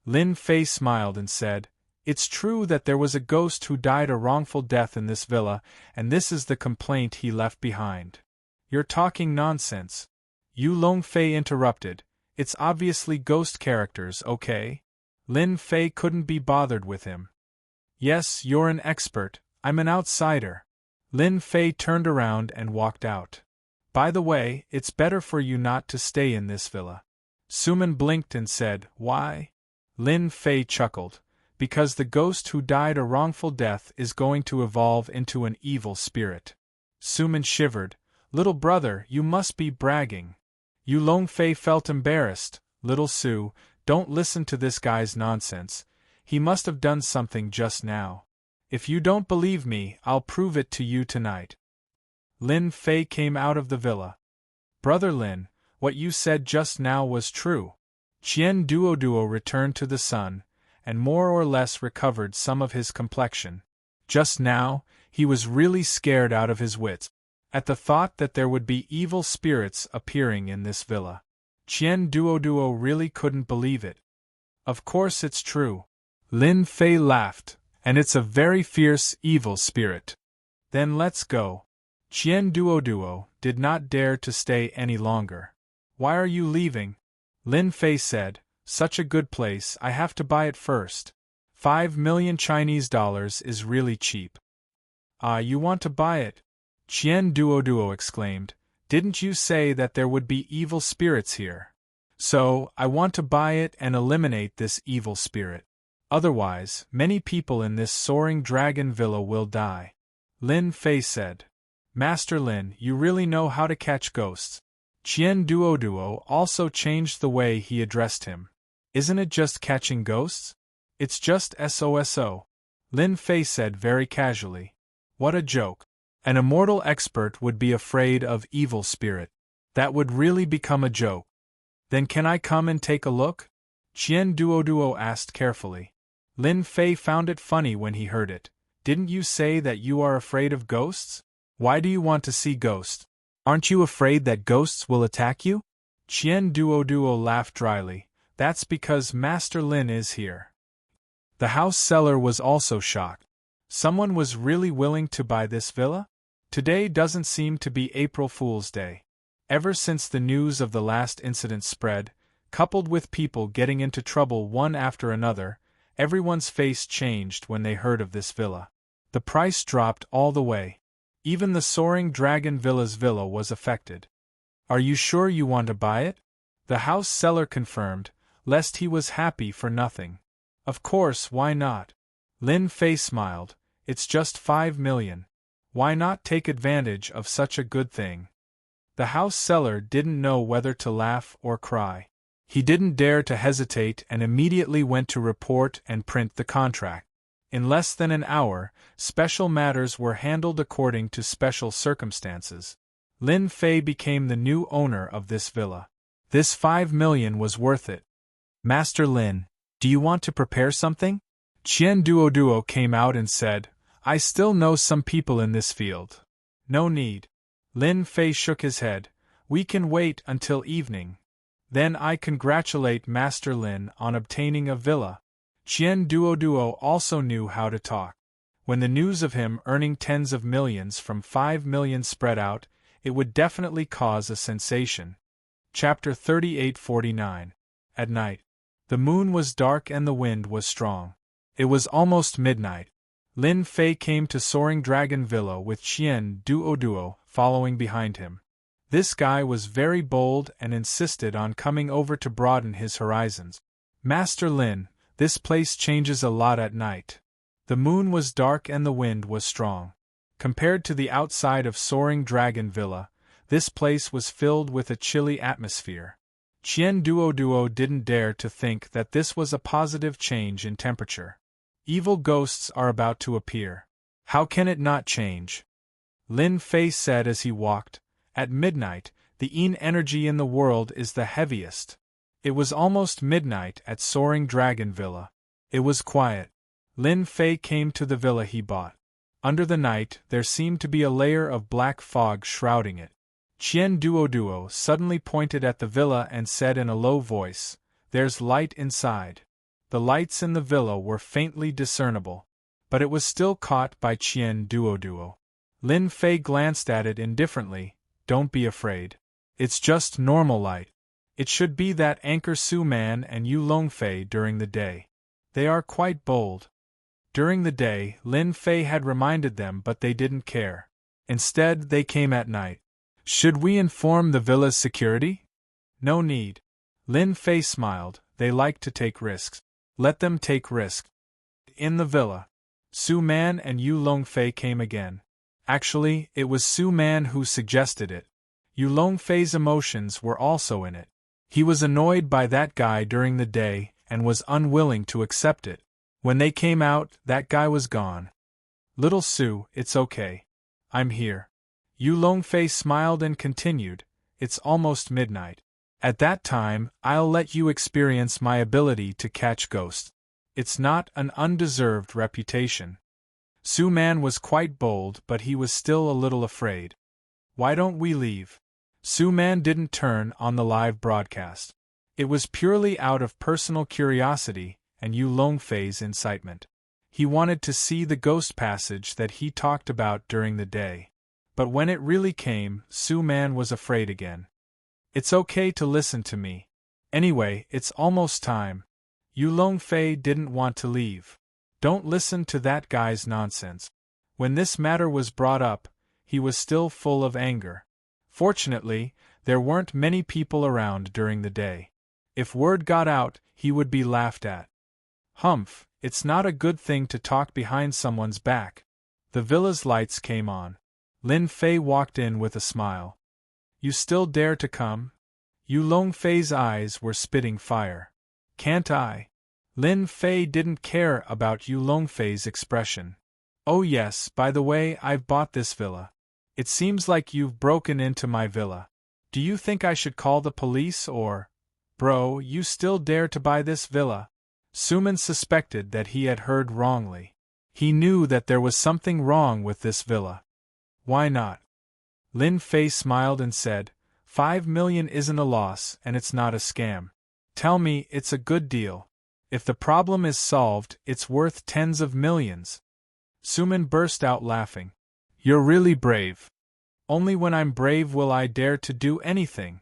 Lin Fei smiled and said, It's true that there was a ghost who died a wrongful death in this villa, and this is the complaint he left behind. You're talking nonsense. Yu Longfei interrupted, It's obviously ghost characters, okay? Lin Fei couldn't be bothered with him. Yes, you're an expert, I'm an outsider. Lin Fei turned around and walked out. By the way, it's better for you not to stay in this villa. Suman blinked and said, Why? Lin Fei chuckled. Because the ghost who died a wrongful death is going to evolve into an evil spirit. Suman shivered. Little brother, you must be bragging. Yu Longfei felt embarrassed. Little Su, don't listen to this guy's nonsense. He must have done something just now. If you don't believe me, I'll prove it to you tonight. Lin Fei came out of the villa. Brother Lin, what you said just now was true. Qian Duoduo returned to the sun, and more or less recovered some of his complexion. Just now, he was really scared out of his wits, at the thought that there would be evil spirits appearing in this villa. Qian Duoduo really couldn't believe it. Of course it's true. Lin Fei laughed, and it's a very fierce evil spirit. Then let's go. Qian Duoduo did not dare to stay any longer. Why are you leaving? Lin Fei said, Such a good place, I have to buy it first. 5 million Chinese dollars is really cheap. Ah, you want to buy it? Qian Duoduo exclaimed. Didn't you say that there would be evil spirits here? So, I want to buy it and eliminate this evil spirit. Otherwise, many people in this soaring dragon villa will die. Lin Fei said. Master Lin, you really know how to catch ghosts. Qian Duoduo also changed the way he addressed him. Isn't it just catching ghosts? It's just SOSO. Lin Fei said very casually. What a joke. An immortal expert would be afraid of evil spirit. That would really become a joke. Then can I come and take a look? Qian Duoduo asked carefully. Lin Fei found it funny when he heard it. Didn't you say that you are afraid of ghosts? Why do you want to see ghosts? Aren't you afraid that ghosts will attack you? Qian Duoduo laughed dryly. That's because Master Lin is here. The house seller was also shocked. Someone was really willing to buy this villa? Today doesn't seem to be April Fool's Day. Ever since the news of the last incident spread, coupled with people getting into trouble one after another, everyone's face changed when they heard of this villa. The price dropped all the way. Even the soaring dragon villa's villa was affected. Are you sure you want to buy it? The house seller confirmed, lest he was happy for nothing. Of course, why not? Lin Fei smiled. It's just 5 million. Why not take advantage of such a good thing? The house seller didn't know whether to laugh or cry. He didn't dare to hesitate and immediately went to report and print the contract. In less than an hour, special matters were handled according to special circumstances. Lin Fei became the new owner of this villa. This 5 million was worth it. Master Lin, do you want to prepare something? Qian Duoduo came out and said, I still know some people in this field. No need. Lin Fei shook his head. We can wait until evening. Then I congratulate Master Lin on obtaining a villa. Qian Duoduo also knew how to talk. When the news of him earning tens of millions from 5 million spread out, it would definitely cause a sensation. Chapter 3849. At night. The moon was dark and the wind was strong. It was almost midnight. Lin Fei came to Soaring Dragon Villa with Qian Duoduo following behind him. This guy was very bold and insisted on coming over to broaden his horizons. Master Lin, this place changes a lot at night. The moon was dark and the wind was strong. Compared to the outside of Soaring Dragon Villa, this place was filled with a chilly atmosphere. Qian Duoduo didn't dare to think that this was a positive change in temperature. Evil ghosts are about to appear. How can it not change? Lin Fei said as he walked. At midnight, the yin energy in the world is the heaviest. It was almost midnight at Soaring Dragon Villa. It was quiet. Lin Fei came to the villa he bought. Under the night, there seemed to be a layer of black fog shrouding it. Qian Duoduo suddenly pointed at the villa and said in a low voice, There's light inside. The lights in the villa were faintly discernible, but it was still caught by Qian Duoduo. Lin Fei glanced at it indifferently. Don't be afraid. It's just normal light. It should be that Anchor Su Man and Yu Longfei during the day. They are quite bold. During the day, Lin Fei had reminded them, but they didn't care. Instead, they came at night. Should we inform the villa's security? No need. Lin Fei smiled. They like to take risks. Let them take risks. In the villa, Su Man and Yu Longfei came again. Actually, it was Su Man who suggested it. Yu Longfei's emotions were also in it. He was annoyed by that guy during the day and was unwilling to accept it. When they came out, that guy was gone. Little Su, it's okay. I'm here. Yu Longfei smiled and continued, it's almost midnight. At that time, I'll let you experience my ability to catch ghosts. It's not an undeserved reputation. Su Man was quite bold, but he was still a little afraid. Why don't we leave? Su Man didn't turn on the live broadcast. It was purely out of personal curiosity and Yu Longfei's incitement. He wanted to see the ghost passage that he talked about during the day. But when it really came, Su Man was afraid again. It's okay to listen to me. Anyway, it's almost time. Yu Longfei didn't want to leave. Don't listen to that guy's nonsense. When this matter was brought up, he was still full of anger. Fortunately, there weren't many people around during the day. If word got out, he would be laughed at. Humph, it's not a good thing to talk behind someone's back. The villa's lights came on. Lin Fei walked in with a smile. You still dare to come? Yu Longfei's eyes were spitting fire. Can't I? Lin Fei didn't care about Yu Longfei's expression. Oh yes, by the way, I've bought this villa. It seems like you've broken into my villa. Do you think I should call the police or… Bro, you still dare to buy this villa? Suman suspected that he had heard wrongly. He knew that there was something wrong with this villa. Why not? Lin Fei smiled and said, 5 million isn't a loss and it's not a scam. Tell me it's a good deal. If the problem is solved, it's worth tens of millions. Suman burst out laughing. You're really brave. Only when I'm brave will I dare to do anything.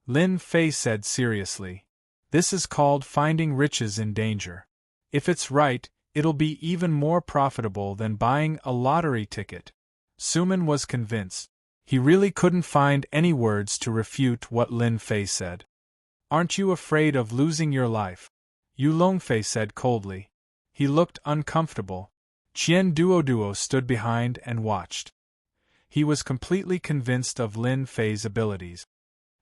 Lin Fei said seriously. This is called finding riches in danger. If it's right, it'll be even more profitable than buying a lottery ticket. Suman was convinced. He really couldn't find any words to refute what Lin Fei said. Aren't you afraid of losing your life? Yu Longfei said coldly. He looked uncomfortable. Qian Duoduo stood behind and watched. He was completely convinced of Lin Fei's abilities.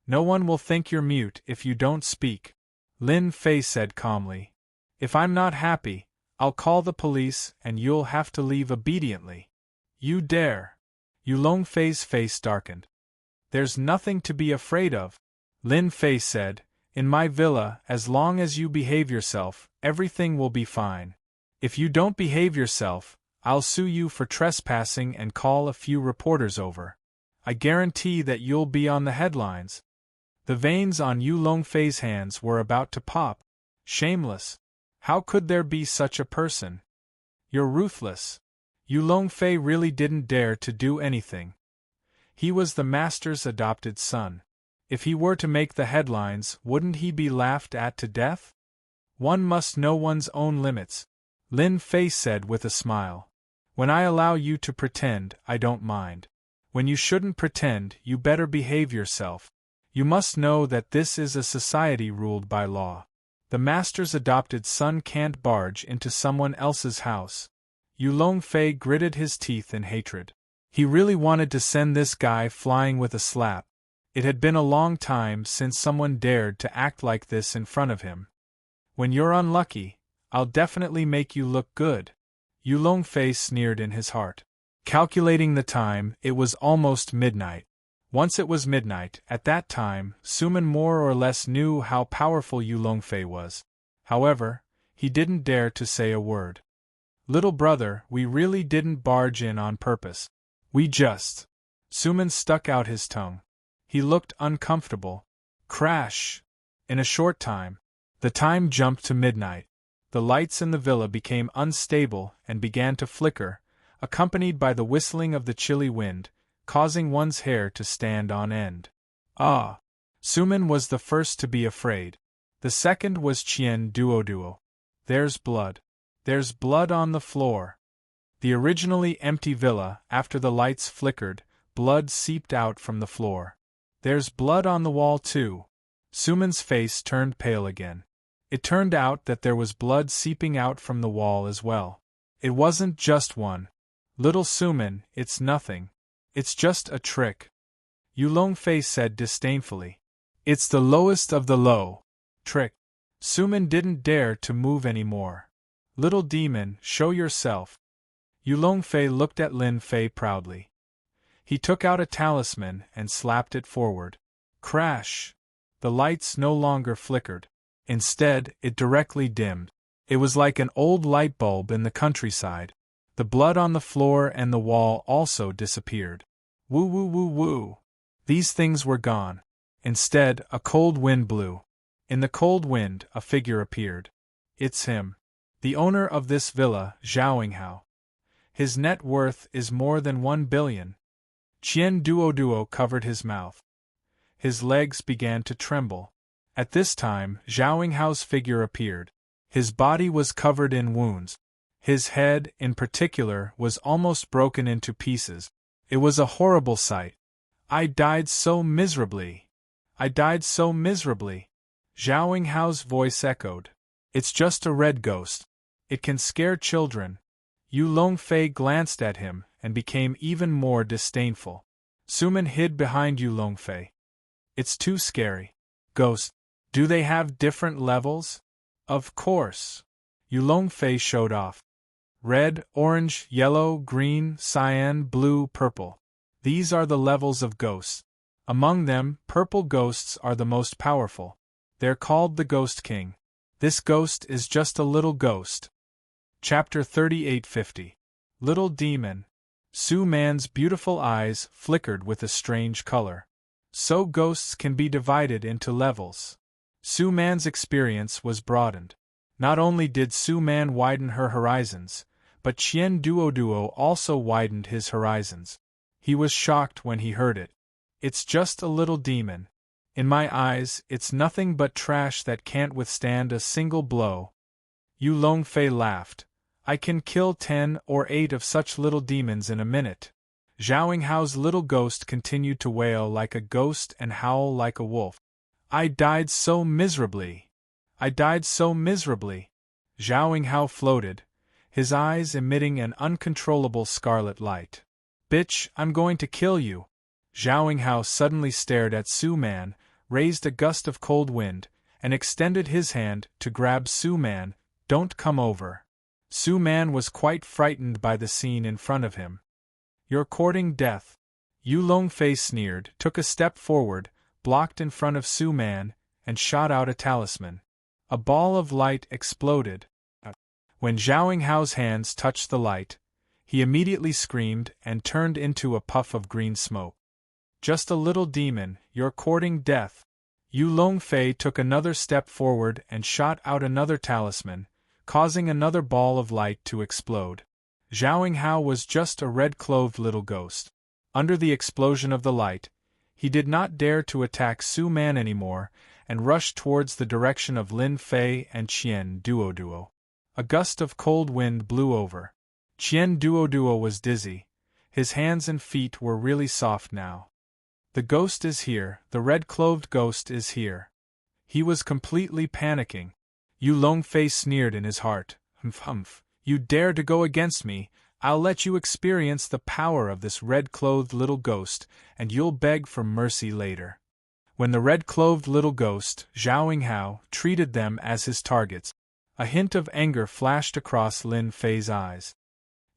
No one will think you're mute if you don't speak. Lin Fei said calmly. If I'm not happy, I'll call the police and you'll have to leave obediently. You dare? Yu Longfei's face darkened. There's nothing to be afraid of. Lin Fei said, in my villa, as long as you behave yourself, everything will be fine. If you don't behave yourself, I'll sue you for trespassing and call a few reporters over. I guarantee that you'll be on the headlines. The veins on Yu Longfei's hands were about to pop. Shameless. How could there be such a person? You're ruthless. Yu Longfei really didn't dare to do anything. He was the master's adopted son. If he were to make the headlines, wouldn't he be laughed at to death? One must know one's own limits, Lin Fei said with a smile. When I allow you to pretend, I don't mind. When you shouldn't pretend, you better behave yourself. You must know that this is a society ruled by law. The master's adopted son can't barge into someone else's house. Yu Longfei gritted his teeth in hatred. He really wanted to send this guy flying with a slap. It had been a long time since someone dared to act like this in front of him. When you're unlucky, I'll definitely make you look good. Yu Longfei sneered in his heart. Calculating the time, it was almost midnight. Once it was midnight, at that time, Suman more or less knew how powerful Yu Longfei was. However, he didn't dare to say a word. Little brother, we really didn't barge in on purpose. We just… Suman stuck out his tongue. He looked uncomfortable. Crash! In a short time, the time jumped to midnight. The lights in the villa became unstable and began to flicker, accompanied by the whistling of the chilly wind, causing one's hair to stand on end. Ah! Suman was the first to be afraid. The second was Qian Duoduo. There's blood. There's blood on the floor. The originally empty villa, after the lights flickered, blood seeped out from the floor. There's blood on the wall too. Suman's face turned pale again. It turned out that there was blood seeping out from the wall as well. It wasn't just one. Little Suman, it's nothing. It's just a trick. Yulongfei said disdainfully. It's the lowest of the low. Trick. Suman didn't dare to move any more. Little demon, show yourself. Yulongfei looked at Lin Fei proudly. He took out a talisman and slapped it forward. Crash! The lights no longer flickered. Instead, it directly dimmed. It was like an old light bulb in the countryside. The blood on the floor and the wall also disappeared. Woo woo woo woo! These things were gone. Instead, a cold wind blew. In the cold wind, a figure appeared. It's him. The owner of this villa, Zhao. His net worth is more than 1 billion. Qian Duoduo covered his mouth. His legs began to tremble. At this time, Zhao figure appeared. His body was covered in wounds. His head, in particular, was almost broken into pieces. It was a horrible sight. I died so miserably. I died so miserably. Zhao voice echoed. It's just a red ghost. It can scare children. Yulongfei glanced at him and became even more disdainful. Suman hid behind Yulongfei. It's too scary. Ghost. Do they have different levels? Of course. Yulongfei showed off. Red, orange, yellow, green, cyan, blue, purple. These are the levels of ghosts. Among them, purple ghosts are the most powerful. They're called the Ghost King. This ghost is just a little ghost. Chapter 3850. Little Demon. Su Man's beautiful eyes flickered with a strange color. So ghosts can be divided into levels. Su Man's experience was broadened. Not only did Su Man widen her horizons, but Qian Duoduo also widened his horizons. He was shocked when he heard it. It's just a little demon. In my eyes, it's nothing but trash that can't withstand a single blow. Yulongfei laughed. I can kill 10 or 8 of such little demons in a minute. Zhao little ghost continued to wail like a ghost and howl like a wolf. I died so miserably. I died so miserably. Zhao floated, his eyes emitting an uncontrollable scarlet light. Bitch, I'm going to kill you. Zhao suddenly stared at Su Man, raised a gust of cold wind, and extended his hand to grab Su Man. Don't come over. Su Man was quite frightened by the scene in front of him. You're courting death. Yulongfei sneered, took a step forward, blocked in front of Su Man, and shot out a talisman. A ball of light exploded. When Zhao hands touched the light, he immediately screamed and turned into a puff of green smoke. Just a little demon, you're courting death. Yulongfei took another step forward and shot out another talisman, causing another ball of light to explode. Zhao was just a red-clothed little ghost. Under the explosion of the light, he did not dare to attack Su Man anymore and rushed towards the direction of Lin Fei and Qian Duoduo. A gust of cold wind blew over. Qian Duoduo was dizzy. His hands and feet were really soft now. The ghost is here, the red-clothed ghost is here. He was completely panicking. Yulongfei sneered in his heart. Humph. You dare to go against me, I'll let you experience the power of this red-clothed little ghost, and you'll beg for mercy later. When the red-clothed little ghost, Zhao, treated them as his targets, a hint of anger flashed across Lin Fei's eyes.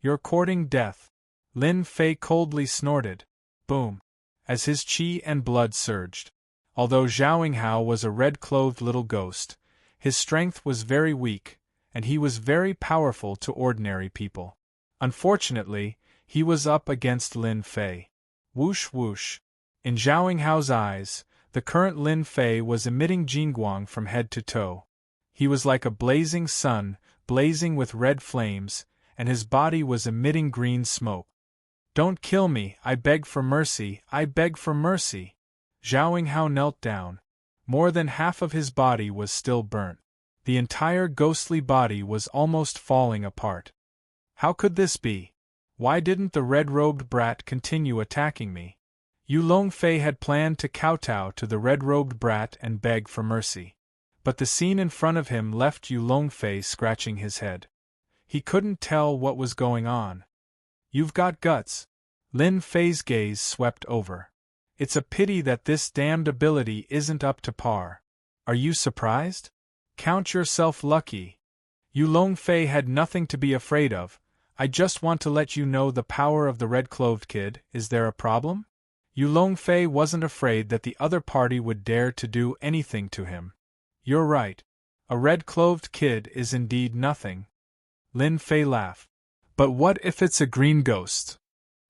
You're courting death. Lin Fei coldly snorted. Boom. As his qi and blood surged. Although Zhao was a red-clothed little ghost, his strength was very weak, and he was very powerful to ordinary people. Unfortunately, he was up against Lin Fei. Whoosh whoosh. In Zhao eyes, the current Lin Fei was emitting jingguang from head to toe. He was like a blazing sun, blazing with red flames, and his body was emitting green smoke. Don't kill me, I beg for mercy, I beg for mercy. Zhao knelt down. More than half of his body was still burnt. The entire ghostly body was almost falling apart. How could this be? Why didn't the red-robed brat continue attacking me? Yu Longfei had planned to kowtow to the red-robed brat and beg for mercy. But the scene in front of him left Yu Longfei scratching his head. He couldn't tell what was going on. You've got guts. Lin Fei's gaze swept over. It's a pity that this damned ability isn't up to par. Are you surprised? Count yourself lucky. Yu Longfei had nothing to be afraid of. I just want to let you know the power of the red-clothed kid. Is there a problem? Yu Longfei wasn't afraid that the other party would dare to do anything to him. You're right. A red-clothed kid is indeed nothing. Lin Fei laughed. But what if it's a green ghost?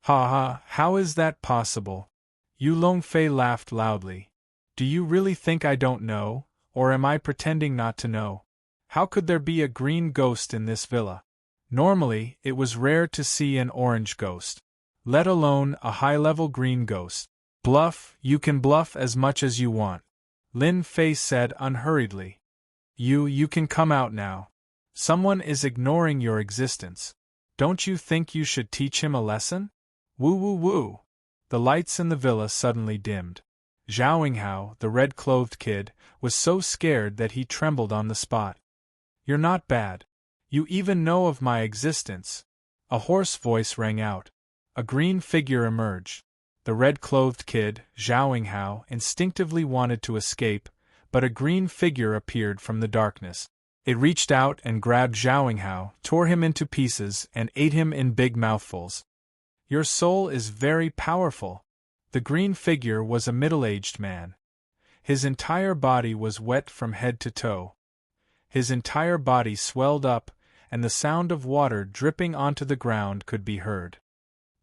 Ha ha, how is that possible? Yu Longfei laughed loudly. Do you really think I don't know, or am I pretending not to know? How could there be a green ghost in this villa? Normally, it was rare to see an orange ghost, let alone a high-level green ghost. Bluff, you can bluff as much as you want, Lin Fei said unhurriedly. You can come out now. Someone is ignoring your existence. Don't you think you should teach him a lesson? Woo woo woo. The lights in the villa suddenly dimmed. Zhao, the red-clothed kid, was so scared that he trembled on the spot. You're not bad. You even know of my existence. A hoarse voice rang out. A green figure emerged. The red-clothed kid, Zhao, instinctively wanted to escape, but a green figure appeared from the darkness. It reached out and grabbed Zhao, tore him into pieces, and ate him in big mouthfuls. Your soul is very powerful. The green figure was a middle-aged man. His entire body was wet from head to toe. His entire body swelled up, and the sound of water dripping onto the ground could be heard.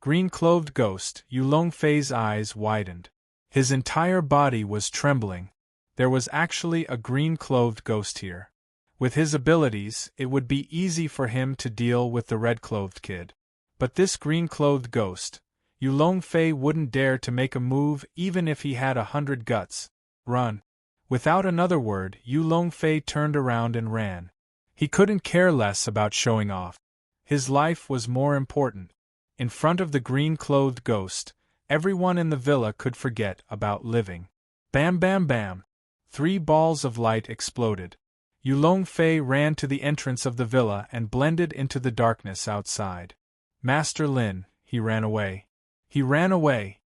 Green-clothed ghost, Yu Longfei's eyes widened. His entire body was trembling. There was actually a green-clothed ghost here. With his abilities, it would be easy for him to deal with the red-clothed kid. But this green-clothed ghost, Yu Longfei wouldn't dare to make a move even if he had 100 guts. Run. Without another word, Yu Longfei turned around and ran. He couldn't care less about showing off. His life was more important. In front of the green-clothed ghost, everyone in the villa could forget about living. Bam bam bam. 3 balls of light exploded. Yu Longfei ran to the entrance of the villa and blended into the darkness outside. Master Lin, he ran away. He ran away.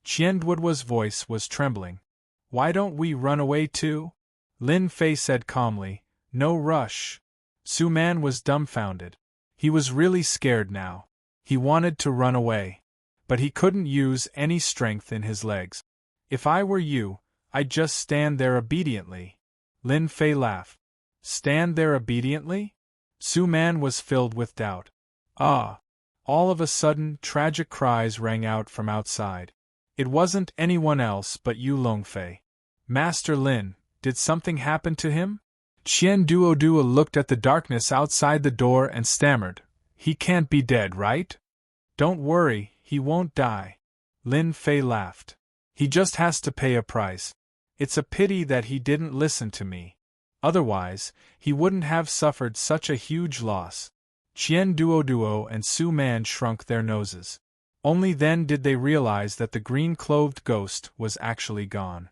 Qian Duoduo's voice was trembling. Why don't we run away too? Lin Fei said calmly, no rush. Su Man was dumbfounded. He was really scared now. He wanted to run away. But he couldn't use any strength in his legs. If I were you, I'd just stand there obediently. Lin Fei laughed. Stand there obediently? Su Man was filled with doubt. Ah! All of a sudden, tragic cries rang out from outside. It wasn't anyone else but Yu Longfei. Master Lin, did something happen to him? Qian Duoduo looked at the darkness outside the door and stammered. He can't be dead, right? Don't worry, he won't die. Lin Fei laughed. He just has to pay a price. It's a pity that he didn't listen to me. Otherwise, he wouldn't have suffered such a huge loss. Qian Duoduo and Su Man shrunk their noses. Only then did they realize that the green-clothed ghost was actually gone.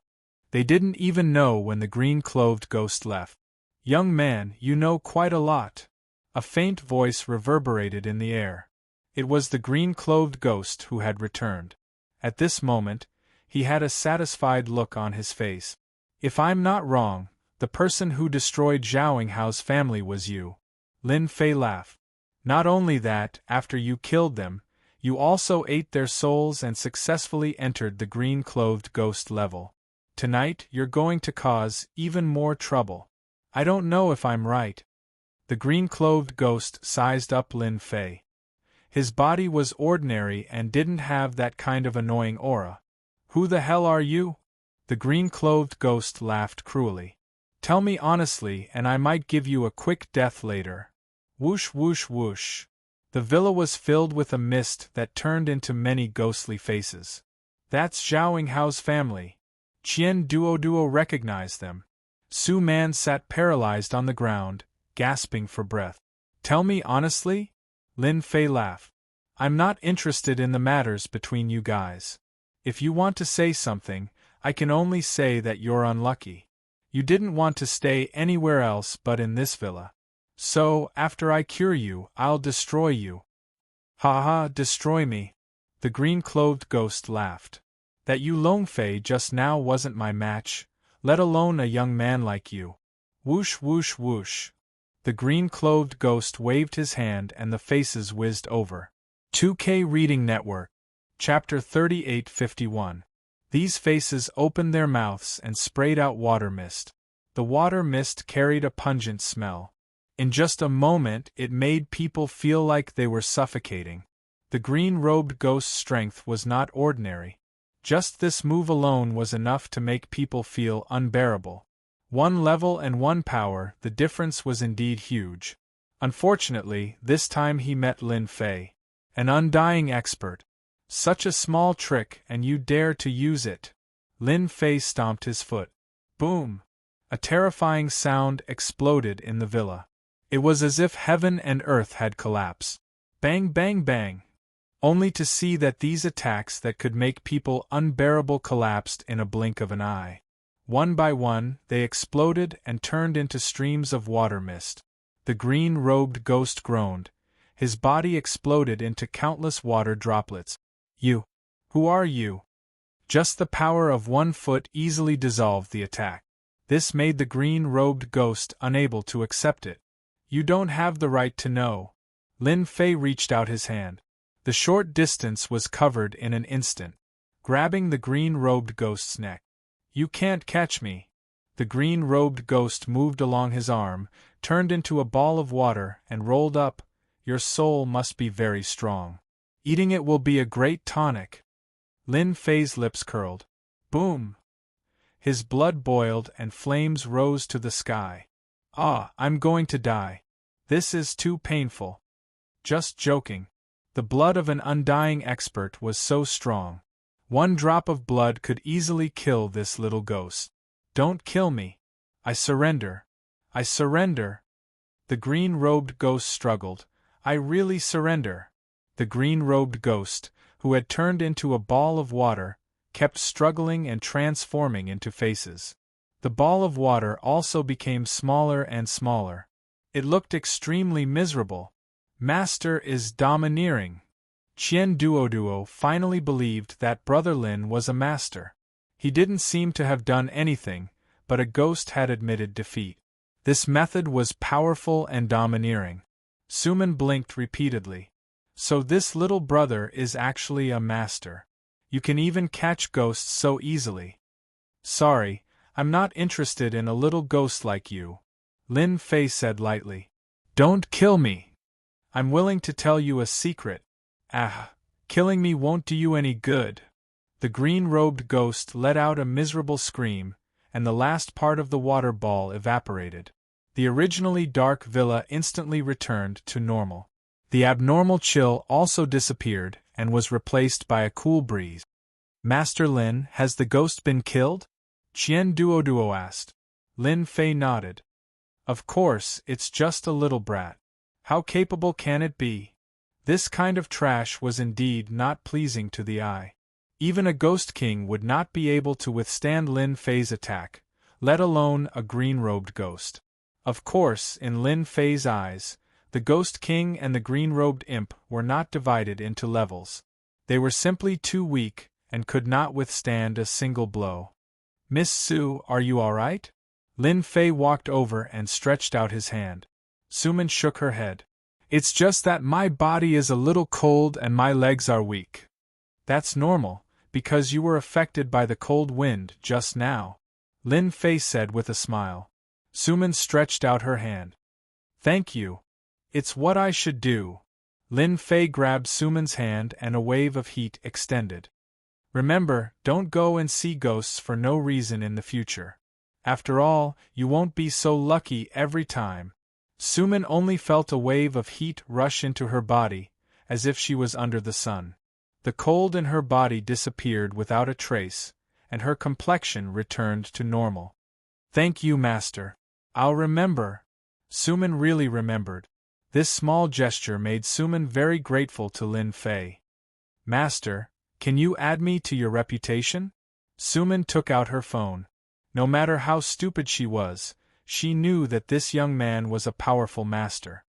They didn't even know when the green-clothed ghost left. Young man, you know quite a lot. A faint voice reverberated in the air. It was the green-clothed ghost who had returned. At this moment, he had a satisfied look on his face. If I'm not wrong, the person who destroyed Zhao family was you. Lin Fei laughed. Not only that, after you killed them, you also ate their souls and successfully entered the green-clothed ghost level. Tonight, you're going to cause even more trouble. I don't know if I'm right. The green-clothed ghost sized up Lin Fei. His body was ordinary and didn't have that kind of annoying aura. Who the hell are you? The green-clothed ghost laughed cruelly. Tell me honestly and I might give you a quick death later. Whoosh whoosh whoosh. The villa was filled with a mist that turned into many ghostly faces. That's Zhao Hao's family. Qian Duoduo recognized them. Su Man sat paralyzed on the ground, gasping for breath. Tell me honestly? Lin Fei laughed. I'm not interested in the matters between you guys. If you want to say something, I can only say that you're unlucky. You didn't want to stay anywhere else but in this villa. So, after I cure you, I'll destroy you. Ha ha, destroy me. The green-clothed ghost laughed. That you Long Fei just now wasn't my match, let alone a young man like you. Whoosh whoosh whoosh. The green-clothed ghost waved his hand and the faces whizzed over. 2K Reading Network. Chapter 3851. These faces opened their mouths and sprayed out water mist. The water mist carried a pungent smell. In just a moment it made people feel like they were suffocating. The green-robed ghost's strength was not ordinary. Just this move alone was enough to make people feel unbearable. One level and one power, the difference was indeed huge. Unfortunately, this time he met Lin Fei, an undying expert. Such a small trick and you dare to use it. Lin Fei stomped his foot. Boom! A terrifying sound exploded in the villa. It was as if heaven and earth had collapsed. Bang bang bang! Only to see that these attacks that could make people unbearable collapsed in a blink of an eye. One by one, they exploded and turned into streams of water mist. The green-robed ghost groaned. His body exploded into countless water droplets. You. Who are you? Just the power of 1 foot easily dissolved the attack. This made the green-robed ghost unable to accept it. You don't have the right to know. Lin Fei reached out his hand. The short distance was covered in an instant, grabbing the green-robed ghost's neck. You can't catch me. The green-robed ghost moved along his arm, turned into a ball of water, and rolled up. Your soul must be very strong. Eating it will be a great tonic. Lin Fei's lips curled. Boom! His blood boiled and flames rose to the sky. Ah, I'm going to die. This is too painful. Just joking. The blood of an undying expert was so strong. 1 drop of blood could easily kill this little ghost. Don't kill me. I surrender. I surrender. The green-robed ghost struggled. I really surrender. The green-robed ghost, who had turned into a ball of water, kept struggling and transforming into faces. The ball of water also became smaller and smaller. It looked extremely miserable. Master is domineering. Qian Duoduo finally believed that Brother Lin was a master. He didn't seem to have done anything, but a ghost had admitted defeat. This method was powerful and domineering. Suman blinked repeatedly. So this little brother is actually a master. You can even catch ghosts so easily. Sorry, I'm not interested in a little ghost like you. Lin Fei said lightly. Don't kill me. I'm willing to tell you a secret. Ah, killing me won't do you any good. The green-robed ghost let out a miserable scream, and the last part of the water ball evaporated. The originally dark villa instantly returned to normal. The abnormal chill also disappeared and was replaced by a cool breeze. Master Lin, has the ghost been killed? Qian Duoduo asked. Lin Fei nodded. Of course, it's just a little brat. How capable can it be? This kind of trash was indeed not pleasing to the eye. Even a ghost king would not be able to withstand Lin Fei's attack, let alone a green-robed ghost. Of course, in Lin Fei's eyes, the ghost king and the green-robed imp were not divided into levels. They were simply too weak and could not withstand a single blow. Miss Su, are you all right? Lin Fei walked over and stretched out his hand. Suman shook her head. It's just that my body is a little cold and my legs are weak. That's normal, because you were affected by the cold wind just now, Lin Fei said with a smile. Suman stretched out her hand. Thank you. It's what I should do. Lin Fei grabbed Suman's hand and a wave of heat extended. Remember, don't go and see ghosts for no reason in the future. After all, you won't be so lucky every time. Suman only felt a wave of heat rush into her body, as if she was under the sun. The cold in her body disappeared without a trace, and her complexion returned to normal. Thank you, master. I'll remember. Suman really remembered. This small gesture made Suman very grateful to Lin Fei. Master, can you add me to your reputation? Suman took out her phone. No matter how stupid she was, she knew that this young man was a powerful master.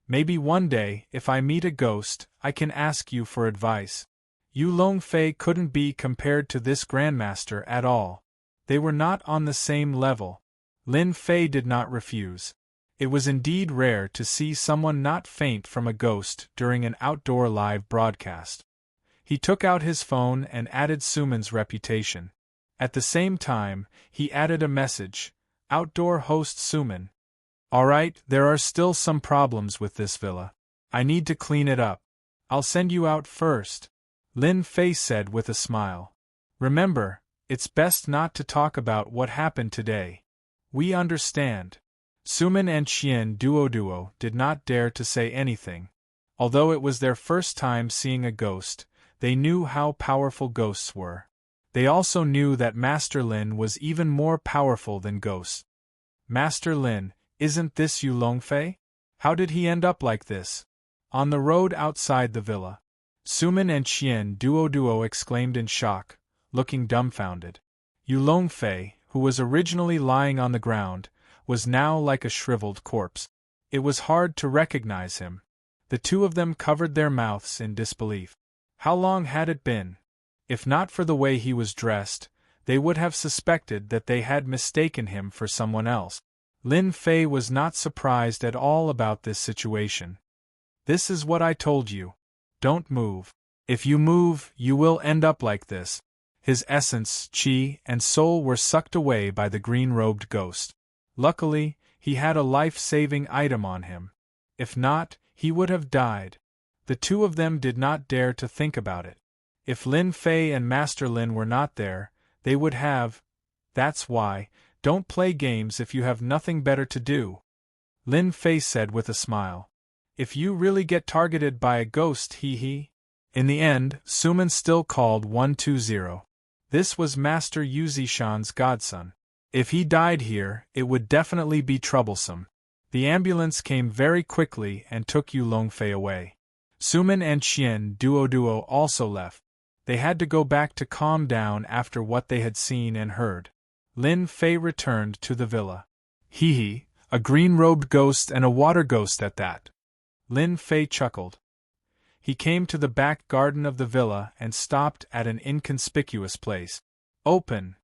Maybe one day, if I meet a ghost, I can ask you for advice. Yu Longfei couldn't be compared to this grandmaster at all. They were not on the same level. Lin Fei did not refuse. It was indeed rare to see someone not faint from a ghost during an outdoor live broadcast. He took out his phone and added Suman's reputation. At the same time, he added a message, Outdoor host Suman. Alright, there are still some problems with this villa. I need to clean it up. I'll send you out first, Lin Fei said with a smile. Remember, it's best not to talk about what happened today. We understand. Suman and Qian Duo did not dare to say anything. Although it was their first time seeing a ghost, they knew how powerful ghosts were. They also knew that Master Lin was even more powerful than ghosts. Master Lin, isn't this Yu Longfei? How did he end up like this? On the road outside the villa, Suman and Qian Duo exclaimed in shock, looking dumbfounded. Yu Longfei, who was originally lying on the ground, was now like a shriveled corpse. It was hard to recognize him. The two of them covered their mouths in disbelief. How long had it been? If not for the way he was dressed, they would have suspected that they had mistaken him for someone else. Lin Fei was not surprised at all about this situation. This is what I told you. Don't move. If you move, you will end up like this. His essence, qi, and soul were sucked away by the green-robed ghost. Luckily, he had a life-saving item on him. If not, he would have died. The two of them did not dare to think about it. If Lin Fei and Master Lin were not there, they would have. That's why, don't play games if you have nothing better to do, Lin Fei said with a smile. If you really get targeted by a ghost, hee. In the end, Suman still called 120. This was Master Yu Zishan's godson. If he died here, it would definitely be troublesome. The ambulance came very quickly and took Yu Longfei away. Suman and Qian Duo also left. They had to go back to calm down after what they had seen and heard. Lin Fei returned to the villa. Hee, a green-robed ghost and a water ghost at that. Lin Fei chuckled. He came to the back garden of the villa and stopped at an inconspicuous place. Open!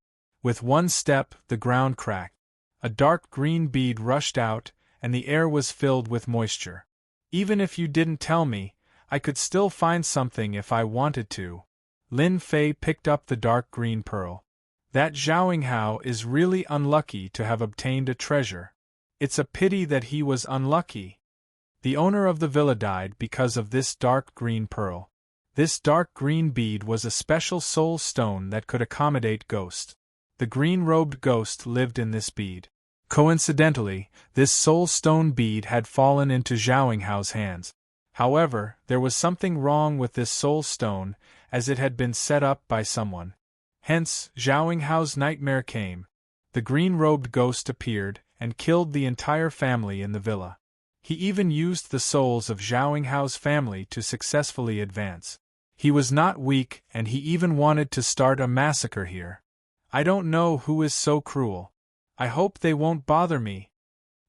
With one step, the ground cracked. A dark green bead rushed out, and the air was filled with moisture. Even if you didn't tell me, I could still find something if I wanted to. Lin Fei picked up the dark green pearl. That Zhao is really unlucky to have obtained a treasure. It's a pity that he was unlucky. The owner of the villa died because of this dark green pearl. This dark green bead was a special soul stone that could accommodate ghosts. The green-robed ghost lived in this bead. Coincidentally, this soul stone bead had fallen into Zhao hands. However, there was something wrong with this soul stone, as it had been set up by someone. Hence, Zhao nightmare came. The green-robed ghost appeared, and killed the entire family in the villa. He even used the souls of Zhao family to successfully advance. He was not weak, and he even wanted to start a massacre here. I don't know who is so cruel. I hope they won't bother me.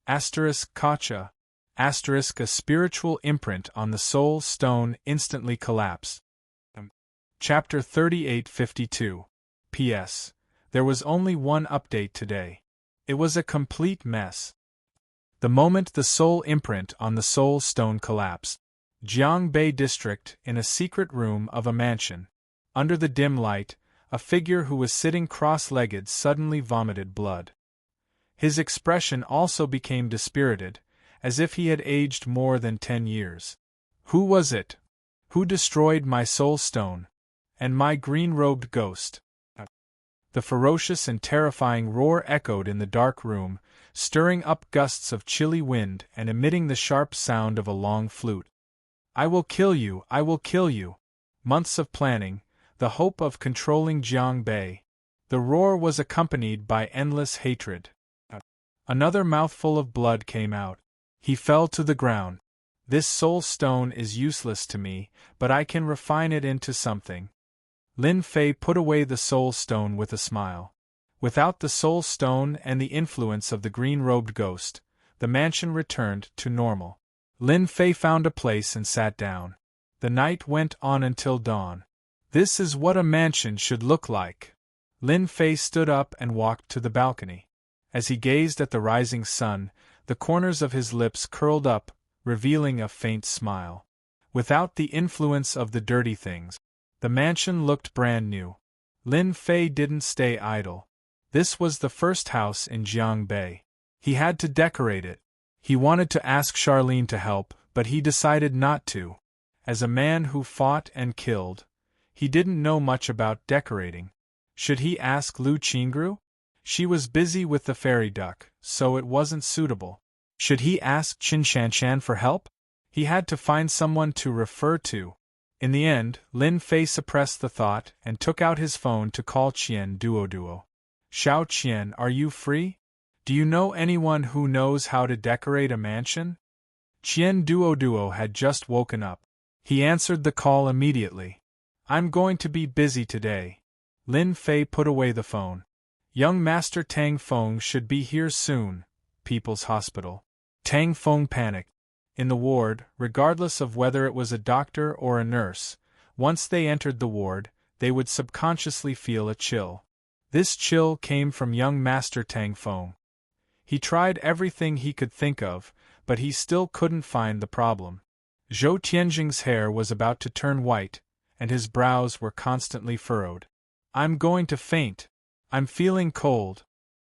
Kacha. A spiritual imprint on the soul stone instantly collapsed. Chapter 3852. P.S. There was only one update today. It was a complete mess. The moment the soul imprint on the soul stone collapsed, Jiangbei district, in a secret room of a mansion. Under the dim light, a figure who was sitting cross-legged suddenly vomited blood. His expression also became dispirited, as if he had aged more than 10 years. Who was it? Who destroyed my soul stone? And my green-robed ghost? The ferocious and terrifying roar echoed in the dark room, stirring up gusts of chilly wind and emitting the sharp sound of a long flute. I will kill you, I will kill you. Months of planning, the hope of controlling Jiangbei. The roar was accompanied by endless hatred. Another mouthful of blood came out. He fell to the ground. This soul stone is useless to me, but I can refine it into something. Lin Fei put away the soul stone with a smile. Without the soul stone and the influence of the green-robed ghost, the mansion returned to normal. Lin Fei found a place and sat down. The night went on until dawn. This is what a mansion should look like. Lin Fei stood up and walked to the balcony. As he gazed at the rising sun, the corners of his lips curled up, revealing a faint smile. Without the influence of the dirty things, the mansion looked brand new. Lin Fei didn't stay idle. This was the first house in Jiangbei. He had to decorate it. He wanted to ask Charlene to help, but he decided not to. As a man who fought and killed, he didn't know much about decorating. Should he ask Lu Qingru? She was busy with the fairy duck, so it wasn't suitable. Should he ask Qin Shanshan for help? He had to find someone to refer to. In the end, Lin Fei suppressed the thought and took out his phone to call Qian Duoduo. Xiao Qian, are you free? Do you know anyone who knows how to decorate a mansion? Qian Duoduo had just woken up. He answered the call immediately. I'm going to be busy today. Lin Fei put away the phone. Young Master Tang Feng should be here soon. People's Hospital. Tang Feng panicked. In the ward, regardless of whether it was a doctor or a nurse, once they entered the ward, they would subconsciously feel a chill. This chill came from young Master Tang Feng. He tried everything he could think of, but he still couldn't find the problem. Zhou Tianjing's hair was about to turn white, and his brows were constantly furrowed. I'm going to faint. I'm feeling cold.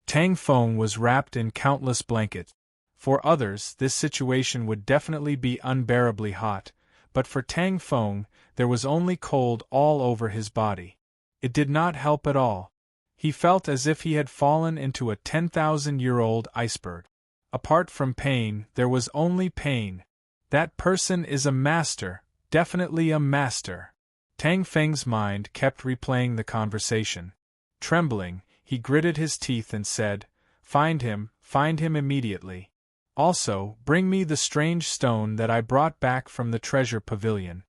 Tang Feng was wrapped in countless blankets. For others, this situation would definitely be unbearably hot, but for Tang Feng, there was only cold all over his body. It did not help at all. He felt as if he had fallen into a 10,000-year-old iceberg. Apart from pain, there was only pain. That person is a master, definitely a master. Tang Feng's mind kept replaying the conversation. Trembling, he gritted his teeth and said, find him immediately. Also, bring me the strange stone that I brought back from the treasure pavilion.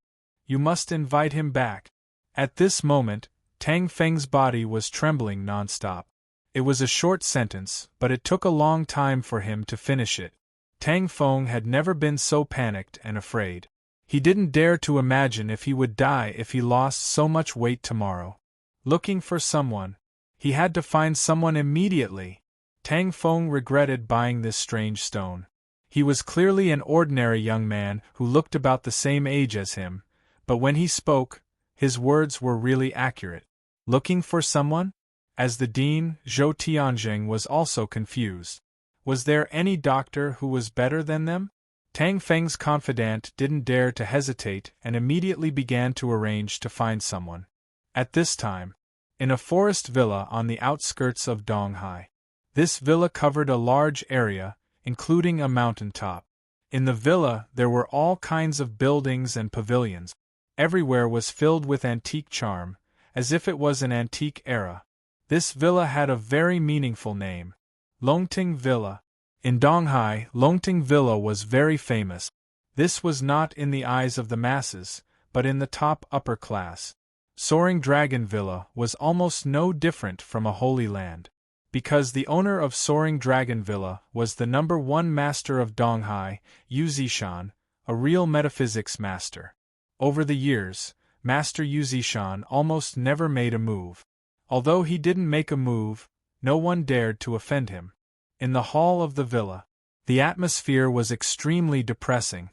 You must invite him back. At this moment, Tang Feng's body was trembling non-stop. It was a short sentence, but it took a long time for him to finish it. Tang Feng had never been so panicked and afraid. He didn't dare to imagine if he would die if he lost so much weight tomorrow. Looking for someone. He had to find someone immediately. Tang Feng regretted buying this strange stone. He was clearly an ordinary young man who looked about the same age as him, but when he spoke, his words were really accurate. Looking for someone? As the dean, Zhou Tianjing was also confused. Was there any doctor who was better than them? Tang Feng's confidant didn't dare to hesitate and immediately began to arrange to find someone. At this time, in a forest villa on the outskirts of Donghai. This villa covered a large area, including a mountaintop. In the villa there were all kinds of buildings and pavilions. Everywhere was filled with antique charm, as if it was an antique era. This villa had a very meaningful name. Longting Villa. In Donghai, Longting Villa was very famous. This was not in the eyes of the masses, but in the top upper class. Soaring Dragon Villa was almost no different from a holy land. Because the owner of Soaring Dragon Villa was the #1 master of Donghai, Yu Zishan, a real metaphysics master. Over the years, Master Yu Zishan almost never made a move. Although he didn't make a move, no one dared to offend him. In the hall of the villa, the atmosphere was extremely depressing.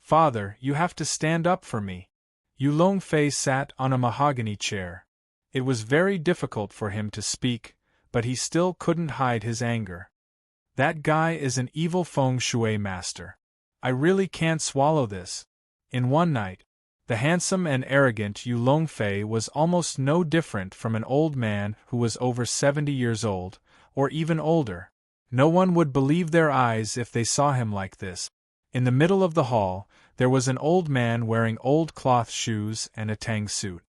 Father, you have to stand up for me. Yu Longfei sat on a mahogany chair. It was very difficult for him to speak, but he still couldn't hide his anger. That guy is an evil feng shui master. I really can't swallow this. In one night, the handsome and arrogant Yu Longfei was almost no different from an old man who was over 70 years old, or even older. No one would believe their eyes if they saw him like this. In the middle of the hall, there was an old man wearing old cloth shoes and a tang suit.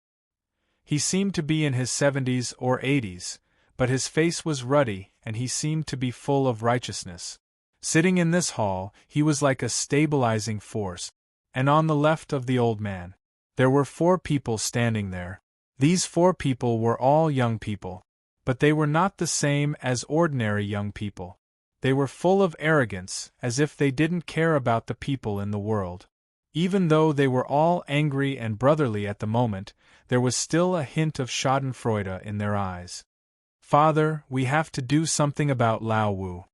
He seemed to be in his 70s or 80s, but his face was ruddy and he seemed to be full of righteousness. Sitting in this hall, he was like a stabilizing force. And on the left of the old man, there were 4 people standing there. These 4 people were all young people. But they were not the same as ordinary young people. They were full of arrogance, as if they didn't care about the people in the world. Even though they were all angry and brotherly at the moment, there was still a hint of schadenfreude in their eyes. Father, we have to do something about Lao Wu.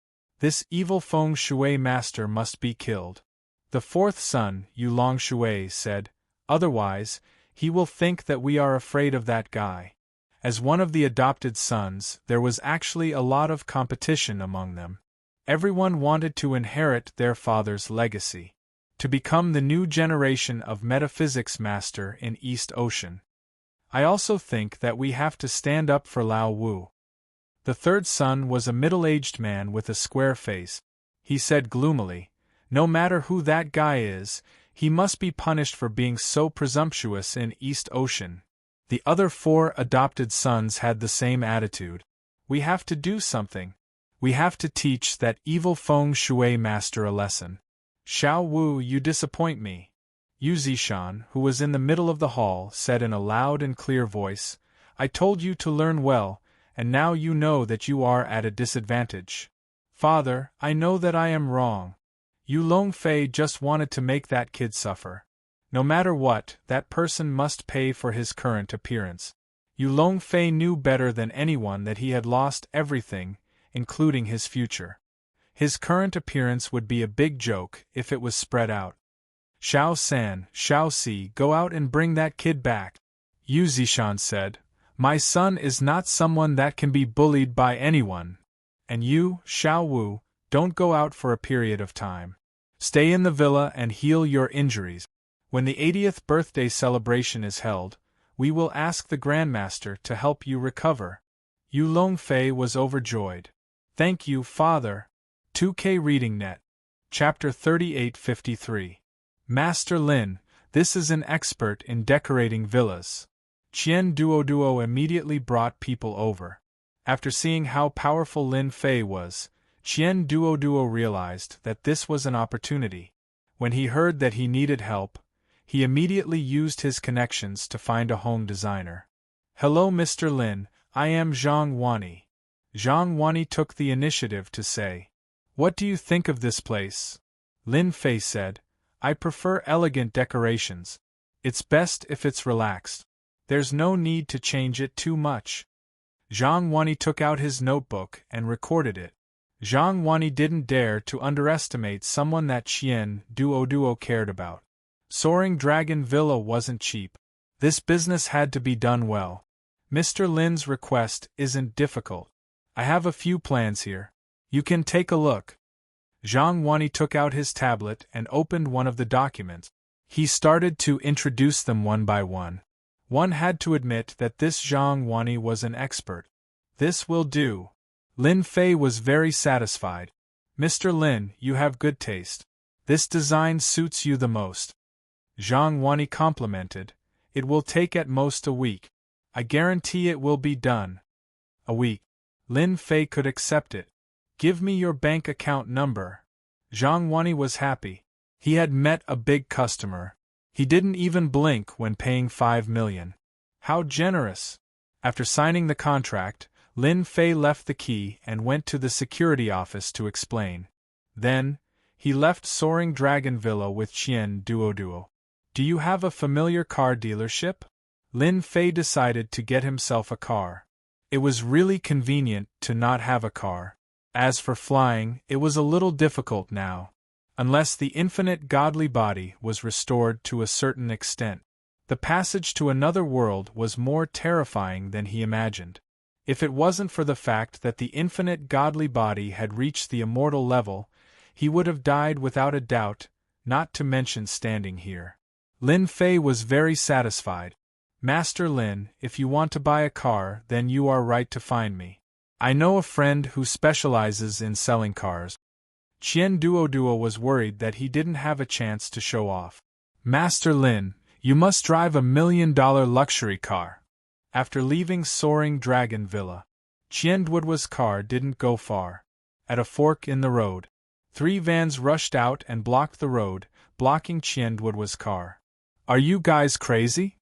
This evil feng shui master must be killed. The 4th son, Yu Long Shui, said, otherwise, he will think that we are afraid of that guy. As one of the adopted sons, there was actually a lot of competition among them. Everyone wanted to inherit their father's legacy, to become the new generation of metaphysics master in East Ocean. I also think that we have to stand up for Lao Wu. The 3rd son was a middle-aged man with a square face. He said gloomily, no matter who that guy is, he must be punished for being so presumptuous in East Ocean. The other 4 adopted sons had the same attitude. We have to do something. We have to teach that evil feng shui master a lesson. Xiao Wu, you disappoint me. Yu Zishan, who was in the middle of the hall, said in a loud and clear voice, I told you to learn well, and now you know that you are at a disadvantage. Father, I know that I am wrong. Yu Longfei just wanted to make that kid suffer. No matter what, that person must pay for his current appearance. Yu Longfei knew better than anyone that he had lost everything, including his future. His current appearance would be a big joke if it was spread out. Xiao San, Xiao Si, go out and bring that kid back. Yu Zishan said, my son is not someone that can be bullied by anyone. And you, Xiao Wu, don't go out for a period of time. Stay in the villa and heal your injuries. When the 80th birthday celebration is held, we will ask the Grandmaster to help you recover. Yu Longfei was overjoyed. Thank you, Father. 2K Reading Net. Chapter 3853. Master Lin, this is an expert in decorating villas. Qian Duoduo immediately brought people over. After seeing how powerful Lin Fei was, Qian Duoduo realized that this was an opportunity. When he heard that he needed help, he immediately used his connections to find a home designer. Hello Mr. Lin, I am Zhang Wani. Zhang Wani took the initiative to say, what do you think of this place? Lin Fei said, I prefer elegant decorations. It's best if it's relaxed. There's no need to change it too much. Zhang Wani took out his notebook and recorded it. Zhang Wani didn't dare to underestimate someone that Qian Duoduo cared about. Soaring Dragon Villa wasn't cheap. This business had to be done well. Mr. Lin's request isn't difficult. I have a few plans here. You can take a look. Zhang Wani took out his tablet and opened one of the documents. He started to introduce them one by one. One had to admit that this Zhang Wani was an expert. This will do. Lin Fei was very satisfied. Mr. Lin, you have good taste. This design suits you the most. Zhang Wani complimented. It will take at most a week. I guarantee it will be done. A week. Lin Fei could accept it. Give me your bank account number. Zhang Wani was happy. He had met a big customer. He didn't even blink when paying 5 million. How generous! After signing the contract, Lin Fei left the key and went to the security office to explain. Then, he left Soaring Dragon Villa with Qian Duoduo. Do you have a familiar car dealership? Lin Fei decided to get himself a car. It was really convenient to not have a car. As for flying, it was a little difficult now. Unless the infinite godly body was restored to a certain extent. The passage to another world was more terrifying than he imagined. If it wasn't for the fact that the infinite godly body had reached the immortal level, he would have died without a doubt, not to mention standing here. Lin Fei was very satisfied. Master Lin, if you want to buy a car, then you are right to find me. I know a friend who specializes in selling cars. Qian Duoduo was worried that he didn't have a chance to show off. Master Lin, you must drive $1 million luxury car. After leaving Soaring Dragon Villa, Qianduoduo's car didn't go far. At a fork in the road, 3 vans rushed out and blocked the road, blocking Qianduoduo's car. Are you guys crazy?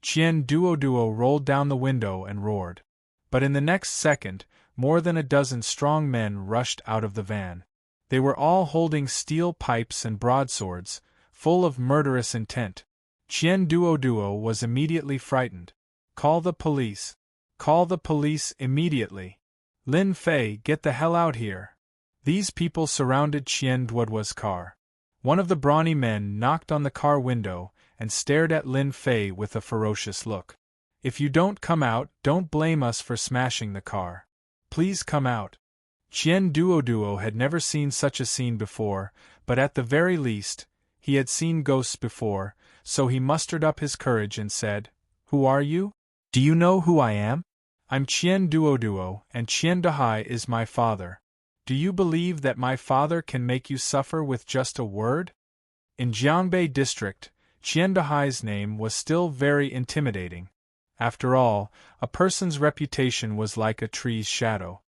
Qianduoduo rolled down the window and roared. But in the next second, more than a dozen strong men rushed out of the van. They were all holding steel pipes and broadswords, full of murderous intent. Qianduoduo was immediately frightened. Call the police. Call the police immediately. Lin Fei, get the hell out here. These people surrounded Qianduoduo's car. One of the brawny men knocked on the car window and stared at Lin Fei with a ferocious look. If you don't come out, don't blame us for smashing the car. Please come out. Qianduoduo had never seen such a scene before, but at the very least, he had seen ghosts before, so he mustered up his courage and said, Who are you? Do you know who I am? I'm Qianduoduo, and Qiandahai is my father. Do you believe that my father can make you suffer with just a word? In Jiangbei district, Qiandahai's name was still very intimidating. After all, a person's reputation was like a tree's shadow.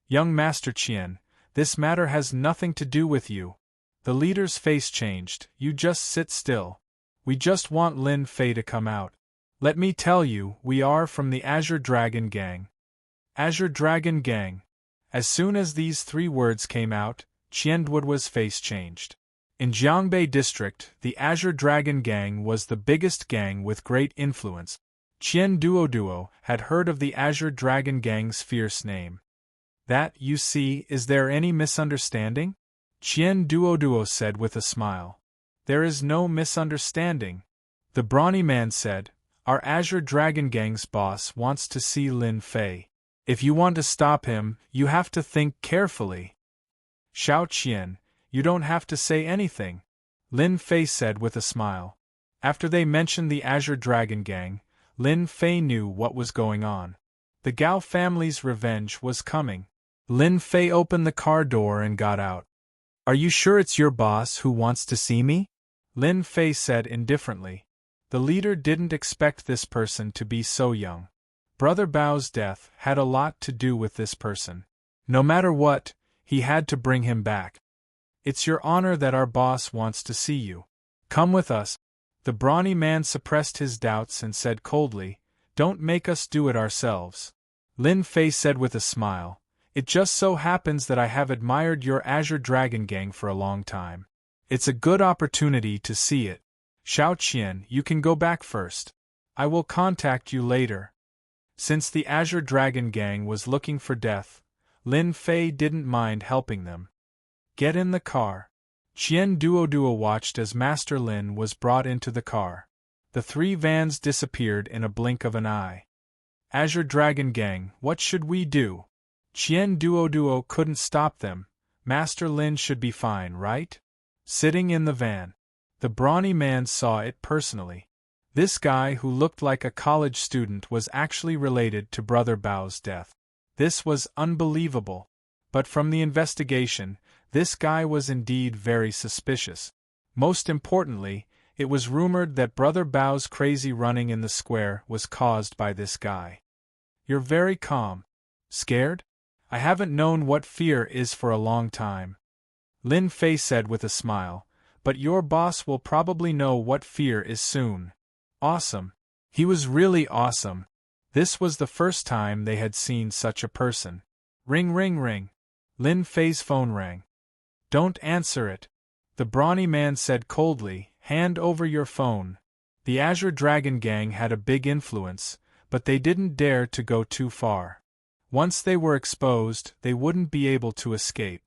Young Master Qian, this matter has nothing to do with you. The leader's face changed. You just sit still. We just want Lin Fei to come out. Let me tell you, we are from the Azure Dragon Gang. Azure Dragon Gang. As soon as these 3 words came out, Qianduoduo's face changed. In Jiangbei district, the Azure Dragon Gang was the biggest gang with great influence. Qianduoduo had heard of the Azure Dragon Gang's fierce name. That, you see, is there any misunderstanding? Qianduoduo said with a smile. There is no misunderstanding. The brawny man said, Our Azure Dragon Gang's boss wants to see Lin Fei. If you want to stop him, you have to think carefully. Xiao Qian, you don't have to say anything, Lin Fei said with a smile. After they mentioned the Azure Dragon Gang, Lin Fei knew what was going on. The Gao family's revenge was coming. Lin Fei opened the car door and got out. Are you sure it's your boss who wants to see me? Lin Fei said indifferently. The leader didn't expect this person to be so young. Brother Bao's death had a lot to do with this person. No matter what, he had to bring him back. It's your honor that our boss wants to see you. Come with us. The brawny man suppressed his doubts and said coldly, Don't make us do it ourselves. Lin Fei said with a smile, It just so happens that I have admired your Azure Dragon Gang for a long time. It's a good opportunity to see it. Xiao Qian, you can go back first. I will contact you later. Since the Azure Dragon Gang was looking for death, Lin Fei didn't mind helping them. Get in the car. Qianduoduo watched as Master Lin was brought into the car. The 3 vans disappeared in a blink of an eye. Azure Dragon Gang, what should we do? Qianduoduo couldn't stop them. Master Lin should be fine, right? Sitting in the van. The brawny man saw it personally. This guy who looked like a college student was actually related to Brother Bao's death. This was unbelievable. But from the investigation, this guy was indeed very suspicious. Most importantly, it was rumored that Brother Bao's crazy running in the square was caused by this guy. You're very calm. Scared? I haven't known what fear is for a long time. Lin Fei said with a smile, but your boss will probably know what fear is soon. Awesome. He was really awesome. This was the first time they had seen such a person. Ring ring ring. Lin Fei's phone rang. Don't answer it. The brawny man said coldly, Hand over your phone. The Azure Dragon Gang had a big influence, but they didn't dare to go too far. Once they were exposed, they wouldn't be able to escape.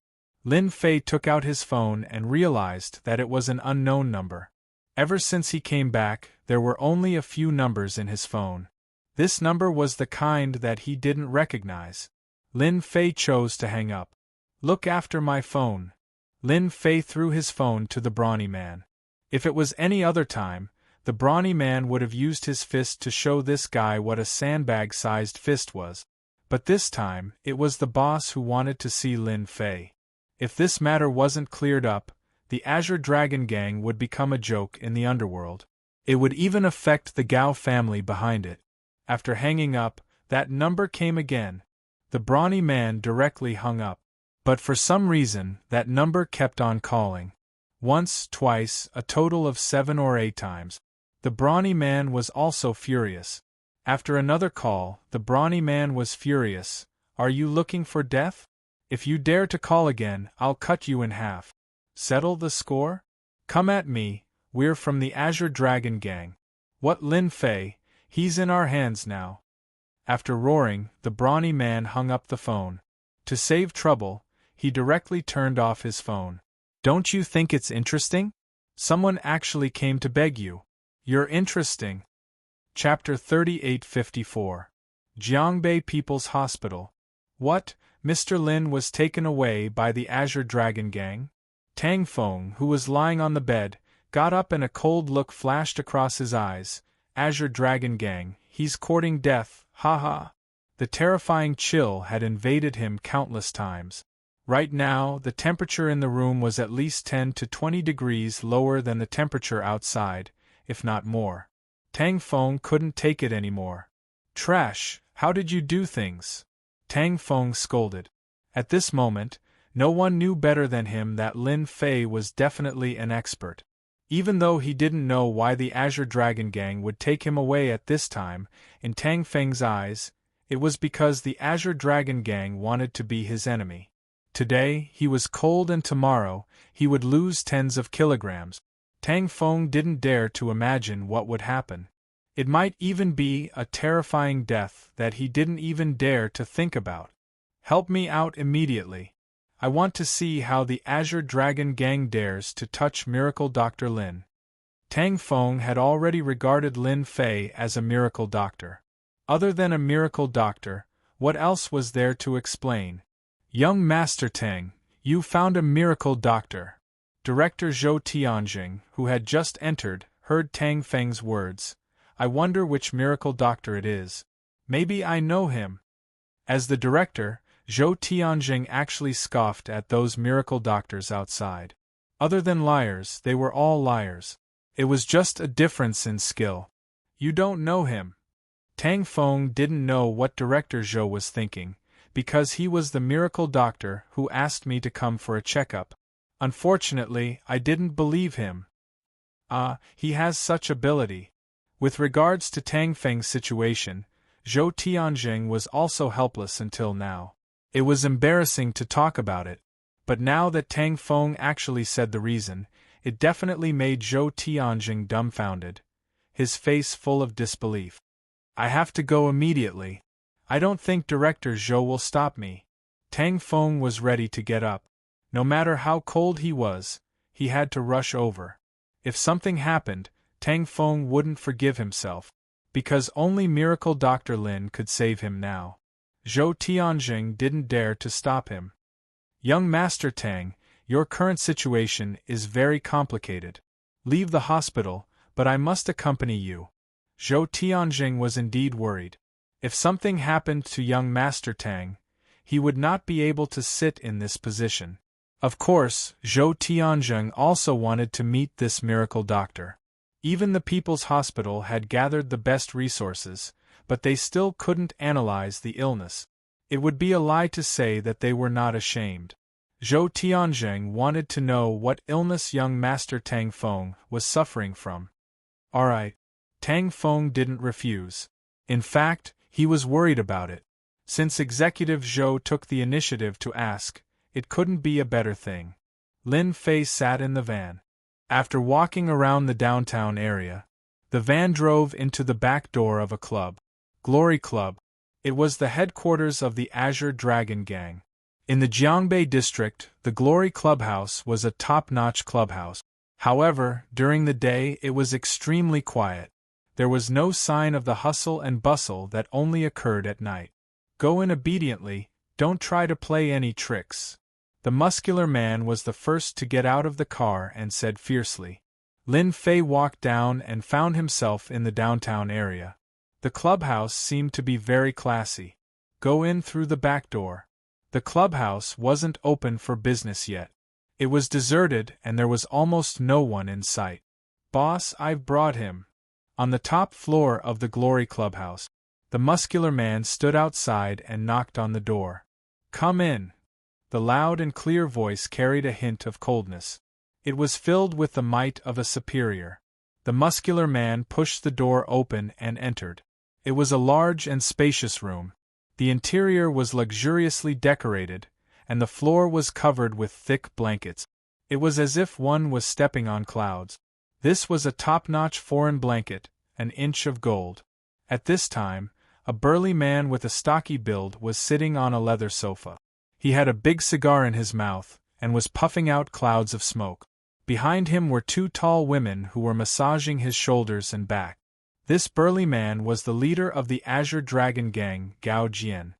Lin Fei took out his phone and realized that it was an unknown number. Ever since he came back, there were only a few numbers in his phone. This number was the kind that he didn't recognize. Lin Fei chose to hang up. Look after my phone. Lin Fei threw his phone to the brawny man. If it was any other time, the brawny man would have used his fist to show this guy what a sandbag-sized fist was. But this time, it was the boss who wanted to see Lin Fei. If this matter wasn't cleared up, the Azure Dragon Gang would become a joke in the underworld. It would even affect the Gao family behind it. After hanging up, that number came again. The brawny man directly hung up. But for some reason, that number kept on calling. Once, twice, a total of 7 or 8 times. The brawny man was also furious. After another call, the brawny man was furious. Are you looking for death? If you dare to call again, I'll cut you in half. Settle the score? Come at me, we're from the Azure Dragon Gang. What, Lin Fei? He's in our hands now. After roaring, the brawny man hung up the phone. To save trouble, he directly turned off his phone. Don't you think it's interesting? Someone actually came to beg you. You're interesting. Chapter 3854. Jiangbei People's Hospital. What? Mr. Lin was taken away by the Azure Dragon Gang? Tang Feng, who was lying on the bed, got up and a cold look flashed across his eyes. Azure Dragon Gang, he's courting death, haha. The terrifying chill had invaded him countless times. Right now, the temperature in the room was at least 10 to 20 degrees lower than the temperature outside, if not more. Tang Feng couldn't take it anymore. Trash, how did you do things? Tang Feng scolded. At this moment, no one knew better than him that Lin Fei was definitely an expert. Even though he didn't know why the Azure Dragon Gang would take him away at this time, in Tang Feng's eyes, it was because the Azure Dragon Gang wanted to be his enemy. Today, he was cold and tomorrow, he would lose tens of kilograms. Tang Feng didn't dare to imagine what would happen. It might even be a terrifying death that he didn't even dare to think about. Help me out immediately. I want to see how the Azure Dragon Gang dares to touch Miracle Dr. Lin. Tang Feng had already regarded Lin Fei as a miracle doctor. Other than a miracle doctor, what else was there to explain? Young Master Tang, you found a miracle doctor. Director Zhou Tianjing, who had just entered, heard Tang Feng's words. I wonder which miracle doctor it is. Maybe I know him. As the director, Zhou Tianjing actually scoffed at those miracle doctors outside. Other than liars, they were all liars. It was just a difference in skill. You don't know him. Tang Feng didn't know what Director Zhou was thinking, because he was the miracle doctor who asked me to come for a checkup. Unfortunately, I didn't believe him. He has such ability. With regards to Tang Feng's situation, Zhou Tianjing was also helpless until now. It was embarrassing to talk about it, but now that Tang Feng actually said the reason, it definitely made Zhou Tianjing dumbfounded, his face full of disbelief. I have to go immediately. I don't think Director Zhou will stop me. Tang Feng was ready to get up. No matter how cold he was, he had to rush over. If something happened, Tang Feng wouldn't forgive himself, because only Miracle Dr. Lin could save him now. Zhou Tianjing didn't dare to stop him. Young Master Tang, your current situation is very complicated. Leave the hospital, but I must accompany you. Zhou Tianjing was indeed worried. If something happened to young Master Tang, he would not be able to sit in this position. Of course, Zhou Tianjing also wanted to meet this miracle doctor. Even the People's Hospital had gathered the best resources, but they still couldn't analyze the illness. It would be a lie to say that they were not ashamed. Zhou Tianjing wanted to know what illness young Master Tang Feng was suffering from. Alright. Tang Feng didn't refuse. In fact, he was worried about it. Since Executive Zhou took the initiative to ask, it couldn't be a better thing. Lin Fei sat in the van. After walking around the downtown area, the van drove into the back door of a club. Glory Club. It was the headquarters of the Azure Dragon Gang. In the Jiangbei district, the Glory Clubhouse was a top-notch clubhouse. However, during the day it was extremely quiet. There was no sign of the hustle and bustle that only occurred at night. Go in obediently, don't try to play any tricks. The muscular man was the first to get out of the car and said fiercely. Lin Fei walked down and found himself in the downtown area. The clubhouse seemed to be very classy. Go in through the back door. The clubhouse wasn't open for business yet. It was deserted and there was almost no one in sight. Boss, I've brought him. On the top floor of the Glory Clubhouse, The muscular man stood outside and knocked on the door. "Come in." The loud and clear voice carried a hint of coldness. It was filled with the might of a superior. The muscular man pushed the door open and entered. It was a large and spacious room. The interior was luxuriously decorated, and the floor was covered with thick blankets. It was as if one was stepping on clouds. This was a top-notch foreign blanket, an inch of gold. At this time, a burly man with a stocky build was sitting on a leather sofa. He had a big cigar in his mouth, and was puffing out clouds of smoke. Behind him were two tall women who were massaging his shoulders and back. This burly man was the leader of the Azure Dragon Gang, Gao Jian.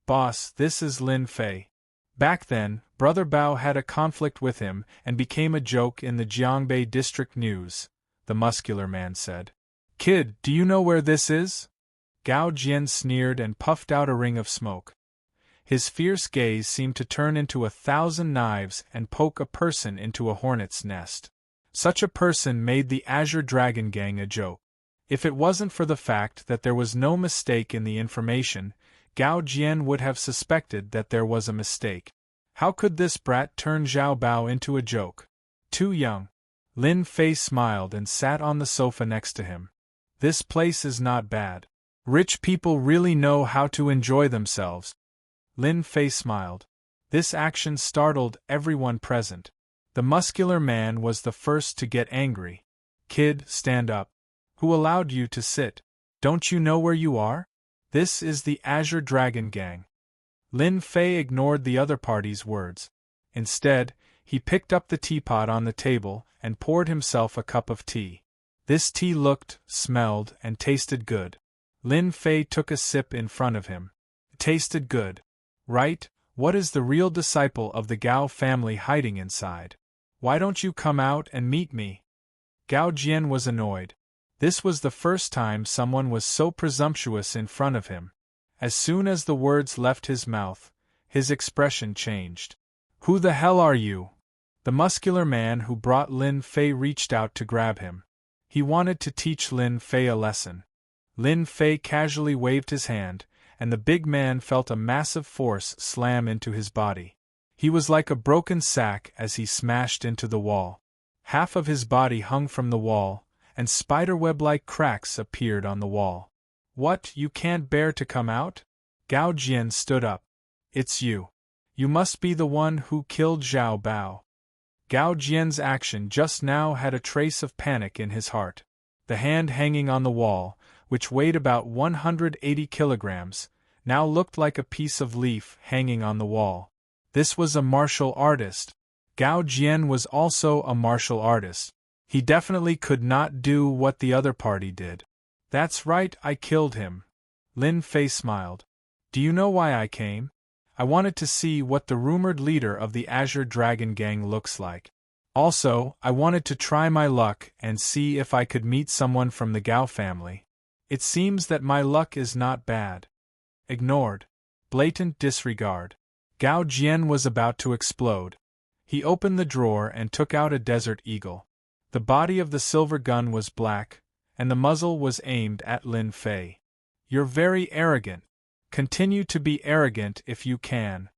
"Boss, this is Lin Fei." Back then, Brother Bao had a conflict with him and became a joke in the Jiangbei district news, the muscular man said. "Kid, do you know where this is?" Gao Jian sneered and puffed out a ring of smoke. His fierce gaze seemed to turn into 1,000 knives and poke a person into a hornet's nest. Such a person made the Azure Dragon Gang a joke. If it wasn't for the fact that there was no mistake in the information, Gao Jian would have suspected that there was a mistake. How could this brat turn Zhao Bao into a joke? Too young. Lin Fei smiled and sat on the sofa next to him. "This place is not bad. Rich people really know how to enjoy themselves." Lin Fei smiled. This action startled everyone present. The muscular man was the first to get angry. "Kid, stand up. Who allowed you to sit? Don't you know where you are? This is the Azure Dragon Gang." Lin Fei ignored the other party's words. Instead, he picked up the teapot on the table and poured himself a cup of tea. This tea looked, smelled, and tasted good. Lin Fei took a sip in front of him. It tasted good. Right, what is the real disciple of the Gao family hiding inside? Why don't you come out and meet me? Gao Jian was annoyed. This was the first time someone was so presumptuous in front of him. As soon as the words left his mouth, his expression changed. "Who the hell are you?" The muscular man who brought Lin Fei reached out to grab him. He wanted to teach Lin Fei a lesson. Lin Fei casually waved his hand, and the big man felt a massive force slam into his body. He was like a broken sack as he smashed into the wall. Half of his body hung from the wall, and spiderweb-like cracks appeared on the wall. "What, you can't bear to come out?" Gao Jian stood up. "It's you. You must be the one who killed Zhao Bao." Gao Jian's action just now had a trace of panic in his heart. The hand hanging on the wall, which weighed about 180 kilograms, now looked like a piece of leaf hanging on the wall. This was a martial artist. Gao Jian was also a martial artist. He definitely could not do what the other party did. "That's right, I killed him." Lin Fei smiled. "Do you know why I came? I wanted to see what the rumored leader of the Azure Dragon Gang looks like. Also, I wanted to try my luck and see if I could meet someone from the Gao family. It seems that my luck is not bad." Ignored. Blatant disregard. Gao Jian was about to explode. He opened the drawer and took out a Desert Eagle. The body of the silver gun was black, and the muzzle was aimed at Lin Fei. "You're very arrogant. Continue to be arrogant if you can."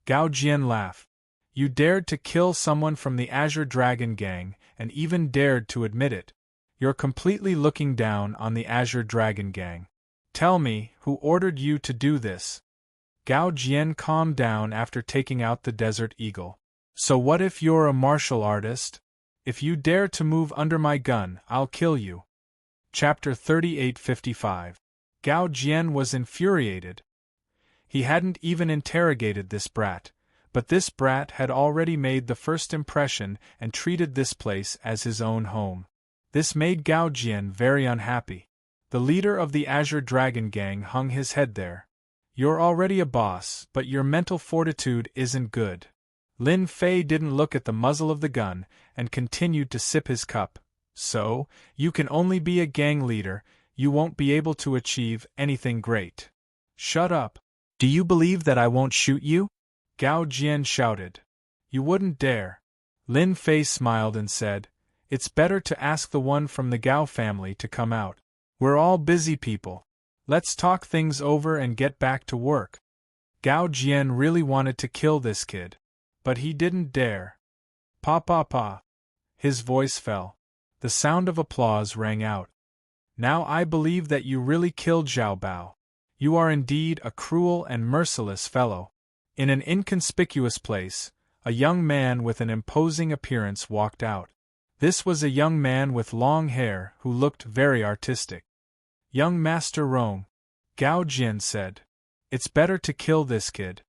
Gao Jian laughed. "You dared to kill someone from the Azure Dragon Gang, and even dared to admit it. You're completely looking down on the Azure Dragon Gang. Tell me, who ordered you to do this?" Gao Jian calmed down after taking out the Desert Eagle. "So what if you're a martial artist? If you dare to move under my gun, I'll kill you." Chapter 3855. Gao Jian was infuriated. He hadn't even interrogated this brat, but this brat had already made the first impression and treated this place as his own home. This made Gao Jian very unhappy. The leader of the Azure Dragon Gang hung his head there. "You're already a boss, but your mental fortitude isn't good." Lin Fei didn't look at the muzzle of the gun and continued to sip his cup. "So, you can only be a gang leader, you won't be able to achieve anything great." "Shut up. Do you believe that I won't shoot you?" Gao Jian shouted. "You wouldn't dare." Lin Fei smiled and said, "It's better to ask the one from the Gao family to come out. We're all busy people. Let's talk things over and get back to work. Gao Jian really wanted to kill this kid. But he didn't dare. Pa pa pa. His voice fell. The sound of applause rang out. Now I believe that you really killed Zhao Bao. You are indeed a cruel and merciless fellow. In an inconspicuous place, a young man with an imposing appearance walked out. This was a young man with long hair who looked very artistic. Young Master Rong, Gao Jian said. It's better to kill this kid.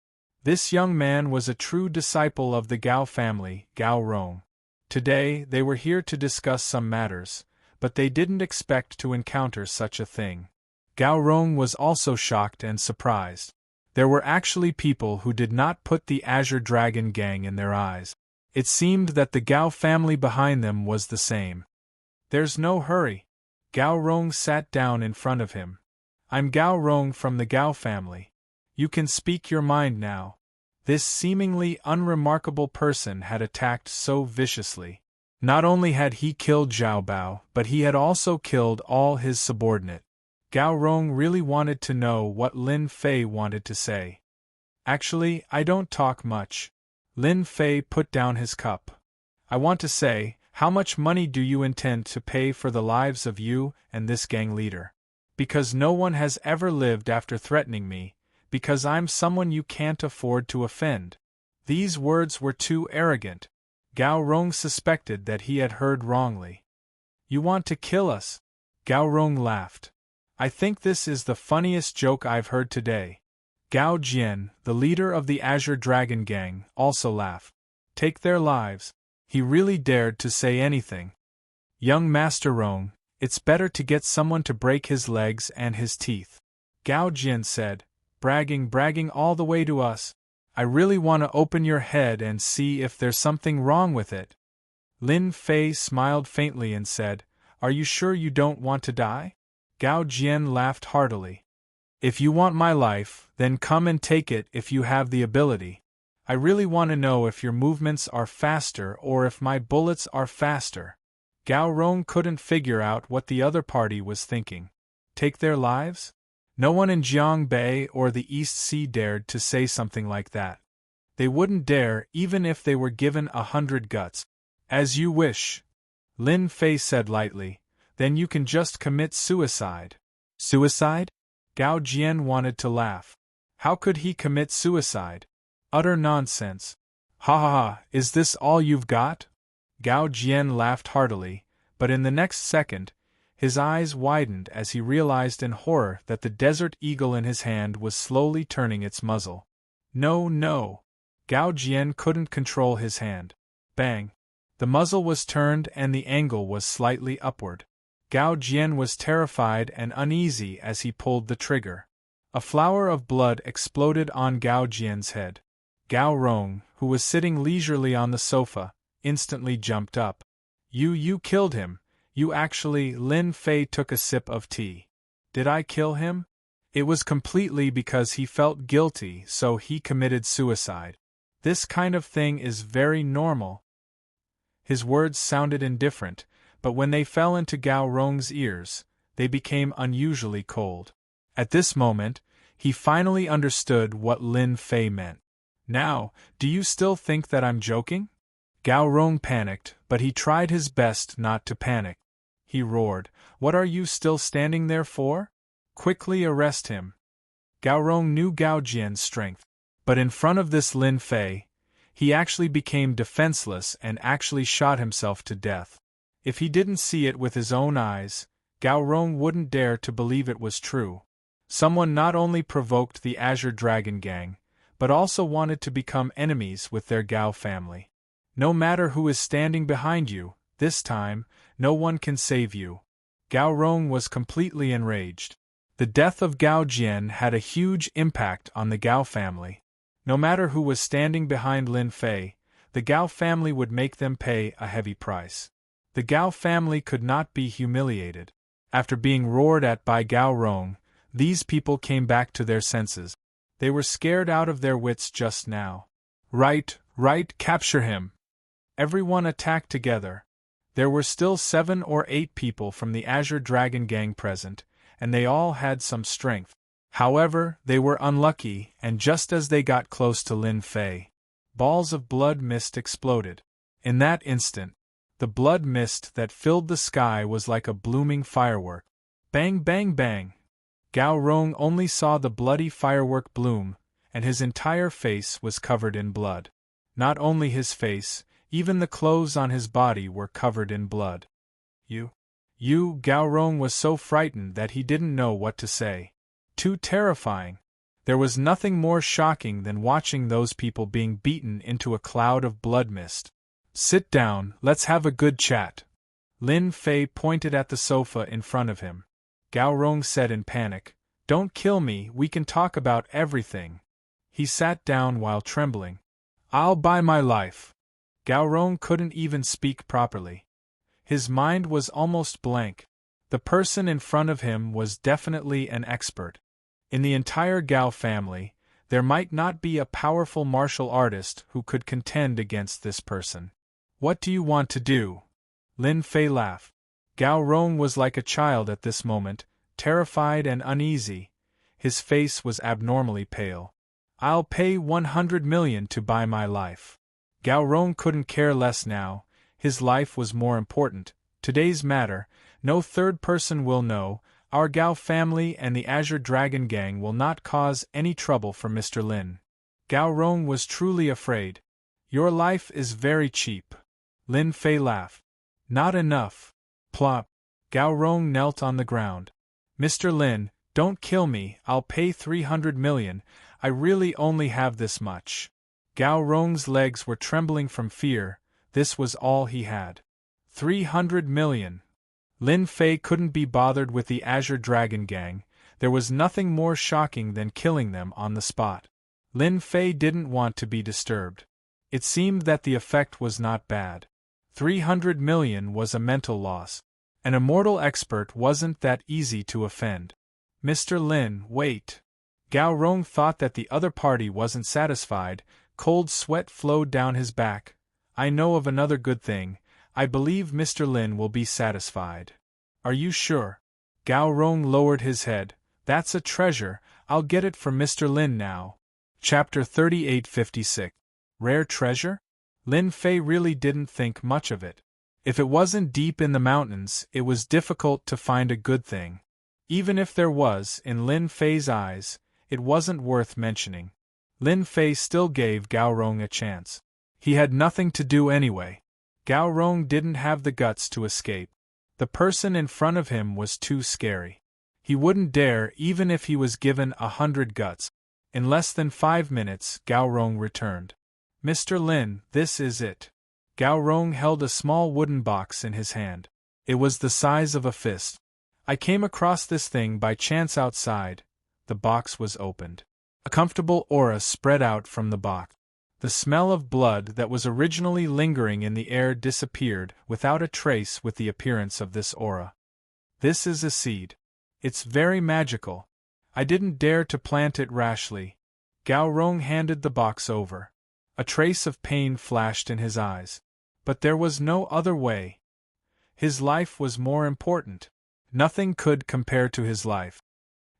This young man was a true disciple of the Gao family, Gao Rong. Today they were here to discuss some matters, but they didn't expect to encounter such a thing. Gao Rong was also shocked and surprised. There were actually people who did not put the Azure Dragon Gang in their eyes. It seemed that the Gao family behind them was the same. There's no hurry. Gao Rong sat down in front of him. I'm Gao Rong from the Gao family. You can speak your mind now. This seemingly unremarkable person had attacked so viciously. Not only had he killed Zhao Bao, but he had also killed all his subordinates. Gao Rong really wanted to know what Lin Fei wanted to say. Actually, I don't talk much. Lin Fei put down his cup. I want to say, how much money do you intend to pay for the lives of you and this gang leader? Because no one has ever lived after threatening me, because I'm someone you can't afford to offend. These words were too arrogant. Gao Rong suspected that he had heard wrongly. You want to kill us? Gao Rong laughed. I think this is the funniest joke I've heard today. Gao Jian, the leader of the Azure Dragon Gang, also laughed. Take their lives. He really dared to say anything. Young Master Rong, it's better to get someone to break his legs and his teeth. Gao Jian said, bragging all the way to us. I really want to open your head and see if there's something wrong with it. Lin Fei smiled faintly and said, Are you sure you don't want to die? Gao Jian laughed heartily. If you want my life, then come and take it if you have the ability. I really want to know if your movements are faster or if my bullets are faster. Gao Rong couldn't figure out what the other party was thinking. Take their lives? No one in Jiangbei or the East Sea dared to say something like that. They wouldn't dare even if they were given 100 guts. As you wish. Lin Fei said lightly. Then you can just commit suicide. Suicide? Gao Jian wanted to laugh. How could he commit suicide? Utter nonsense. Ha ha ha, is this all you've got? Gao Jian laughed heartily, but in the next second, his eyes widened as he realized in horror that the desert eagle in his hand was slowly turning its muzzle. No, no. Gao Jian couldn't control his hand. Bang. The muzzle was turned and the angle was slightly upward. Gao Jian was terrified and uneasy as he pulled the trigger. A flower of blood exploded on Gao Jian's head. Gao Rong, who was sitting leisurely on the sofa, instantly jumped up. You killed him. You actually. Lin Fei took a sip of tea. Did I kill him? It was completely because he felt guilty, so he committed suicide. This kind of thing is very normal. His words sounded indifferent, but when they fell into Gao Rong's ears, they became unusually cold. At this moment, he finally understood what Lin Fei meant. Now, do you still think that I'm joking? Gao Rong panicked, but he tried his best not to panic. He roared, What are you still standing there for? Quickly arrest him. Gao Rong knew Gao Jian's strength, but in front of this Lin Fei, he actually became defenseless and actually shot himself to death. If he didn't see it with his own eyes, Gao Rong wouldn't dare to believe it was true. Someone not only provoked the Azure Dragon Gang, but also wanted to become enemies with their Gao family. No matter who is standing behind you, this time, no one can save you. Gao Rong was completely enraged. The death of Gao Jian had a huge impact on the Gao family. No matter who was standing behind Lin Fei, the Gao family would make them pay a heavy price. The Gao family could not be humiliated. After being roared at by Gao Rong, these people came back to their senses. They were scared out of their wits just now. Right, capture him. Everyone attacked together. There were still 7 or 8 people from the Azure Dragon Gang present, and they all had some strength. However, they were unlucky, and just as they got close to Lin Fei, balls of blood mist exploded. In that instant, the blood mist that filled the sky was like a blooming firework. Bang bang bang! Gao Rong only saw the bloody firework bloom, and his entire face was covered in blood. Not only his face, even the clothes on his body were covered in blood. Gao Rong was so frightened that he didn't know what to say. Too terrifying. There was nothing more shocking than watching those people being beaten into a cloud of blood mist. Sit down, let's have a good chat. Lin Fei pointed at the sofa in front of him. Gao Rong said in panic, Don't kill me, we can talk about everything. He sat down while trembling. I'll buy my life. Gao Rong couldn't even speak properly. His mind was almost blank. The person in front of him was definitely an expert. In the entire Gao family, there might not be a powerful martial artist who could contend against this person. What do you want to do? Lin Fei laughed. Gao Rong was like a child at this moment, terrified and uneasy. His face was abnormally pale. I'll pay 100 million to buy my life. Gao Rong couldn't care less now. His life was more important. Today's matter, no third person will know. Our Gao family and the Azure Dragon Gang will not cause any trouble for Mr. Lin. Gao Rong was truly afraid. Your life is very cheap. Lin Fei laughed. Not enough. Plop. Gao Rong knelt on the ground. Mr. Lin, don't kill me, I'll pay 300 million, I really only have this much. Gao Rong's legs were trembling from fear, this was all he had. 300 million. Lin Fei couldn't be bothered with the Azure Dragon Gang, there was nothing more shocking than killing them on the spot. Lin Fei didn't want to be disturbed. It seemed that the effect was not bad. 300 million was a mental loss. An immortal expert wasn't that easy to offend. Mr. Lin, wait. Gao Rong thought that the other party wasn't satisfied, cold sweat flowed down his back. I know of another good thing, I believe Mr. Lin will be satisfied. Are you sure? Gao Rong lowered his head. That's a treasure, I'll get it for Mr. Lin now. Chapter 3856. Rare treasure? Lin Fei really didn't think much of it. If it wasn't deep in the mountains, it was difficult to find a good thing. Even if there was, in Lin Fei's eyes, it wasn't worth mentioning. Lin Fei still gave Gao Rong a chance. He had nothing to do anyway. Gao Rong didn't have the guts to escape. The person in front of him was too scary. He wouldn't dare even if he was given 100 guts. In less than 5 minutes, Gao Rong returned. Mr. Lin, this is it. Gao Rong held a small wooden box in his hand. It was the size of a fist. I came across this thing by chance outside. The box was opened. A comfortable aura spread out from the box. The smell of blood that was originally lingering in the air disappeared without a trace with the appearance of this aura. This is a seed. It's very magical. I didn't dare to plant it rashly. Gao Rong handed the box over. A trace of pain flashed in his eyes. But there was no other way. His life was more important. Nothing could compare to his life.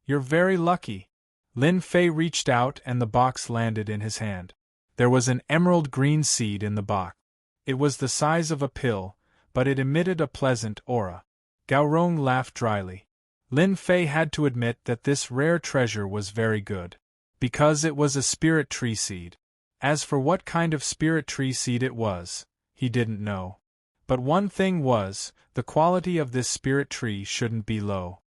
You're very lucky. Lin Fei reached out and the box landed in his hand. There was an emerald green seed in the box. It was the size of a pill, but it emitted a pleasant aura. Gao Rong laughed dryly. Lin Fei had to admit that this rare treasure was very good. Because it was a spirit tree seed. As for what kind of spirit tree seed it was, he didn't know. But one thing was, the quality of this spirit tree shouldn't be low.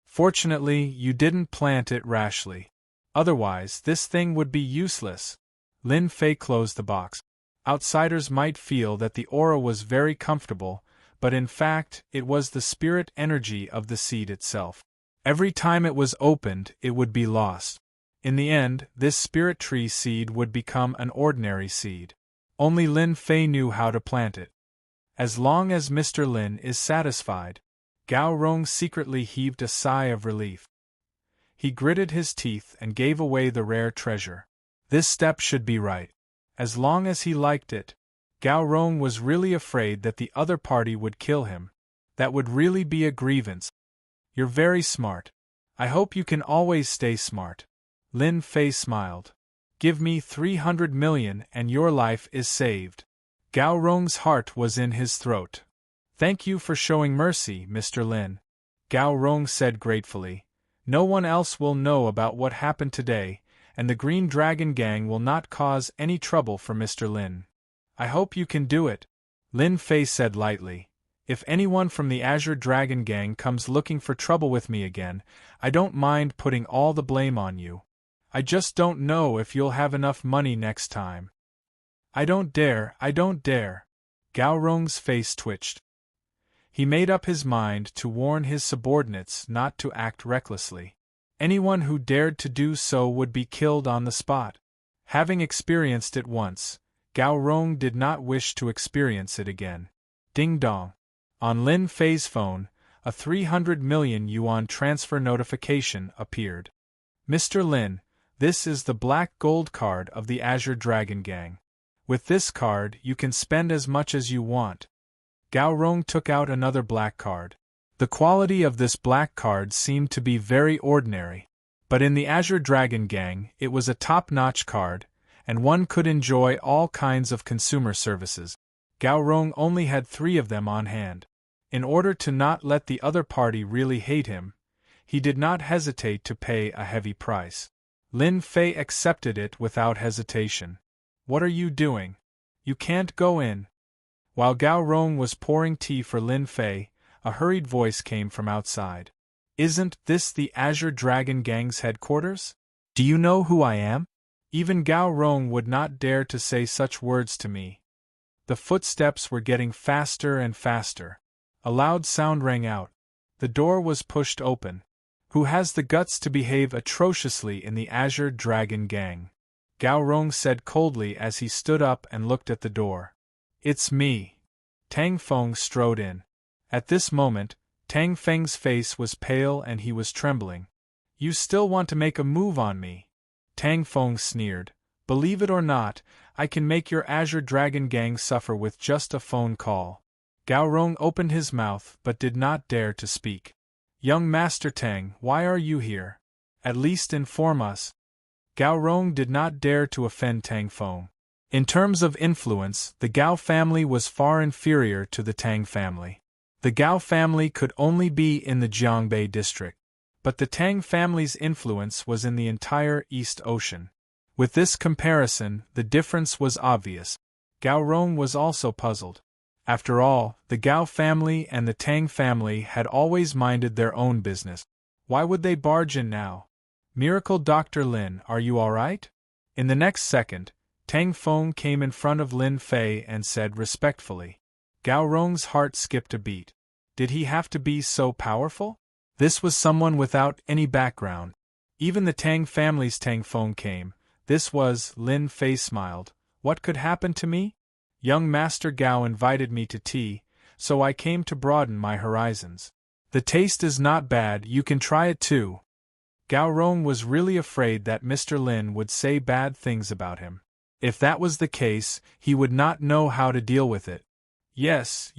Fortunately, you didn't plant it rashly. Otherwise, this thing would be useless. Lin Fei closed the box. Outsiders might feel that the aura was very comfortable, but in fact, it was the spirit energy of the seed itself. Every time it was opened, it would be lost. In the end, this spirit tree seed would become an ordinary seed. Only Lin Fei knew how to plant it. As long as Mr. Lin is satisfied, Gao Rong secretly heaved a sigh of relief. He gritted his teeth and gave away the rare treasure. This step should be right. As long as he liked it. Gao Rong was really afraid that the other party would kill him. That would really be a grievance. You're very smart. I hope you can always stay smart. Lin Fei smiled. Give me 300 million and your life is saved. Gao Rong's heart was in his throat. Thank you for showing mercy, Mr. Lin. Gao Rong said gratefully. No one else will know about what happened today, and the Green Dragon Gang will not cause any trouble for Mr. Lin. I hope you can do it, Lin Fei said lightly. If anyone from the Azure Dragon Gang comes looking for trouble with me again, I don't mind putting all the blame on you. I just don't know if you'll have enough money next time. I don't dare. Gao Rong's face twitched. He made up his mind to warn his subordinates not to act recklessly. Anyone who dared to do so would be killed on the spot. Having experienced it once, Gao Rong did not wish to experience it again. Ding dong. On Lin Fei's phone, a 300 million yuan transfer notification appeared. Mr. Lin, this is the black gold card of the Azure Dragon Gang. With this card, you can spend as much as you want. Gao Rong took out another black card. The quality of this black card seemed to be very ordinary, but in the Azure Dragon Gang, it was a top-notch card, and one could enjoy all kinds of consumer services. Gao Rong only had 3 of them on hand. In order to not let the other party really hate him, he did not hesitate to pay a heavy price. Lin Fei accepted it without hesitation. What are you doing? You can't go in. While Gao Rong was pouring tea for Lin Fei, a hurried voice came from outside. Isn't this the Azure Dragon Gang's headquarters? Do you know who I am? Even Gao Rong would not dare to say such words to me. The footsteps were getting faster and faster. A loud sound rang out. The door was pushed open. Who has the guts to behave atrociously in the Azure Dragon Gang? Gao Rong said coldly as he stood up and looked at the door. It's me. Tang Feng strode in. At this moment, Tang Feng's face was pale and he was trembling. You still want to make a move on me? Tang Feng sneered. Believe it or not, I can make your Azure Dragon Gang suffer with just a phone call. Gao Rong opened his mouth but did not dare to speak. Young Master Tang, why are you here? At least inform us. Gao Rong did not dare to offend Tang Feng. In terms of influence, the Gao family was far inferior to the Tang family. The Gao family could only be in the Jiangbei district, but the Tang family's influence was in the entire East Ocean. With this comparison, the difference was obvious. Gao Rong was also puzzled. After all, the Gao family and the Tang family had always minded their own business. Why would they barge in now? Miracle Dr. Lin, are you all right? In the next second, Tang Feng came in front of Lin Fei and said respectfully. Gao Rong's heart skipped a beat. Did he have to be so powerful? This was someone without any background. Even the Tang family's Tang Feng came. This was, Lin Fei smiled. What could happen to me? Young Master Gao invited me to tea, so I came to broaden my horizons. The taste is not bad, you can try it too. Gao Rong was really afraid that Mr. Lin would say bad things about him. If that was the case, he would not know how to deal with it. Yes,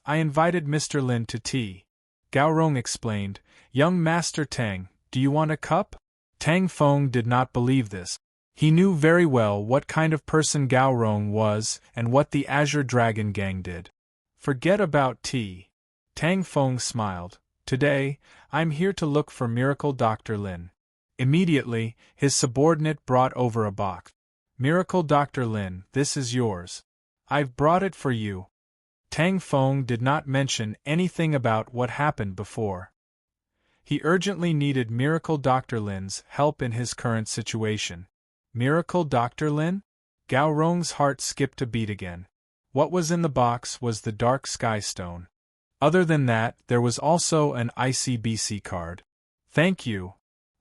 I invited Mr. Lin to tea. Gao Rong explained. Young Master Tang, do you want a cup? Tang Feng did not believe this. He knew very well what kind of person Gao Rong was and what the Azure Dragon Gang did. Forget about tea. Tang Feng smiled. Today, I'm here to look for Miracle Dr. Lin. Immediately, his subordinate brought over a box. Miracle Dr. Lin, this is yours. I've brought it for you. Tang Feng did not mention anything about what happened before. He urgently needed Miracle Dr. Lin's help in his current situation. Miracle Dr. Lin? Gao Rong's heart skipped a beat again. What was in the box was the dark sky stone. Other than that, there was also an ICBC card. Thank you.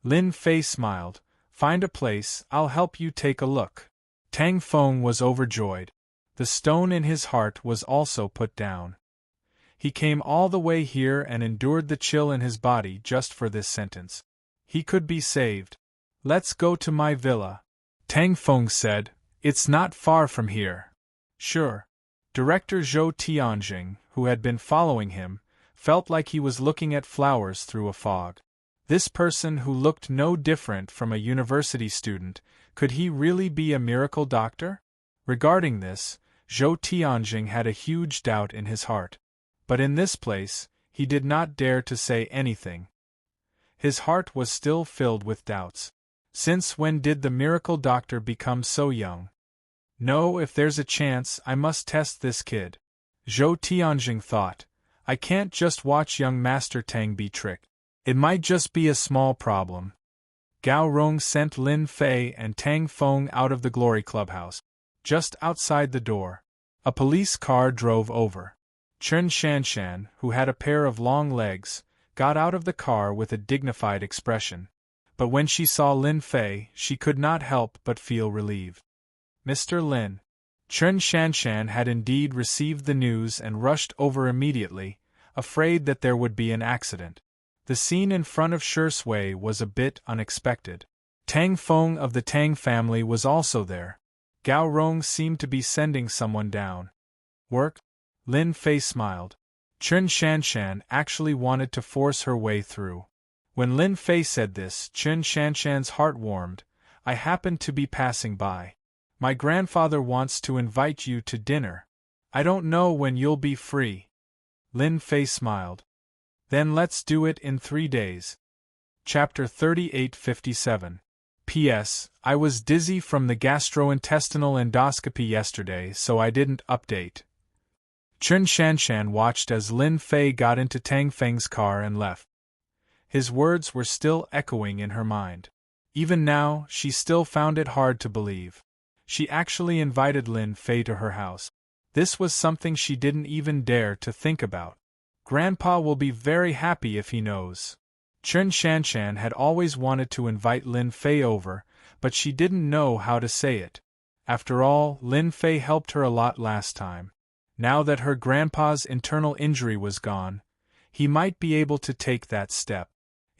Lin Fei smiled. Find a place, I'll help you take a look. Tang Feng was overjoyed. The stone in his heart was also put down. He came all the way here and endured the chill in his body just for this sentence. He could be saved. Let's go to my villa. Tang Feng said, it's not far from here. Sure. Director Zhou Tianjing, who had been following him, felt like he was looking at flowers through a fog. This person who looked no different from a university student, could he really be a miracle doctor? Regarding this, Zhou Tianjing had a huge doubt in his heart. But in this place, he did not dare to say anything. His heart was still filled with doubts. Since when did the miracle doctor become so young? No, if there's a chance, I must test this kid. Zhou Tianjing thought. I can't just watch young Master Tang be tricked. It might just be a small problem. Gao Rong sent Lin Fei and Tang Feng out of the Glory Clubhouse. Just outside the door, a police car drove over. Chen Shanshan, who had a pair of long legs, got out of the car with a dignified expression. But when she saw Lin Fei, she could not help but feel relieved. Mr. Lin. Chen Shanshan had indeed received the news and rushed over immediately, afraid that there would be an accident. The scene in front of Shui was a bit unexpected. Tang Feng of the Tang family was also there. Gao Rong seemed to be sending someone down. Work? Lin Fei smiled. Chen Shanshan actually wanted to force her way through. When Lin Fei said this, Chen Shanshan's heart warmed. I happened to be passing by. My grandfather wants to invite you to dinner. I don't know when you'll be free. Lin Fei smiled. Then let's do it in 3 days. Chapter 3857. P.S. I was dizzy from the gastrointestinal endoscopy yesterday, so I didn't update. Chen Shanshan watched as Lin Fei got into Tang Feng's car and left. His words were still echoing in her mind. Even now, she still found it hard to believe. She actually invited Lin Fei to her house. This was something she didn't even dare to think about. Grandpa will be very happy if he knows. Chen Shanshan had always wanted to invite Lin Fei over, but she didn't know how to say it. After all, Lin Fei helped her a lot last time. Now that her grandpa's internal injury was gone, he might be able to take that step.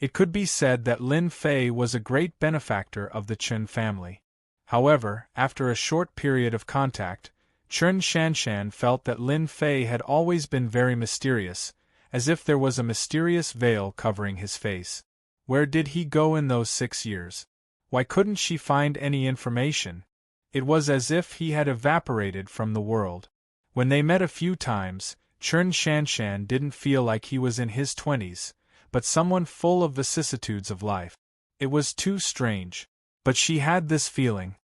It could be said that Lin Fei was a great benefactor of the Chen family. However, after a short period of contact, Chen Shanshan felt that Lin Fei had always been very mysterious, as if there was a mysterious veil covering his face. Where did he go in those 6 years? Why couldn't she find any information? It was as if he had evaporated from the world. When they met a few times, Chen Shanshan didn't feel like he was in his 20s, but someone full of vicissitudes of life. It was too strange. But she had this feeling.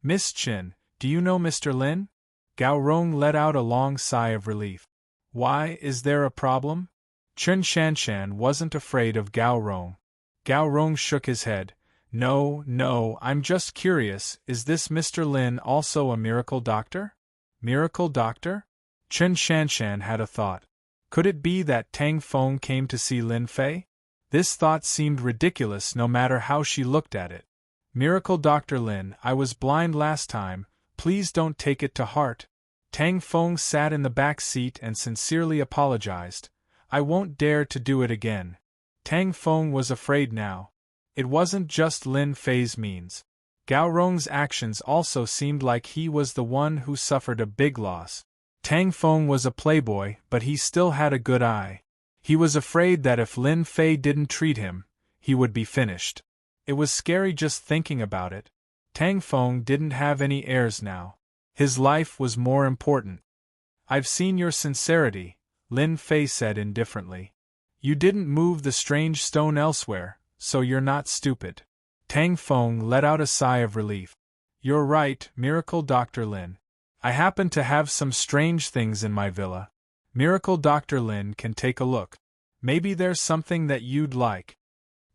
Miss Chen, do you know Mr. Lin? Gao Rong let out a long sigh of relief. Why, is there a problem? Chen Shanshan wasn't afraid of Gao Rong. Gao Rong shook his head. No, I'm just curious, is this Mr. Lin also a miracle doctor? Miracle doctor? Chen Shanshan had a thought. Could it be that Tang Feng came to see Lin Fei? This thought seemed ridiculous no matter how she looked at it. Miracle Dr. Lin, I was blind last time, please don't take it to heart. Tang Feng sat in the back seat and sincerely apologized. I won't dare to do it again. Tang Feng was afraid now. It wasn't just Lin Fei's means. Gao Rong's actions also seemed like he was the one who suffered a big loss. Tang Feng was a playboy, but he still had a good eye. He was afraid that if Lin Fei didn't treat him, he would be finished. It was scary just thinking about it. Tang Feng didn't have any heirs now. His life was more important. I've seen your sincerity, Lin Fei said indifferently. You didn't move the strange stone elsewhere, so you're not stupid. Tang Feng let out a sigh of relief. You're right, Miracle Dr. Lin. I happen to have some strange things in my villa. Miracle Dr. Lin can take a look. Maybe there's something that you'd like.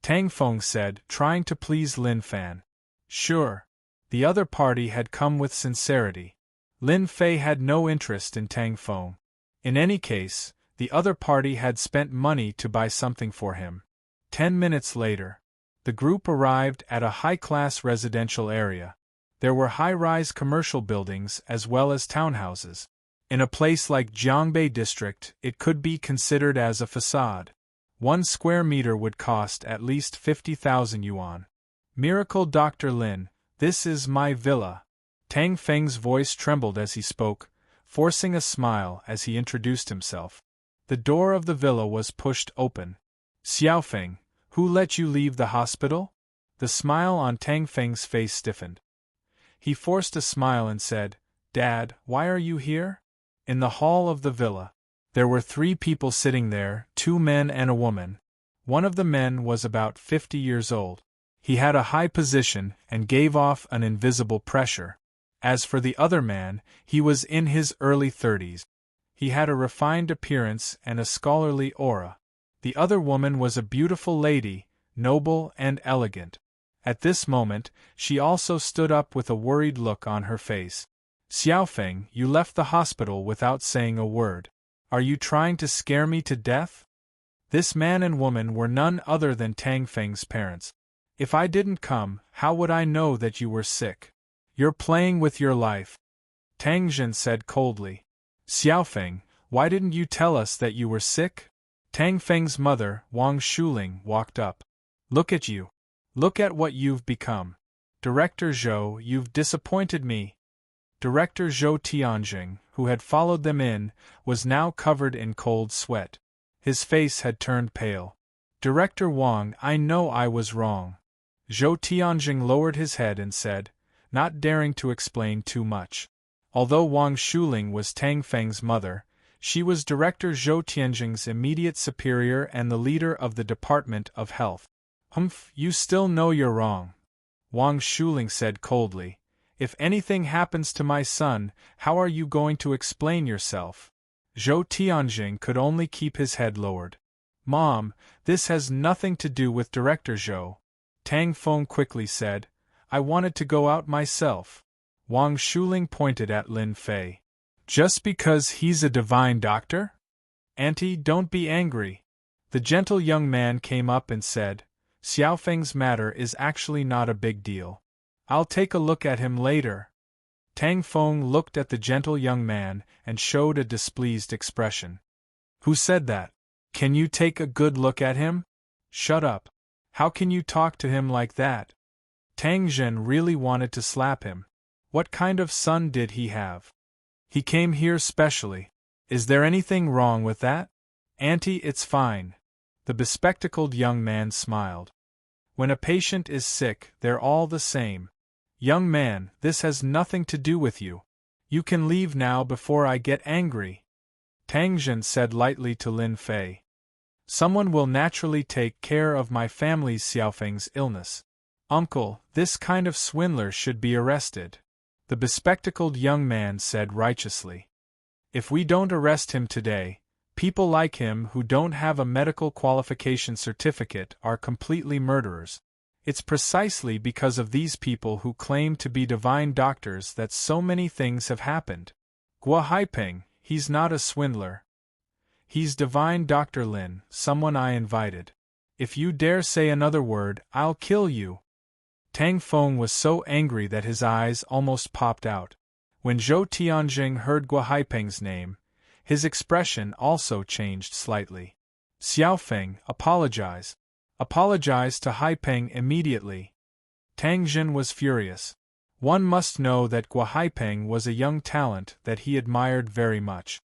Tang Feng said, trying to please Lin Fan. Sure. The other party had come with sincerity. Lin Fei had no interest in Tang Feng. In any case, the other party had spent money to buy something for him. 10 minutes later, the group arrived at a high-class residential area. There were high-rise commercial buildings as well as townhouses. In a place like Jiangbei District, it could be considered as a facade. 1 square meter would cost at least 50,000 yuan. Miracle Dr. Lin, this is my villa. Tang Feng's voice trembled as he spoke, forcing a smile as he introduced himself. The door of the villa was pushed open. Xiaofeng, Who let you leave the hospital? The smile on Tang Feng's face stiffened. He forced a smile and said, Dad, why are you here? In the hall of the villa. There were 3 people sitting there, 2 men and a woman. One of the men was about 50 years old. He had a high position and gave off an invisible pressure. As for the other man, he was in his early 30s. He had a refined appearance and a scholarly aura. The other woman was a beautiful lady, noble and elegant. At this moment, she also stood up with a worried look on her face. Xiaofeng, you left the hospital without saying a word. Are you trying to scare me to death? This man and woman were none other than Tang Feng's parents. If I didn't come, how would I know that you were sick? You're playing with your life. Tang Jin said coldly. Xiaofeng, why didn't you tell us that you were sick? Tang Feng's mother, Wang Shuling, walked up. Look at you. Look at what you've become. Director Zhou, you've disappointed me. Director Zhou Tianjing, who had followed them in, was now covered in cold sweat. His face had turned pale. Director Wang, I know I was wrong. Zhou Tianjing lowered his head and said, not daring to explain too much. Although Wang Shuling was Tang Feng's mother, she was Director Zhou Tianjing's immediate superior and the leader of the Department of Health. Humph, you still know you're wrong. Wang Shuling said coldly. If anything happens to my son, how are you going to explain yourself? Zhou Tianjing could only keep his head lowered. Mom, this has nothing to do with Director Zhou. Tang Feng quickly said, I wanted to go out myself. Wang Shuling pointed at Lin Fei. Just because he's a divine doctor? Auntie, don't be angry. The gentle young man came up and said, Xiaofeng's matter is actually not a big deal. I'll take a look at him later. Tang Feng looked at the gentle young man and showed a displeased expression. Who said that? Can you take a good look at him? Shut up. How can you talk to him like that? Tang Zhen really wanted to slap him. What kind of son did he have? He came here specially. Is there anything wrong with that? Auntie, it's fine. The bespectacled young man smiled. When a patient is sick, they're all the same. Young man, this has nothing to do with you. You can leave now before I get angry. Tang Zhen said lightly to Lin Fei. Someone will naturally take care of my family's Xiaofeng's illness. Uncle, this kind of swindler should be arrested. The bespectacled young man said righteously. If we don't arrest him today, people like him who don't have a medical qualification certificate are completely murderers. It's precisely because of these people who claim to be divine doctors that so many things have happened. Guo Haiping, he's not a swindler. He's divine Dr. Lin, someone I invited. If you dare say another word, I'll kill you. Tang Feng was so angry that his eyes almost popped out. When Zhou Tianjing heard Guo Haiping's name, his expression also changed slightly. Xiaofeng, apologize. Apologize to Haiping immediately. Tang Jin was furious. One must know that Guo Haiping was a young talent that he admired very much.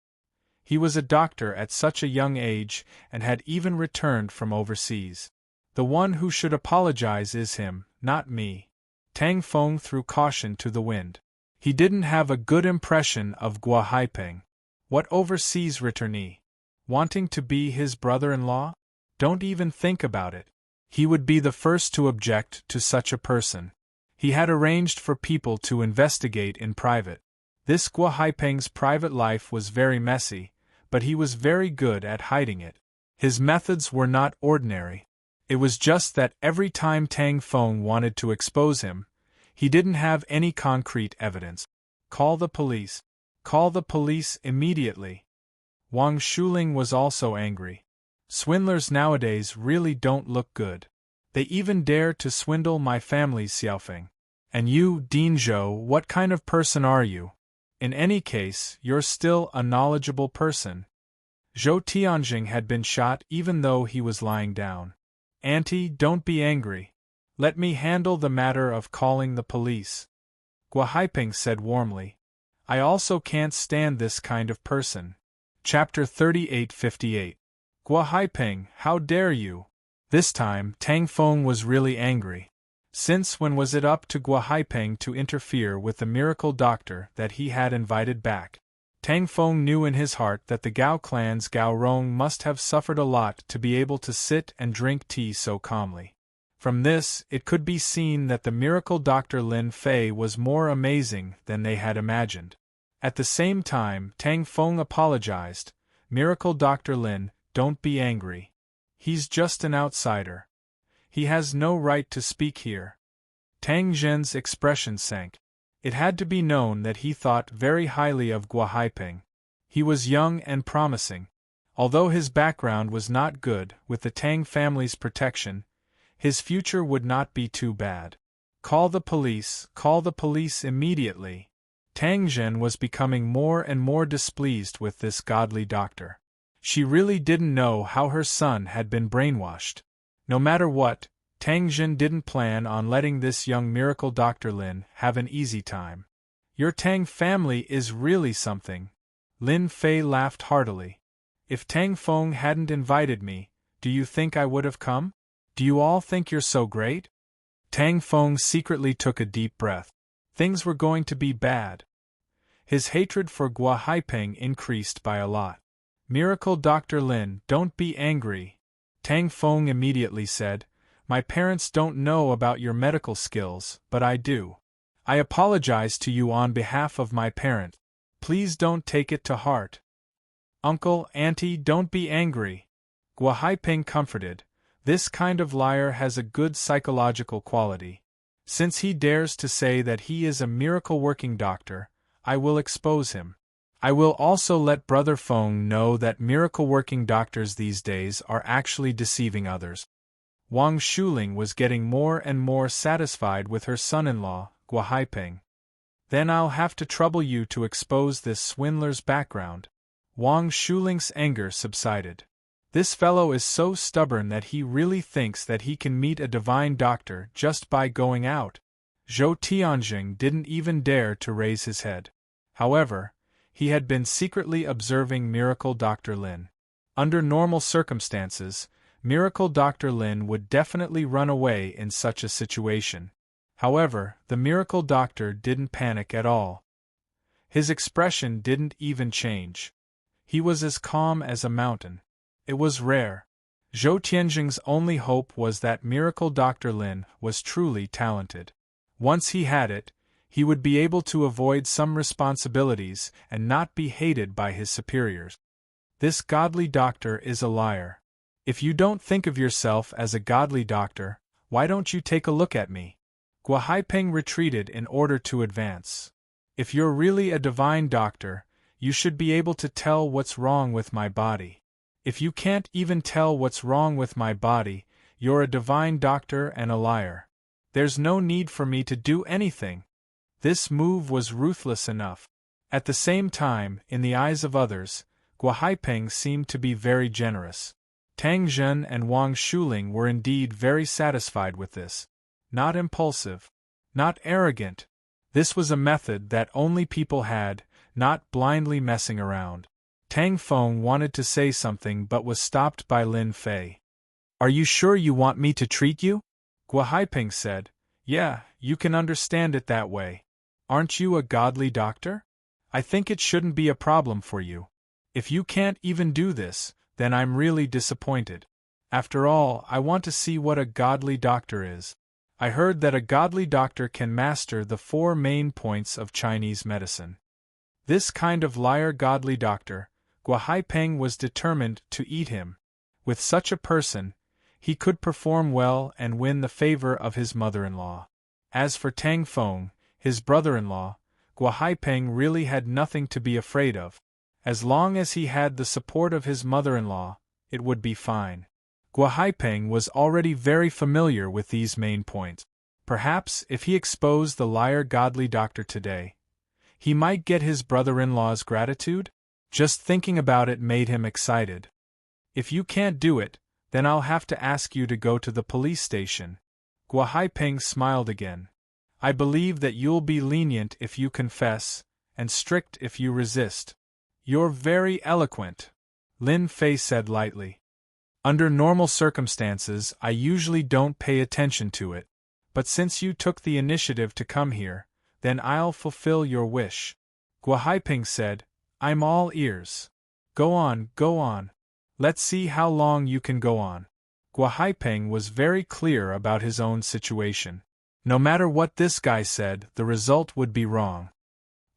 He was a doctor at such a young age and had even returned from overseas. The one who should apologize is him, not me. Tang Feng threw caution to the wind. He didn't have a good impression of Guo Haiping. What overseas returnee? Wanting to be his brother-in-law? Don't even think about it. He would be the first to object to such a person. He had arranged for people to investigate in private. This Guo Haiping's private life was very messy, but he was very good at hiding it. His methods were not ordinary. It was just that every time Tang Feng wanted to expose him, he didn't have any concrete evidence. Call the police. Call the police immediately. Wang Shuling was also angry. Swindlers nowadays really don't look good. They even dare to swindle my family's Xiaofeng. And you, Dean Zhou, what kind of person are you? In any case, you're still a knowledgeable person. Zhou Tianjing had been shot even though he was lying down. Auntie, don't be angry. Let me handle the matter of calling the police. Guo Haiping said warmly. I also can't stand this kind of person. Chapter 3858. Guo Haiping, how dare you? This time, Tang Feng was really angry. Since when was it up to Guo Haipeng to interfere with the miracle doctor that he had invited back? Tang Feng knew in his heart that the Gao clan's Gao Rong must have suffered a lot to be able to sit and drink tea so calmly. From this, it could be seen that the miracle doctor Lin Fei was more amazing than they had imagined. At the same time, Tang Feng apologized. Miracle Dr. Lin, don't be angry. He's just an outsider. He has no right to speak here. Tang Zhen's expression sank. It had to be known that he thought very highly of Guo Haipeng. He was young and promising. Although his background was not good, with the Tang family's protection, his future would not be too bad. Call the police immediately. Tang Zhen was becoming more and more displeased with this godly doctor. She really didn't know how her son had been brainwashed. No matter what, Tang Zhen didn't plan on letting this young miracle Dr. Lin have an easy time. Your Tang family is really something. Lin Fei laughed heartily. If Tang Feng hadn't invited me, do you think I would have come? Do you all think you're so great? Tang Feng secretly took a deep breath. Things were going to be bad. His hatred for Guo Haipeng increased by a lot. Miracle Dr. Lin, don't be angry. Tang Feng immediately said, my parents don't know about your medical skills, but I do. I apologize to you on behalf of my parents. Please don't take it to heart. Uncle, auntie, don't be angry. Guo Haipeng comforted. This kind of liar has a good psychological quality. Since he dares to say that he is a miracle-working doctor, I will expose him. I will also let Brother Feng know that miracle-working doctors these days are actually deceiving others. Wang Shuling was getting more and more satisfied with her son-in-law, Guo Haipeng. Then I'll have to trouble you to expose this swindler's background. Wang Shuling's anger subsided. This fellow is so stubborn that he really thinks that he can meet a divine doctor just by going out. Zhou Tianjing didn't even dare to raise his head. However, he had been secretly observing Miracle Dr. Lin. Under normal circumstances, Miracle Dr. Lin would definitely run away in such a situation. However, the miracle doctor didn't panic at all. His expression didn't even change. He was as calm as a mountain. It was rare. Zhou Tianjing's only hope was that Miracle Dr. Lin was truly talented. Once he had it, he would be able to avoid some responsibilities and not be hated by his superiors. This godly doctor is a liar. If you don't think of yourself as a godly doctor, why don't you take a look at me? Guo Haipeng retreated in order to advance. If you're really a divine doctor, you should be able to tell what's wrong with my body. If you can't even tell what's wrong with my body, you're a divine doctor and a liar. There's no need for me to do anything. This move was ruthless enough. At the same time, in the eyes of others, Guo Haipeng seemed to be very generous. Tang Zhen and Wang Shuling were indeed very satisfied with this. Not impulsive. Not arrogant. This was a method that only people had, not blindly messing around. Tang Feng wanted to say something but was stopped by Lin Fei. Are you sure you want me to treat you? Guo Haipeng said, yeah, you can understand it that way. Aren't you a godly doctor? I think it shouldn't be a problem for you. If you can't even do this, then I'm really disappointed. After all, I want to see what a godly doctor is. I heard that a godly doctor can master the 4 main points of Chinese medicine. This kind of liar godly doctor, Guo Haipeng was determined to eat him. With such a person, he could perform well and win the favor of his mother-in-law. As for Tang Feng, his brother-in-law, Guo Haipeng really had nothing to be afraid of. As long as he had the support of his mother-in-law, it would be fine. Guo Haipeng was already very familiar with these main points. Perhaps if he exposed the liar godly doctor today, he might get his brother-in-law's gratitude? Just thinking about it made him excited. If you can't do it, then I'll have to ask you to go to the police station. Guo Haipeng smiled again. I believe that you'll be lenient if you confess, and strict if you resist. You're very eloquent, Lin Fei said lightly. Under normal circumstances, I usually don't pay attention to it. But since you took the initiative to come here, then I'll fulfill your wish. Gua Haiping said, I'm all ears. Go on, go on. Let's see how long you can go on. Gua Haiping was very clear about his own situation. No matter what this guy said, the result would be wrong.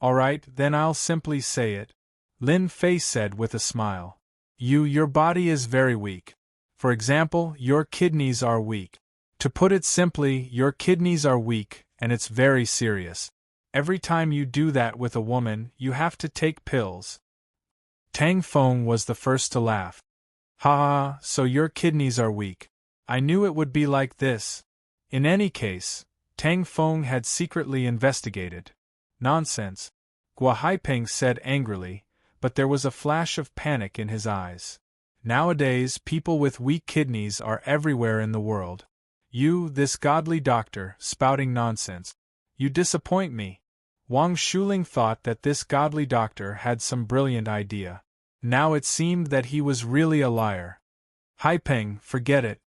Alright, then I'll simply say it. Lin Fei said with a smile. Your body is very weak. For example, your kidneys are weak. To put it simply, your kidneys are weak, and it's very serious. Every time you do that with a woman, you have to take pills. Tang Feng was the first to laugh. Ha ha, so your kidneys are weak. I knew it would be like this. In any case, Tang Feng had secretly investigated. Nonsense, Gua Haiping said angrily, but there was a flash of panic in his eyes. Nowadays, people with weak kidneys are everywhere in the world. You, this godly doctor, spouting nonsense. You disappoint me. Wang Shuling thought that this godly doctor had some brilliant idea. Now it seemed that he was really a liar. Haiping, forget it.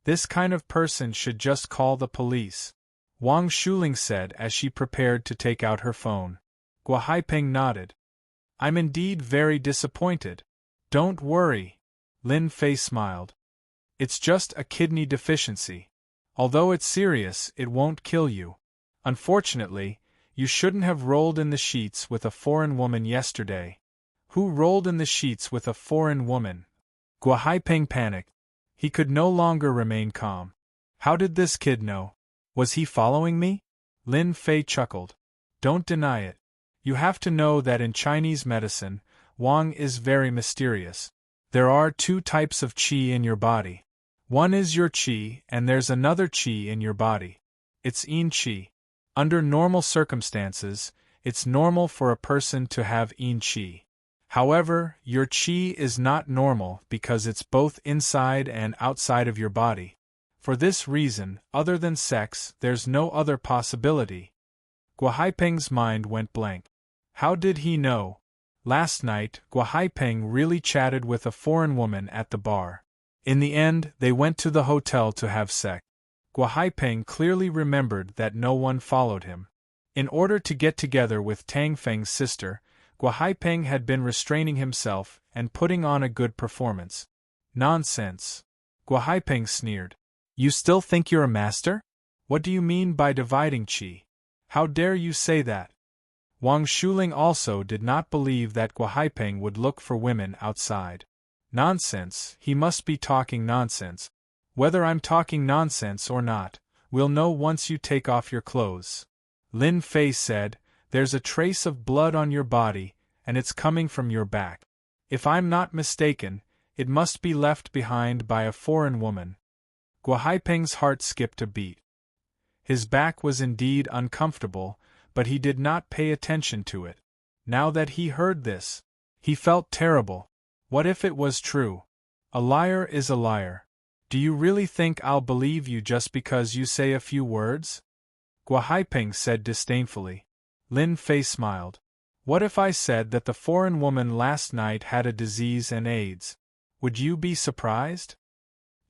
This kind of person should just call the police. Wang Shuling said as she prepared to take out her phone. Gua Haiping nodded. I'm indeed very disappointed. Don't worry. Lin Fei smiled. It's just a kidney deficiency. Although it's serious, it won't kill you. Unfortunately, you shouldn't have rolled in the sheets with a foreign woman yesterday. Who rolled in the sheets with a foreign woman? Gua Haiping panicked. He could no longer remain calm. How did this kid know? Was he following me? Lin Fei chuckled. Don't deny it. You have to know that in Chinese medicine, Wang is very mysterious. There are two types of qi in your body. One is your qi, and there's another qi in your body. It's yin qi. Under normal circumstances, it's normal for a person to have yin qi. However, your qi is not normal because it's both inside and outside of your body. For this reason, other than sex, there's no other possibility. Gua Haiping's mind went blank. How did he know? Last night, Gua Haiping really chatted with a foreign woman at the bar. In the end, they went to the hotel to have sex. Gua Haiping clearly remembered that no one followed him. In order to get together with Tang Feng's sister, Gua Haiping had been restraining himself and putting on a good performance. Nonsense. Gua Haiping sneered. You still think you're a master? What do you mean by dividing qi? How dare you say that? Wang Shuling also did not believe that Gua Haiping would look for women outside. Nonsense, he must be talking nonsense. Whether I'm talking nonsense or not, we'll know once you take off your clothes. Lin Fei said, there's a trace of blood on your body, and it's coming from your back. If I'm not mistaken, it must be left behind by a foreign woman. Gua Haiping's heart skipped a beat. His back was indeed uncomfortable, but he did not pay attention to it. Now that he heard this, he felt terrible. What if it was true? A liar is a liar. Do you really think I'll believe you just because you say a few words? Gua Haiping said disdainfully. Lin Fei smiled. What if I said that the foreign woman last night had a disease and AIDS? Would you be surprised?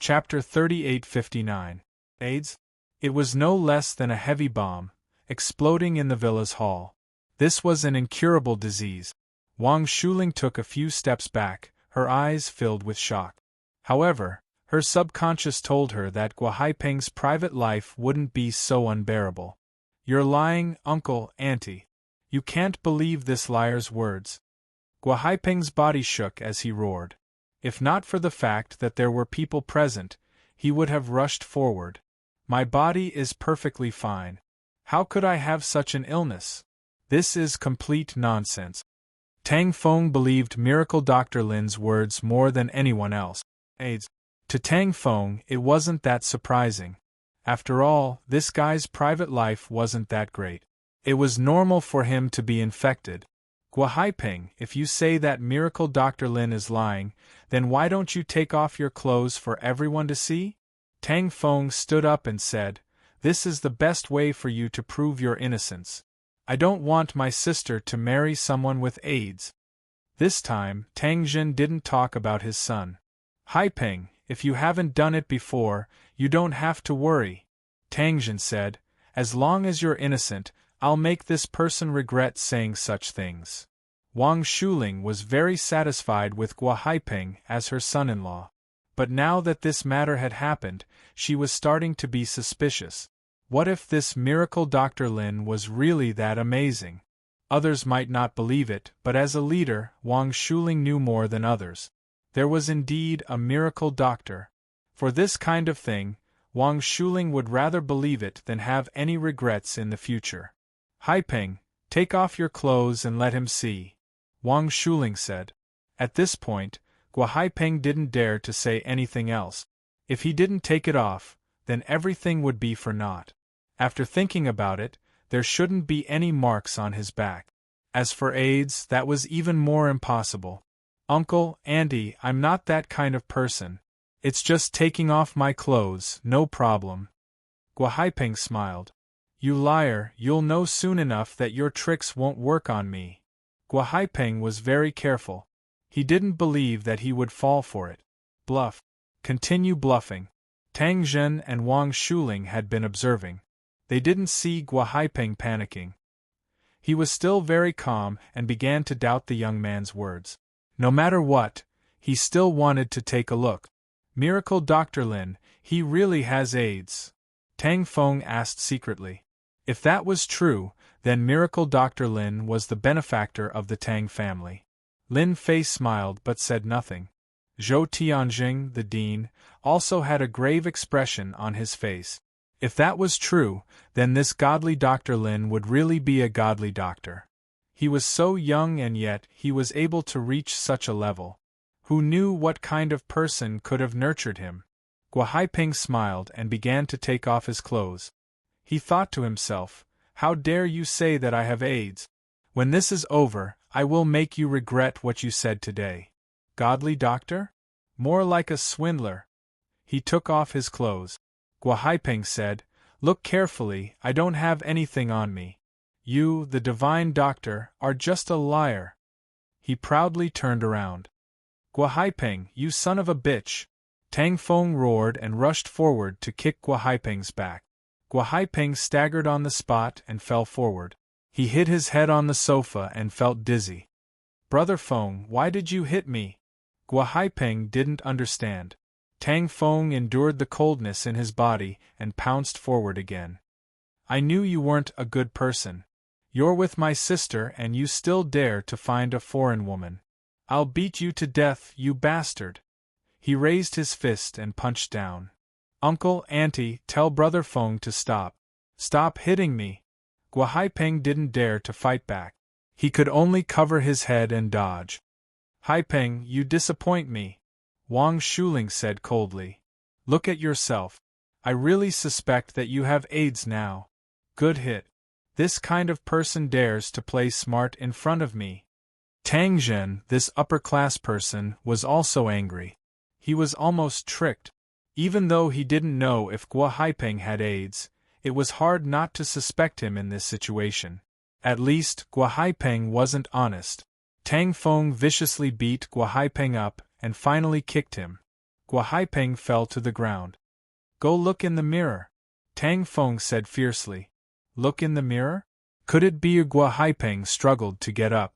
Chapter 3859. AIDS? It was no less than a heavy bomb, exploding in the villa's hall. This was an incurable disease. Wang Shuling took a few steps back, her eyes filled with shock. However, her subconscious told her that Gua Haiping's private life wouldn't be so unbearable. You're lying, uncle, auntie. You can't believe this liar's words. Gua Haiping's body shook as he roared. If not for the fact that there were people present, he would have rushed forward. My body is perfectly fine. How could I have such an illness? This is complete nonsense. Tang Feng believed Miracle Dr. Lin's words more than anyone else. AIDS. To Tang Feng, it wasn't that surprising. After all, this guy's private life wasn't that great. It was normal for him to be infected. Gua Haiping, if you say that Miracle Dr. Lin is lying, then why don't you take off your clothes for everyone to see? Tang Feng stood up and said, This is the best way for you to prove your innocence. I don't want my sister to marry someone with AIDS. This time, Tang Jin didn't talk about his son. Haiping, If you haven't done it before, you don't have to worry. Tang Jin said, as long as you're innocent, I'll make this person regret saying such things. Wang Shuling was very satisfied with Guo Haipeng as her son-in-law. But now that this matter had happened, she was starting to be suspicious. What if this miracle Dr. Lin was really that amazing? Others might not believe it, but as a leader, Wang Shuling knew more than others. There was indeed a miracle doctor. For this kind of thing, Wang Shuling would rather believe it than have any regrets in the future. Haipeng, take off your clothes and let him see, Wang Shuling said. At this point, Guo Haipeng didn't dare to say anything else. If he didn't take it off, then everything would be for naught. After thinking about it, there shouldn't be any marks on his back. As for AIDS, that was even more impossible. Uncle, Auntie, I'm not that kind of person. It's just taking off my clothes, no problem. Guo Haipeng smiled. You liar, you'll know soon enough that your tricks won't work on me. Guo Haipeng was very careful. He didn't believe that he would fall for it. Bluff. Continue bluffing. Tang Zhen and Wang Shuling had been observing. They didn't see Guo Haipeng panicking. He was still very calm and began to doubt the young man's words. No matter what, he still wanted to take a look. Miracle Dr. Lin, he really has AIDS? Tang Feng asked secretly. If that was true, then Miracle Dr. Lin was the benefactor of the Tang family. Lin Fei smiled but said nothing. Zhou Tianjing, the dean, also had a grave expression on his face. If that was true, then this godly Dr. Lin would really be a godly doctor. He was so young and yet he was able to reach such a level. Who knew what kind of person could have nurtured him? Guo Haipeng smiled and began to take off his clothes. He thought to himself, how dare you say that I have AIDS? When this is over, I will make you regret what you said today. Godly doctor? More like a swindler. He took off his clothes. Guo Haipeng said, look carefully, I don't have anything on me. You, the divine doctor, are just a liar. He proudly turned around. Guo Haipeng, you son of a bitch! Tang Feng roared and rushed forward to kick Guo Haipeng's back. Guo Haipeng staggered on the spot and fell forward. He hit his head on the sofa and felt dizzy. Brother Feng, why did you hit me? Guo Haipeng didn't understand. Tang Feng endured the coldness in his body and pounced forward again. I knew you weren't a good person. You're with my sister and you still dare to find a foreign woman. I'll beat you to death, you bastard. He raised his fist and punched down. Uncle, Auntie, tell Brother Feng to stop. Stop hitting me. Guo Haipeng didn't dare to fight back. He could only cover his head and dodge. Haipeng, you disappoint me, Wang Shuling said coldly. Look at yourself. I really suspect that you have AIDS now. Good hit. This kind of person dares to play smart in front of me. Tang Zhen, this upper-class person, was also angry. He was almost tricked. Even though he didn't know if Guo Haipeng had AIDS, it was hard not to suspect him in this situation. At least, Guo Haipeng wasn't honest. Tang Feng viciously beat Guo Haipeng up and finally kicked him. Guo Haipeng fell to the ground. Go look in the mirror, Tang Feng said fiercely. Look in the mirror? Could it be Guo Haipeng struggled to get up?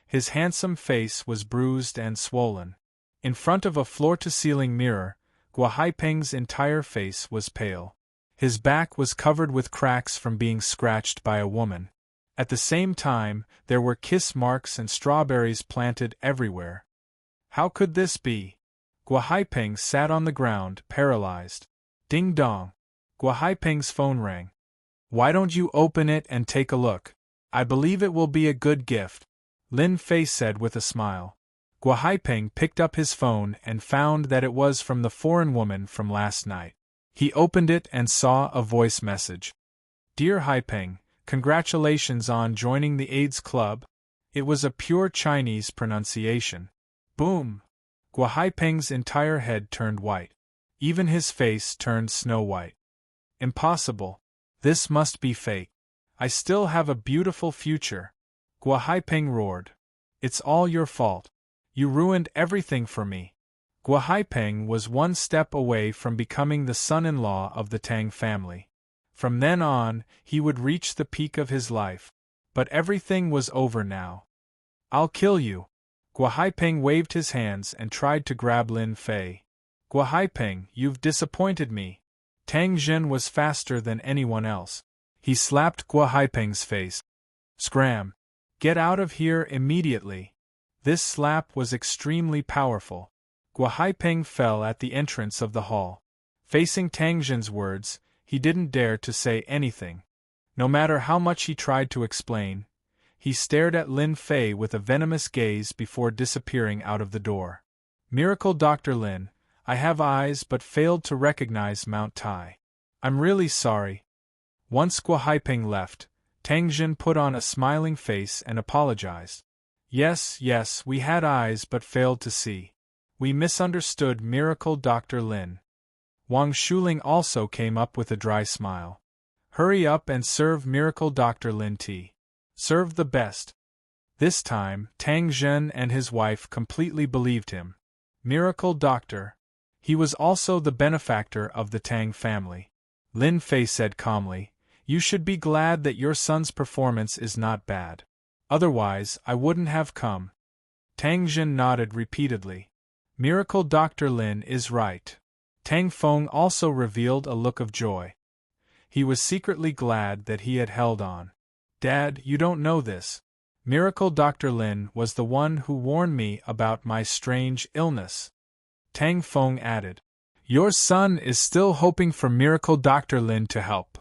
His handsome face was bruised and swollen. In front of a floor-to-ceiling mirror, Guo Haipeng's entire face was pale. His back was covered with cracks from being scratched by a woman. At the same time, there were kiss marks and strawberries planted everywhere. How could this be? Guo Haipeng sat on the ground, paralyzed. Ding dong. Guo Haipeng's phone rang. Why don't you open it and take a look? I believe it will be a good gift, Lin Fei said with a smile. Guo Haipeng picked up his phone and found that it was from the foreign woman from last night. He opened it and saw a voice message. Dear Haipeng, congratulations on joining the AIDS Club. It was a pure Chinese pronunciation. Boom! Guo Haipeng's entire head turned white. Even his face turned snow white. Impossible. This must be fake. I still have a beautiful future. Guo Haipeng roared. It's all your fault. You ruined everything for me. Gua Haipeng was one step away from becoming the son-in-law of the Tang family. From then on, he would reach the peak of his life. But everything was over now. I'll kill you. Gua Haipeng waved his hands and tried to grab Lin Fei. Gua Haipeng, you've disappointed me. Tang Zhen was faster than anyone else. He slapped Gua Haipeng's face. Scram! Get out of here immediately. This slap was extremely powerful. Gua Haipeng fell at the entrance of the hall. Facing Tang Zhen's words, he didn't dare to say anything. No matter how much he tried to explain, he stared at Lin Fei with a venomous gaze before disappearing out of the door. Miracle Dr. Lin, I have eyes but failed to recognize Mount Tai. I'm really sorry. Once Gua Haipeng left, Tang Zhen put on a smiling face and apologized. Yes, we had eyes but failed to see. We misunderstood Miracle Dr. Lin. Wang Shuling also came up with a dry smile. Hurry up and serve Miracle Dr. Lin tea. Serve the best. This time, Tang Zhen and his wife completely believed him. Miracle Doctor. He was also the benefactor of the Tang family. Lin Fei said calmly, You should be glad that your son's performance is not bad. Otherwise, I wouldn't have come. Tang Zhen nodded repeatedly. Miracle Dr. Lin is right. Tang Feng also revealed a look of joy. He was secretly glad that he had held on. Dad, you don't know this. Miracle Dr. Lin was the one who warned me about my strange illness. Tang Feng added. Your son is still hoping for Miracle Dr. Lin to help.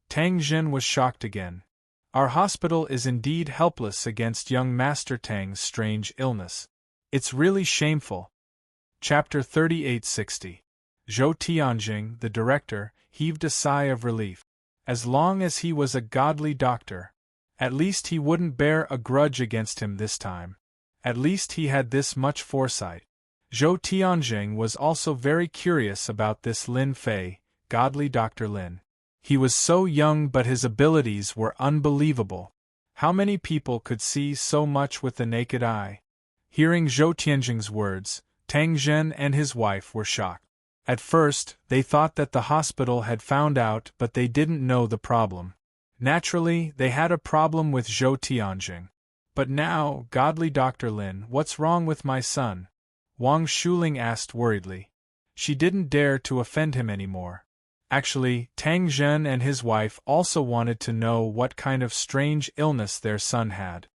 Tang Zhen was shocked again. Our hospital is indeed helpless against young Master Tang's strange illness. It's really shameful. Chapter 3860. Zhou Tianjing, the director, heaved a sigh of relief. As long as he was a godly doctor, at least he wouldn't bear a grudge against him this time. At least he had this much foresight. Zhou Tianjing was also very curious about this Lin Fei, godly Dr. Lin. He was so young but his abilities were unbelievable. How many people could see so much with the naked eye? Hearing Zhou Tianjing's words, Tang Zhen and his wife were shocked. At first, they thought that the hospital had found out but they didn't know the problem. Naturally, they had a problem with Zhou Tianjing. But now, godly Dr. Lin, what's wrong with my son? Wang Shuling asked worriedly. She didn't dare to offend him anymore. Actually, Tang Zhen and his wife also wanted to know what kind of strange illness their son had.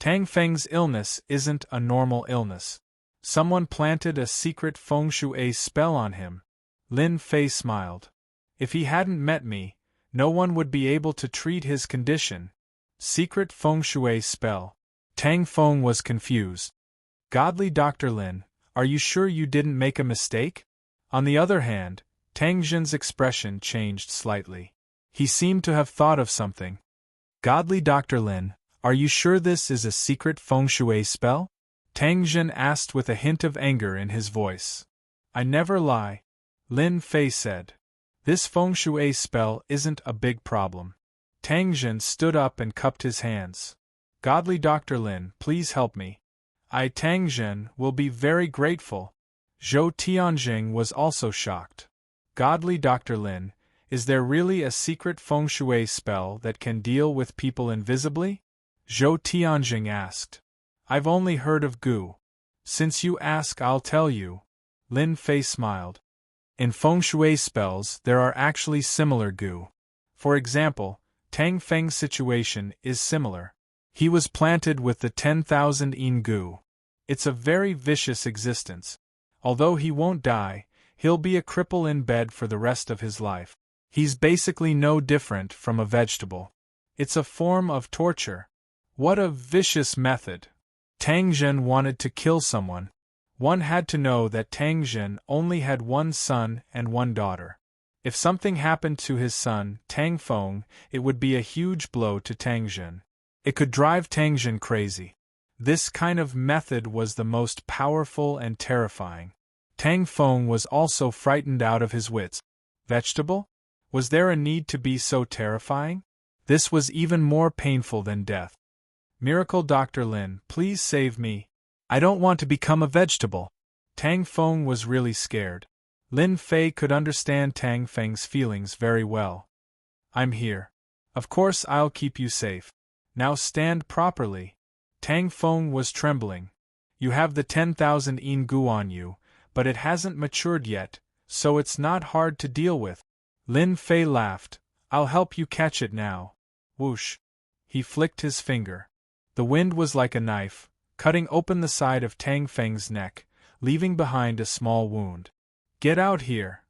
Tang Feng's illness isn't a normal illness. Someone planted a secret feng shui spell on him. Lin Fei smiled. If he hadn't met me, no one would be able to treat his condition. Secret feng shui spell. Tang Feng was confused. Godly Dr. Lin, are you sure you didn't make a mistake? On the other hand, Tang Zhen's expression changed slightly. He seemed to have thought of something. Godly Dr. Lin, are you sure this is a secret feng shui spell? Tang Zhen asked with a hint of anger in his voice. I never lie. Lin Fei said. This feng shui spell isn't a big problem. Tang Zhen stood up and cupped his hands. Godly Dr. Lin, please help me. I, Tang Zhen, will be very grateful. Zhou Tianjing was also shocked. Godly Dr. Lin, is there really a secret feng shui spell that can deal with people invisibly? Zhou Tianjing asked. I've only heard of Gu. Since you ask, I'll tell you. Lin Fei smiled. In feng shui spells, there are actually similar Gu. For example, Tang Feng's situation is similar. He was planted with the 10,000 yin Gu. It's a very vicious existence. Although he won't die, he'll be a cripple in bed for the rest of his life. He's basically no different from a vegetable. It's a form of torture. What a vicious method. Tang Zhen wanted to kill someone. One had to know that Tang Zhen only had one son and one daughter. If something happened to his son, Tang Feng, it would be a huge blow to Tang Zhen. It could drive Tang Zhen crazy. This kind of method was the most powerful and terrifying. Tang Feng was also frightened out of his wits. Vegetable? Was there a need to be so terrifying? This was even more painful than death. Miracle Dr. Lin, please save me. I don't want to become a vegetable. Tang Feng was really scared. Lin Fei could understand Tang Feng's feelings very well. I'm here. Of course I'll keep you safe. Now stand properly. Tang Feng was trembling. You have the 10,000 yin gu on you, but it hasn't matured yet, so it's not hard to deal with. Lin Fei laughed. I'll help you catch it now. Whoosh. He flicked his finger. The wind was like a knife, cutting open the side of Tang Feng's neck, leaving behind a small wound. Get out here.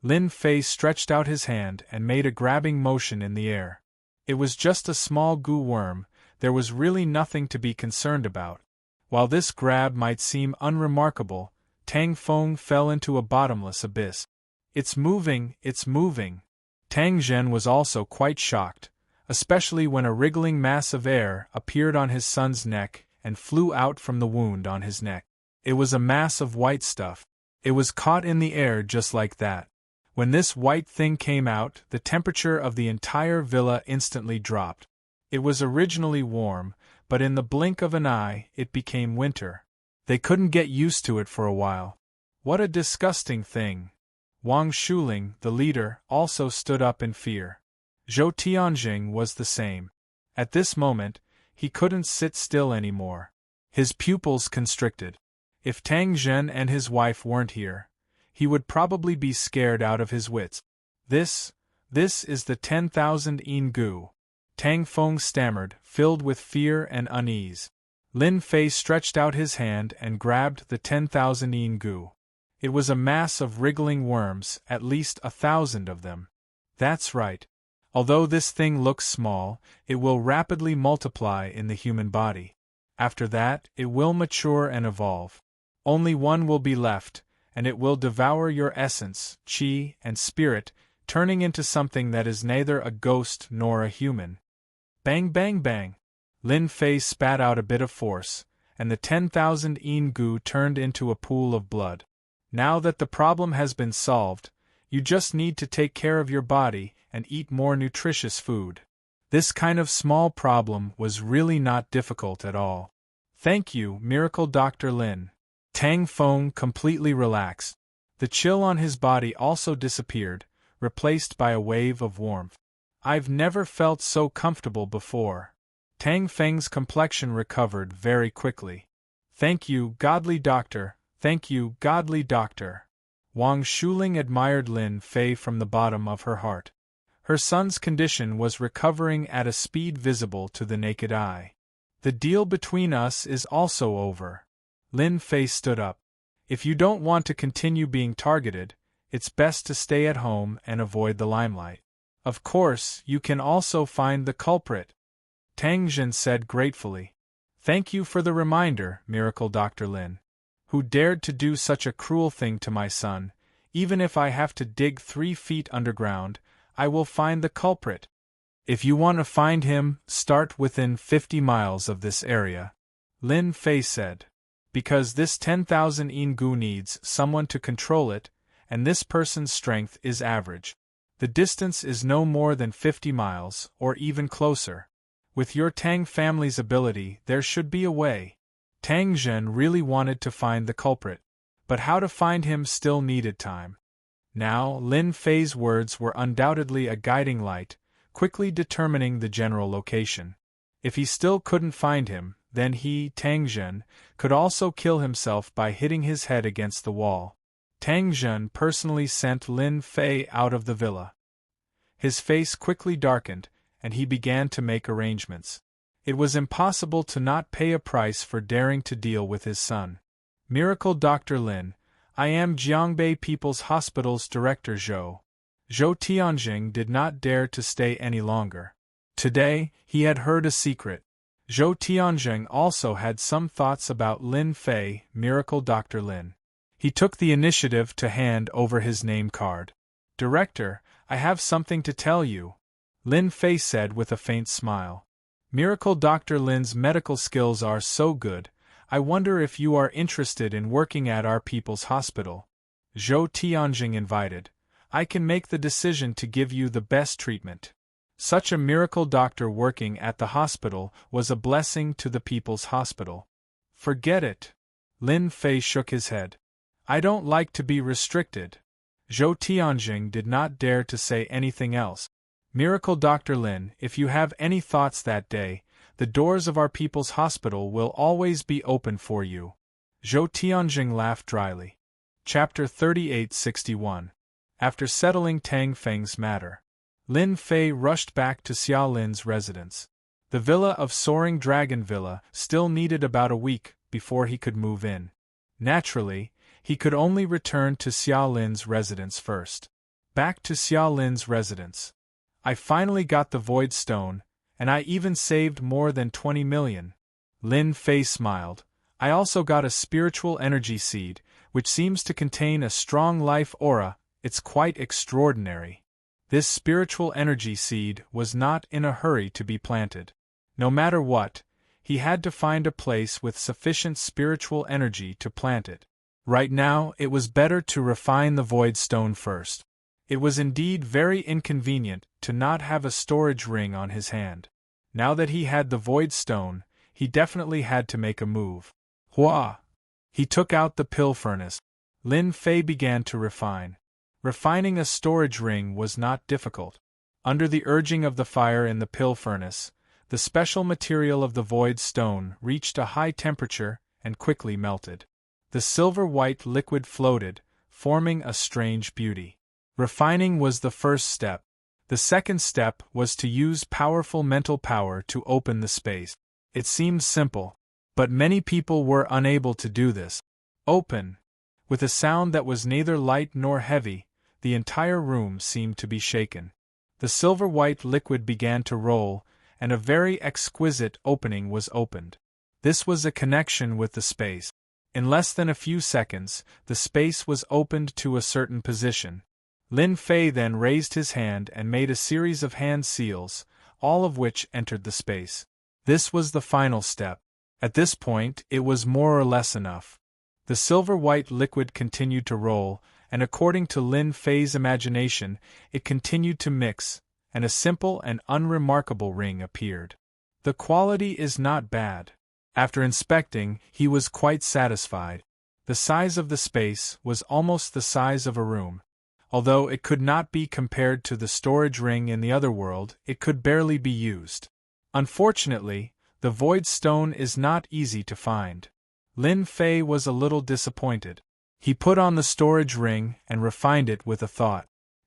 Lin Fei stretched out his hand and made a grabbing motion in the air. It was just a small gu worm, there was really nothing to be concerned about. While this grab might seem unremarkable, Tang Feng fell into a bottomless abyss. It's moving, it's moving. Tang Zhen was also quite shocked, especially when a wriggling mass of air appeared on his son's neck and flew out from the wound on his neck. It was a mass of white stuff. It was caught in the air just like that. When this white thing came out, the temperature of the entire villa instantly dropped. It was originally warm, but in the blink of an eye, it became winter. They couldn't get used to it for a while. What a disgusting thing! Wang Shuling, the leader, also stood up in fear. Zhou Tianjing was the same. At this moment, he couldn't sit still anymore. His pupils constricted. If Tang Zhen and his wife weren't here, he would probably be scared out of his wits. This is the 10,000 yin gu. Tang Feng stammered, filled with fear and unease. Lin Fei stretched out his hand and grabbed the 10,000 yin gu. It was a mass of wriggling worms, at least 1,000 of them. That's right. Although this thing looks small, it will rapidly multiply in the human body. After that, it will mature and evolve. Only one will be left, and it will devour your essence, qi, and spirit, turning into something that is neither a ghost nor a human. Bang bang bang! Lin Fei spat out a bit of force, and the 10,000 yin gu turned into a pool of blood. Now that the problem has been solved, you just need to take care of your body and eat more nutritious food. This kind of small problem was really not difficult at all. Thank you, Miracle Dr. Lin. Tang Feng completely relaxed. The chill on his body also disappeared, replaced by a wave of warmth. I've never felt so comfortable before. Tang Feng's complexion recovered very quickly. Thank you, godly doctor. Thank you, godly doctor. Wang Shuling admired Lin Fei from the bottom of her heart. Her son's condition was recovering at a speed visible to the naked eye. The deal between us is also over. Lin Fei stood up. If you don't want to continue being targeted, it's best to stay at home and avoid the limelight. Of course, you can also find the culprit. Tang Zhen said gratefully. Thank you for the reminder, Miracle Dr. Lin. Who dared to do such a cruel thing to my son? Even if I have to dig 3 feet underground, I will find the culprit. If you want to find him, start within 50 miles of this area. Lin Fei said. Because this 10,000 yin gu needs someone to control it, and this person's strength is average. The distance is no more than 50 miles, or even closer. With your Tang family's ability, there should be a way. Tang Zhen really wanted to find the culprit, but how to find him still needed time. Now, Lin Fei's words were undoubtedly a guiding light, quickly determining the general location. If he still couldn't find him, then he, Tang Zhen, could also kill himself by hitting his head against the wall. Tang Zhen personally sent Lin Fei out of the villa. His face quickly darkened, and he began to make arrangements. It was impossible to not pay a price for daring to deal with his son. Miracle Dr. Lin, I am Jiangbei People's Hospital's Director Zhou. Zhou Tianjing did not dare to stay any longer. Today, he had heard a secret. Zhou Tianjing also had some thoughts about Lin Fei, Miracle Dr. Lin. He took the initiative to hand over his name card. Director, I have something to tell you, Lin Fei said with a faint smile. Miracle Dr. Lin's medical skills are so good, I wonder if you are interested in working at our people's hospital. Zhou Tianjing invited. I can make the decision to give you the best treatment. Such a miracle doctor working at the hospital was a blessing to the people's hospital. Forget it. Lin Fei shook his head. I don't like to be restricted. Zhou Tianjing did not dare to say anything else. Miracle Dr. Lin, if you have any thoughts that day, the doors of our people's hospital will always be open for you. Zhou Tianjing laughed dryly. Chapter 3861. After settling Tang Feng's matter, Lin Fei rushed back to Xiao Lin's residence. The villa of Soaring Dragon Villa still needed about a week before he could move in. Naturally, he could only return to Xiao Lin's residence first. Back to Xiao Lin's residence. I finally got the Void Stone, and I even saved more than 20 million. Lin Fei smiled. I also got a spiritual energy seed, which seems to contain a strong life aura. It's quite extraordinary. This spiritual energy seed was not in a hurry to be planted. No matter what, he had to find a place with sufficient spiritual energy to plant it. Right now, it was better to refine the Void Stone first. It was indeed very inconvenient to not have a storage ring on his hand. Now that he had the Void Stone, he definitely had to make a move. Hua! He took out the pill furnace. Lin Fei began to refine. Refining a storage ring was not difficult. Under the urging of the fire in the pill furnace, the special material of the Void Stone reached a high temperature and quickly melted. The silver-white liquid floated, forming a strange beauty. Refining was the first step. The second step was to use powerful mental power to open the space. It seemed simple, but many people were unable to do this. Open! With a sound that was neither light nor heavy, the entire room seemed to be shaken. The silver-white liquid began to roll, and a very exquisite opening was opened. This was a connection with the space. In less than a few seconds, the space was opened to a certain position. Lin Fei then raised his hand and made a series of hand seals, all of which entered the space. This was the final step. At this point, it was more or less enough. The silver-white liquid continued to roll, and according to Lin Fei's imagination, it continued to mix, and a simple and unremarkable ring appeared. The quality is not bad. After inspecting, he was quite satisfied. The size of the space was almost the size of a room. Although it could not be compared to the storage ring in the other world, it could barely be used. Unfortunately, the Void Stone is not easy to find. Lin Fei was a little disappointed. He put on the storage ring and refined it with a thought.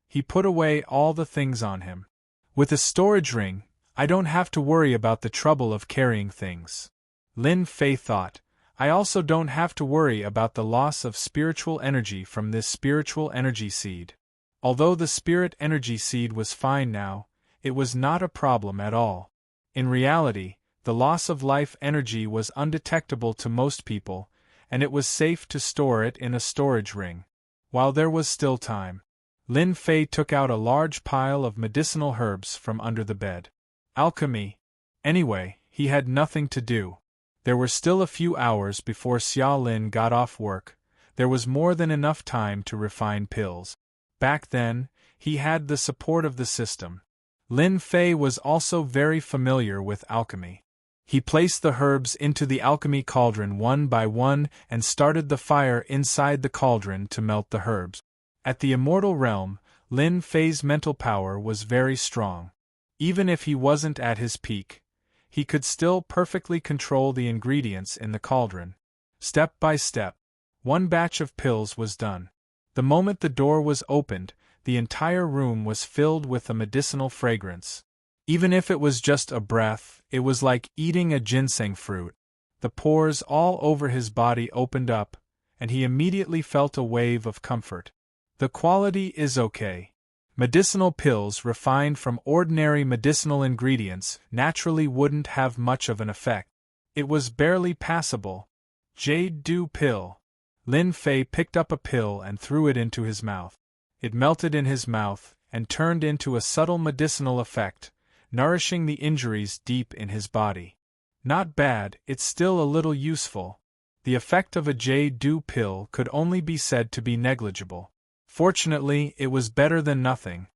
He put away all the things on him. With a storage ring, I don't have to worry about the trouble of carrying things. Lin Fei thought, I also don't have to worry about the loss of spiritual energy from this spiritual energy seed. Although the spirit energy seed was fine now, it was not a problem at all. In reality, the loss of life energy was undetectable to most people, and it was safe to store it in a storage ring. While there was still time, Lin Fei took out a large pile of medicinal herbs from under the bed. Alchemy. Anyway, he had nothing to do. There were still a few hours before Xiao Lin got off work. There was more than enough time to refine pills. Back then, he had the support of the system. Lin Fei was also very familiar with alchemy. He placed the herbs into the alchemy cauldron one by one and started the fire inside the cauldron to melt the herbs. At the immortal realm, Lin Fei's mental power was very strong. Even if he wasn't at his peak, he could still perfectly control the ingredients in the cauldron. Step by step, one batch of pills was done. The moment the door was opened, the entire room was filled with a medicinal fragrance. Even if it was just a breath, it was like eating a ginseng fruit. The pores all over his body opened up, and he immediately felt a wave of comfort. The quality is okay. Medicinal pills refined from ordinary medicinal ingredients naturally wouldn't have much of an effect. It was barely passable. Jade Dew Pill. Lin Fei picked up a pill and threw it into his mouth. It melted in his mouth and turned into a subtle medicinal effect, nourishing the injuries deep in his body. Not bad, it's still a little useful. The effect of a Jade Dew pill could only be said to be negligible. Fortunately, it was better than nothing.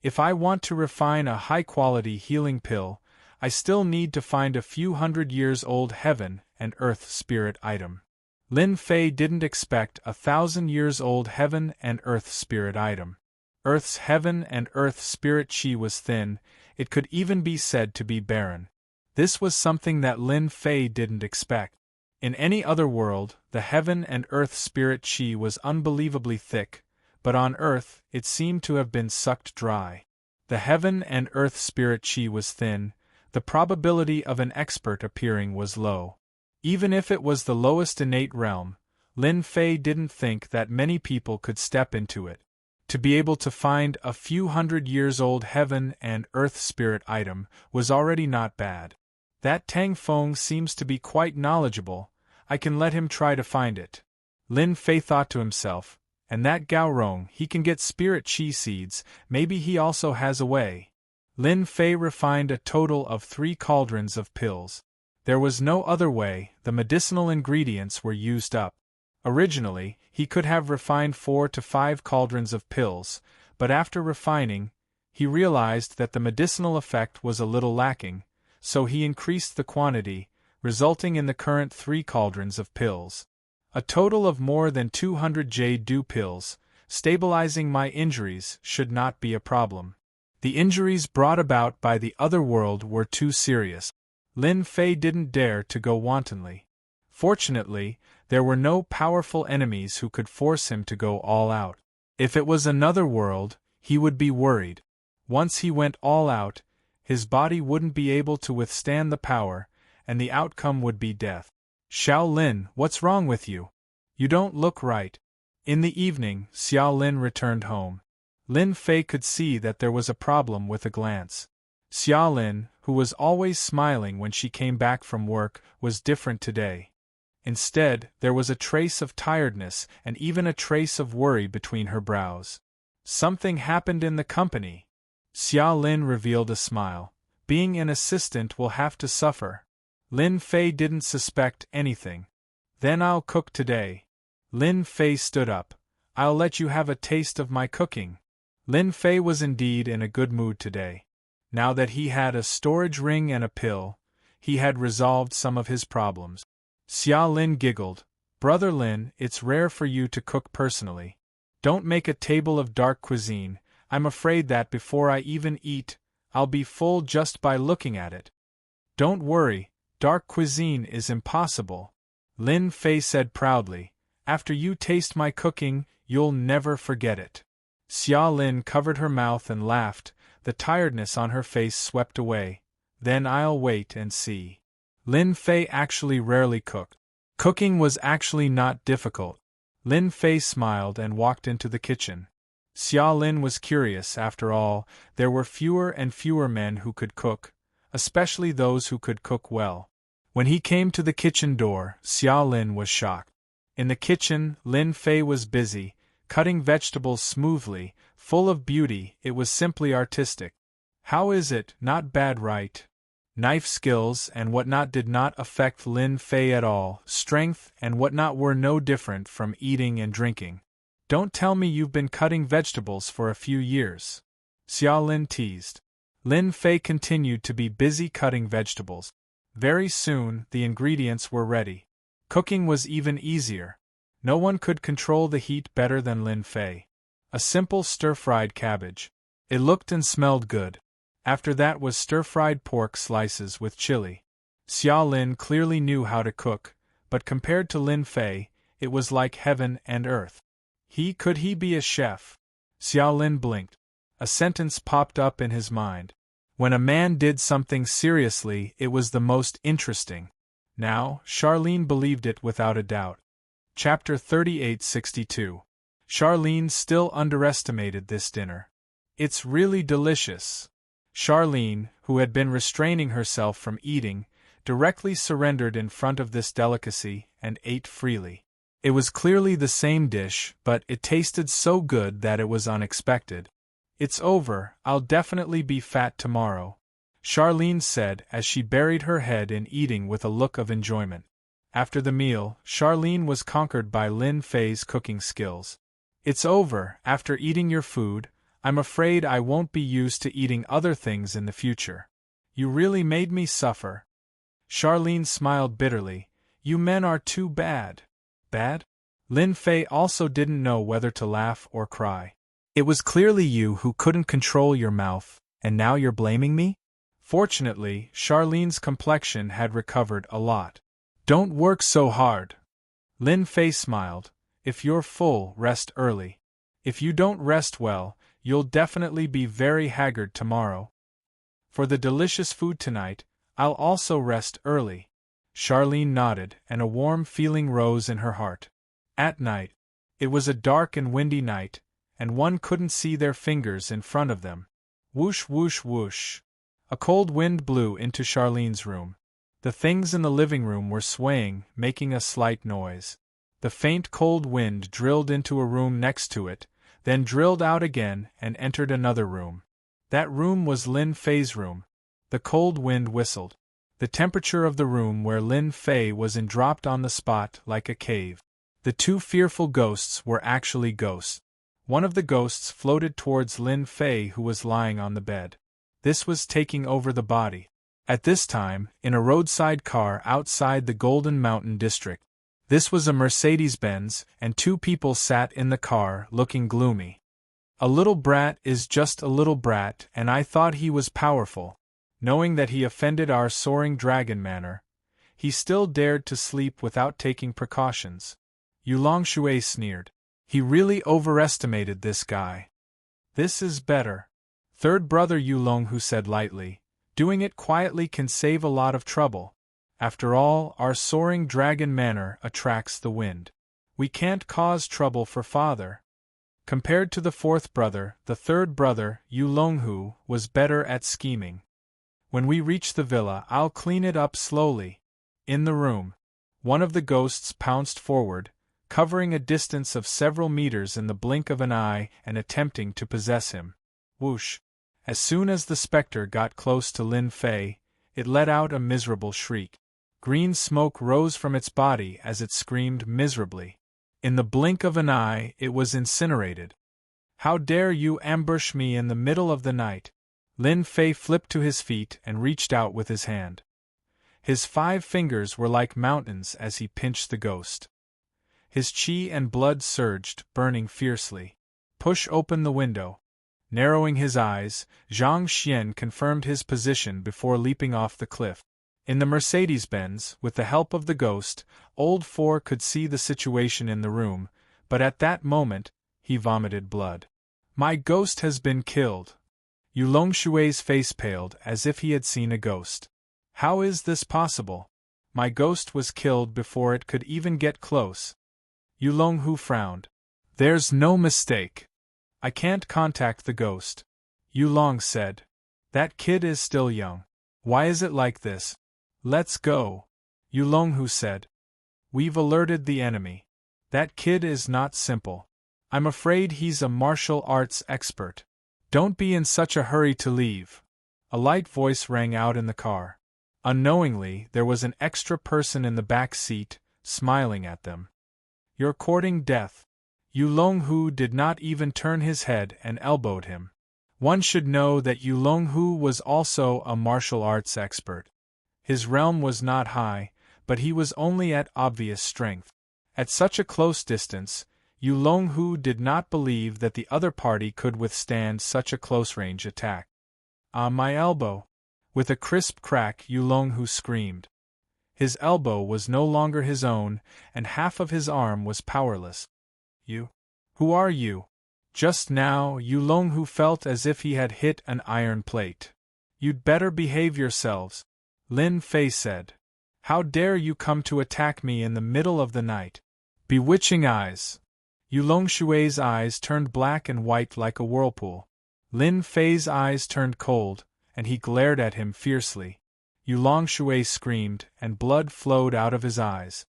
If I want to refine a high-quality healing pill, I still need to find a few 100 years old heaven and earth spirit item. Lin Fei didn't expect a 1,000 years old heaven and earth spirit item. Earth's heaven and earth spirit chi was thin, it could even be said to be barren. This was something that Lin Fei didn't expect. In any other world, the heaven and earth spirit chi was unbelievably thick, but on Earth, it seemed to have been sucked dry. The heaven and earth spirit chi was thin, the probability of an expert appearing was low. Even if it was the lowest innate realm, Lin Fei didn't think that many people could step into it. To be able to find a few 100 years old heaven and earth spirit item was already not bad. That Tang Feng seems to be quite knowledgeable, I can let him try to find it. Lin Fei thought to himself, and that Gao Rong, he can get spirit chi seeds, maybe he also has a way. Lin Fei refined a total of 3 cauldrons of pills. There was no other way, the medicinal ingredients were used up. Originally, he could have refined 4 to 5 cauldrons of pills, but after refining, he realized that the medicinal effect was a little lacking, so he increased the quantity, resulting in the current 3 cauldrons of pills. A total of more than 200 J-dew pills, stabilizing my injuries should not be a problem. The injuries brought about by the other world were too serious. Lin Fei didn't dare to go wantonly. Fortunately, there were no powerful enemies who could force him to go all out. If it was another world, he would be worried. Once he went all out, his body wouldn't be able to withstand the power, and the outcome would be death. Xiao Lin, what's wrong with you? You don't look right. In the evening, Xiao Lin returned home. Lin Fei could see that there was a problem with a glance. Xiao Lin, who was always smiling when she came back from work, was different today. Instead, there was a trace of tiredness and even a trace of worry between her brows. Something happened in the company. Xiao Lin revealed a smile. Being an assistant will have to suffer. Lin Fei didn't suspect anything. Then I'll cook today. Lin Fei stood up. I'll let you have a taste of my cooking. Lin Fei was indeed in a good mood today. Now that he had a storage ring and a pill, he had resolved some of his problems. Xiao Lin giggled. Brother Lin, it's rare for you to cook personally. Don't make a table of dark cuisine, I'm afraid that before I even eat, I'll be full just by looking at it. Don't worry, dark cuisine is impossible. Lin Fei said proudly. After you taste my cooking, you'll never forget it. Xiao Lin covered her mouth and laughed, the tiredness on her face swept away. Then I'll wait and see. Lin Fei actually rarely cooked. Cooking was actually not difficult. Lin Fei smiled and walked into the kitchen. Xiao Lin was curious, after all, there were fewer and fewer men who could cook, especially those who could cook well. When he came to the kitchen door, Xiao Lin was shocked. In the kitchen, Lin Fei was busy, cutting vegetables smoothly, full of beauty, it was simply artistic. How is it, not bad, right? Knife skills and whatnot did not affect Lin Fei at all, strength and whatnot were no different from eating and drinking. Don't tell me you've been cutting vegetables for a few years. Xiao Lin teased. Lin Fei continued to be busy cutting vegetables. Very soon, the ingredients were ready. Cooking was even easier. No one could control the heat better than Lin Fei. A simple stir-fried cabbage. It looked and smelled good. After that was stir-fried pork slices with chili. Xiao Lin clearly knew how to cook, but compared to Lin Fei, it was like heaven and earth. Could he be a chef? Xiao Lin blinked. A sentence popped up in his mind. When a man did something seriously, it was the most interesting. Now, Charlene believed it without a doubt. Chapter 3862. Charlene still underestimated this dinner. It's really delicious. Charlene, who had been restraining herself from eating, directly surrendered in front of this delicacy and ate freely. It was clearly the same dish, but it tasted so good that it was unexpected. It's over, I'll definitely be fat tomorrow, Charlene said as she buried her head in eating with a look of enjoyment. After the meal, Charlene was conquered by Lin Fei's cooking skills. It's over, after eating your food, I'm afraid I won't be used to eating other things in the future. You really made me suffer. Charlene smiled bitterly. You men are too bad. bad? Lin Fei also didn't know whether to laugh or cry. It was clearly you who couldn't control your mouth, and now you're blaming me? Fortunately, Charlene's complexion had recovered a lot. Don't work so hard. Lin Fei smiled. If you're full, rest early. If you don't rest well, you'll definitely be very haggard tomorrow. For the delicious food tonight, I'll also rest early. Charlene nodded, and a warm feeling rose in her heart. At night. It was a dark and windy night, and one couldn't see their fingers in front of them. Whoosh whoosh whoosh. A cold wind blew into Charlene's room. The things in the living room were swaying, making a slight noise. The faint cold wind drilled into a room next to it, then drilled out again and entered another room. That room was Lin Fei's room. The cold wind whistled. The temperature of the room where Lin Fei was in dropped on the spot like a cave. The two fearful ghosts were actually ghosts. One of the ghosts floated towards Lin Fei, who was lying on the bed. This was taking over the body. At this time, in a roadside car outside the Golden Mountain district. This was a Mercedes-Benz, and two people sat in the car, looking gloomy. A little brat is just a little brat, and I thought he was powerful. Knowing that he offended our soaring dragon manor, he still dared to sleep without taking precautions. Yulong Shui sneered. He really overestimated this guy. This is better. Third brother Yulong Hu said lightly. Doing it quietly can save a lot of trouble. After all, our soaring dragon manor attracts the wind. We can't cause trouble for father. Compared to the fourth brother, the third brother, Yulong Hu, was better at scheming. When we reach the villa, I'll clean it up slowly. In the room, one of the ghosts pounced forward, covering a distance of several meters in the blink of an eye and attempting to possess him. Whoosh! As soon as the specter got close to Lin Fei, it let out a miserable shriek. Green smoke rose from its body as it screamed miserably. In the blink of an eye, it was incinerated. How dare you ambush me in the middle of the night? Lin Fei flipped to his feet and reached out with his hand. His 5 fingers were like mountains as he pinched the ghost. His qi and blood surged, burning fiercely. Push open the window. Narrowing his eyes, Zhang Xian confirmed his position before leaping off the cliff. In the Mercedes-Benz, with the help of the ghost, Old Four could see the situation in the room, but at that moment, he vomited blood. My ghost has been killed. Yulong Shui's face paled as if he had seen a ghost. How is this possible? My ghost was killed before it could even get close. Yulong Hu frowned. There's no mistake. I can't contact the ghost. Yulong said. That kid is still young. Why is it like this? Let's go. Yulong Hu said. We've alerted the enemy. That kid is not simple. I'm afraid he's a martial arts expert. Don't be in such a hurry to leave. A light voice rang out in the car. Unknowingly, there was an extra person in the back seat, smiling at them. You're courting death. Yulong Hu did not even turn his head and elbowed him. One should know that Yulong Hu was also a martial arts expert. His realm was not high, but he was only at obvious strength. At such a close distance, Yulong Hu did not believe that the other party could withstand such a close-range attack. Ah, my elbow! With a crisp crack, Yulong Hu screamed. His elbow was no longer his own, and half of his arm was powerless. You? Who are you? Just now, Yulong Hu felt as if he had hit an iron plate. You'd better behave yourselves, Lin Fei said. How dare you come to attack me in the middle of the night? Bewitching eyes. Yulong Shui's eyes turned black and white like a whirlpool. Lin Fei's eyes turned cold, and he glared at him fiercely. Yulong Shui screamed, and blood flowed out of his eyes.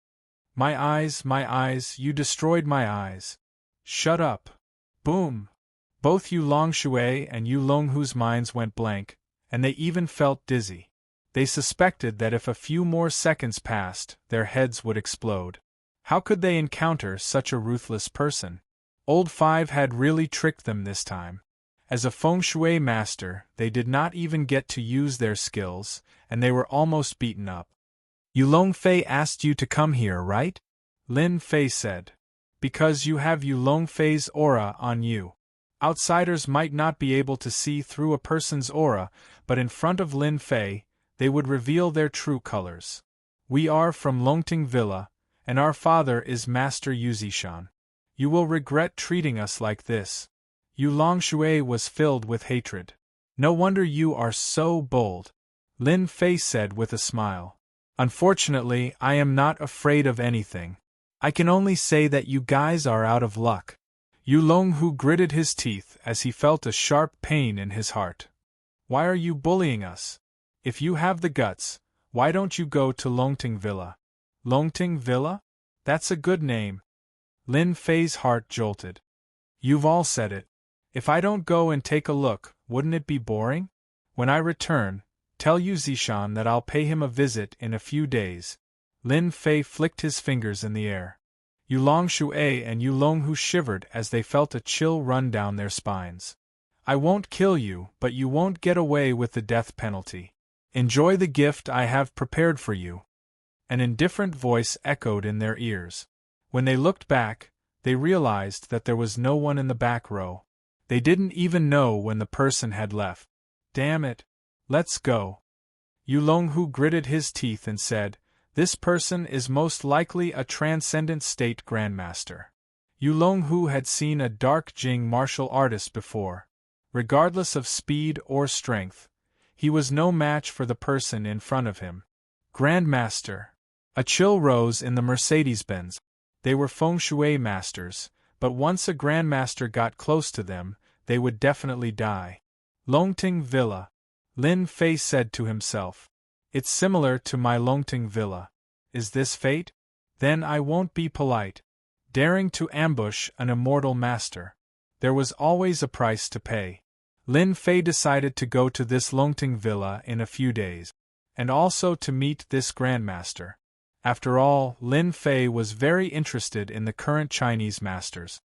My eyes, you destroyed my eyes. Shut up. Boom! Both Yulong Shui and Yulong Hu's minds went blank, and they even felt dizzy. They suspected that if a few more seconds passed, their heads would explode. How could they encounter such a ruthless person? Old Five had really tricked them this time. As a feng shui master, they did not even get to use their skills, and they were almost beaten up. Yulong Fei asked you to come here, right? Lin Fei said. Because you have Yulong Fei's aura on you. Outsiders might not be able to see through a person's aura, but in front of Lin Fei, they would reveal their true colors. We are from Longting Villa, and our father is Master Yuzishan. You will regret treating us like this. Yu Longshui was filled with hatred. No wonder you are so bold, Lin Fei said with a smile. Unfortunately, I am not afraid of anything. I can only say that you guys are out of luck. Yu Longhu gritted his teeth as he felt a sharp pain in his heart. Why are you bullying us? If you have the guts, why don't you go to Longting Villa? Longting Villa? That's a good name. Lin Fei's heart jolted. You've all said it. If I don't go and take a look, wouldn't it be boring? When I return, tell Yu Zishan that I'll pay him a visit in a few days. Lin Fei flicked his fingers in the air. Yu Longshui and Yu Longhu shivered as they felt a chill run down their spines. I won't kill you, but you won't get away with the death penalty. Enjoy the gift I have prepared for you. An indifferent voice echoed in their ears. When they looked back, they realized that there was no one in the back row. They didn't even know when the person had left. Damn it. Let's go. Yu Longhu gritted his teeth and said, This person is most likely a transcendent state grandmaster. Yu Longhu had seen a dark Jing martial artist before. Regardless of speed or strength, he was no match for the person in front of him. Grandmaster. A chill rose in the Mercedes-Benz. They were feng shui masters, but once a grandmaster got close to them, they would definitely die. Longting Villa. Lin Fei said to himself. It's similar to my Longting Villa. Is this fate? Then I won't be polite. Daring to ambush an immortal master. There was always a price to pay. Lin Fei decided to go to this Longting Villa in a few days, and also to meet this grandmaster. After all, Lin Fei was very interested in the current Chinese masters.